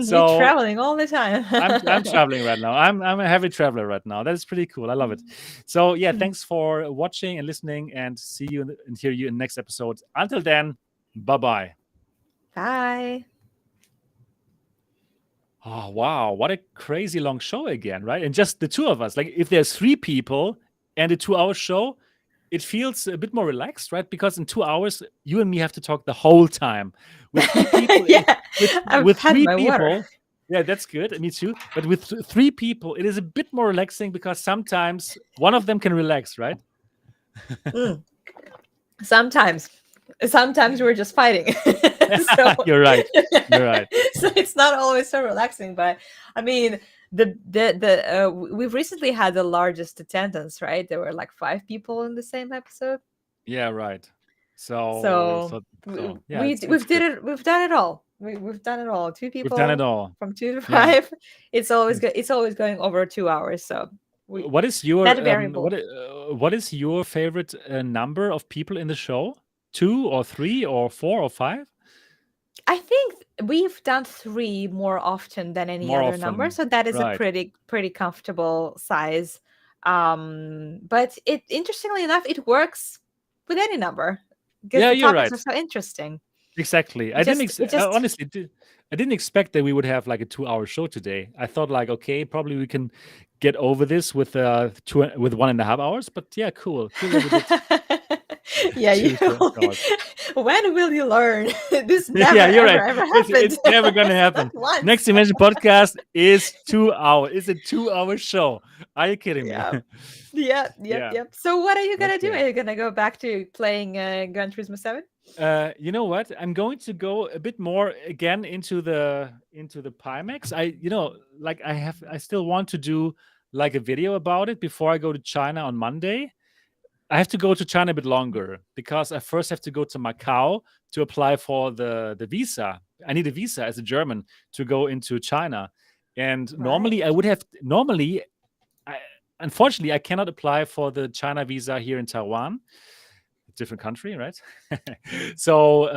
So you're traveling all the time. I'm traveling right now. I'm a heavy traveler right now. That is pretty cool. I love it. So yeah, thanks for watching and listening, and see you and hear you in the next episode. Until then, bye-bye. Bye. Oh, wow. What a crazy long show again, right? And just the two of us. Like, if there's 3 people and a 2-hour show, it feels a bit more relaxed, right? Because in 2 hours, you and me have to talk the whole time. With 3 people, Yeah, with I've had 3 my people, water. yeah, that's good. Me too. But with 3 people, it is a bit more relaxing because sometimes one of them can relax, right? Sometimes we're just fighting. So, You're right. You're right. So it's not always so relaxing, but I mean, we've recently had the largest attendance, right? There were like 5 people in the same episode. Yeah, right. So yeah, we've done it all. We've done it all. 2 people. We've done it all. From 2 to 5. It's always good. It's always going over 2 hours. So what is your that variable. what is your favorite number of people in the show? 2 or 3 or 4 or 5? I think we've done 3 more often than any More other number, often, so that is right. a pretty comfortable size. But interestingly enough, it works with any number because Yeah, the you're topics right. are so interesting. Exactly. I didn't expect that we would have like a 2-hour show today. I thought like, okay, probably we can get over this with 1.5 hours. But yeah, cool. That we did Yeah, two hours. when will you learn? This never Yeah, you're ever, right. ever happened. It's never gonna happen. Once. Next Dimension podcast is 2 hours. It's a 2-hour show. Are you kidding me? Yep. So what are you gonna do? Okay. Are you gonna go back to playing Gran Turismo 7? You know what? I'm going to go a bit more again into the Pimax. I still want to do like a video about it before I go to China on Monday. I have to go to China a bit longer because I first have to go to Macau to apply for the visa. I need a visa as a German to go into China. And normally unfortunately, I cannot apply for the China visa here in Taiwan. Different country, right? So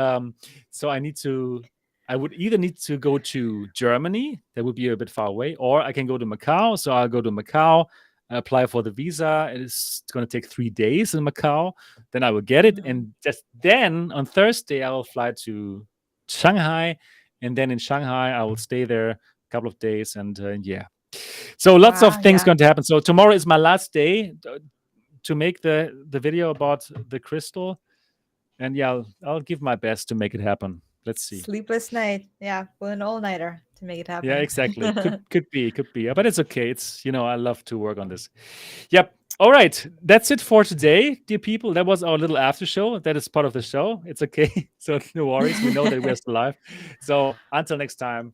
I would either need to go to Germany, that would be a bit far away, or I can go to Macau. So I'll go to Macau, apply for the visa. It's going to take 3 days in Macau. Then I will get it. And just then on Thursday, I will fly to Shanghai. And then in Shanghai, I will stay there a couple of days. And yeah. So lots of things going to happen. So tomorrow is my last day to make the video about the crystal. And yeah, I'll give my best to make it happen. Let's see. Sleepless night. Yeah, well, an all-nighter to make it happen. Yeah, exactly. Could be. But it's okay. It's, I love to work on this. Yep. All right. That's it for today, dear people. That was our little after show. That is part of the show. It's okay. So no worries. We know that we're still live. So until next time,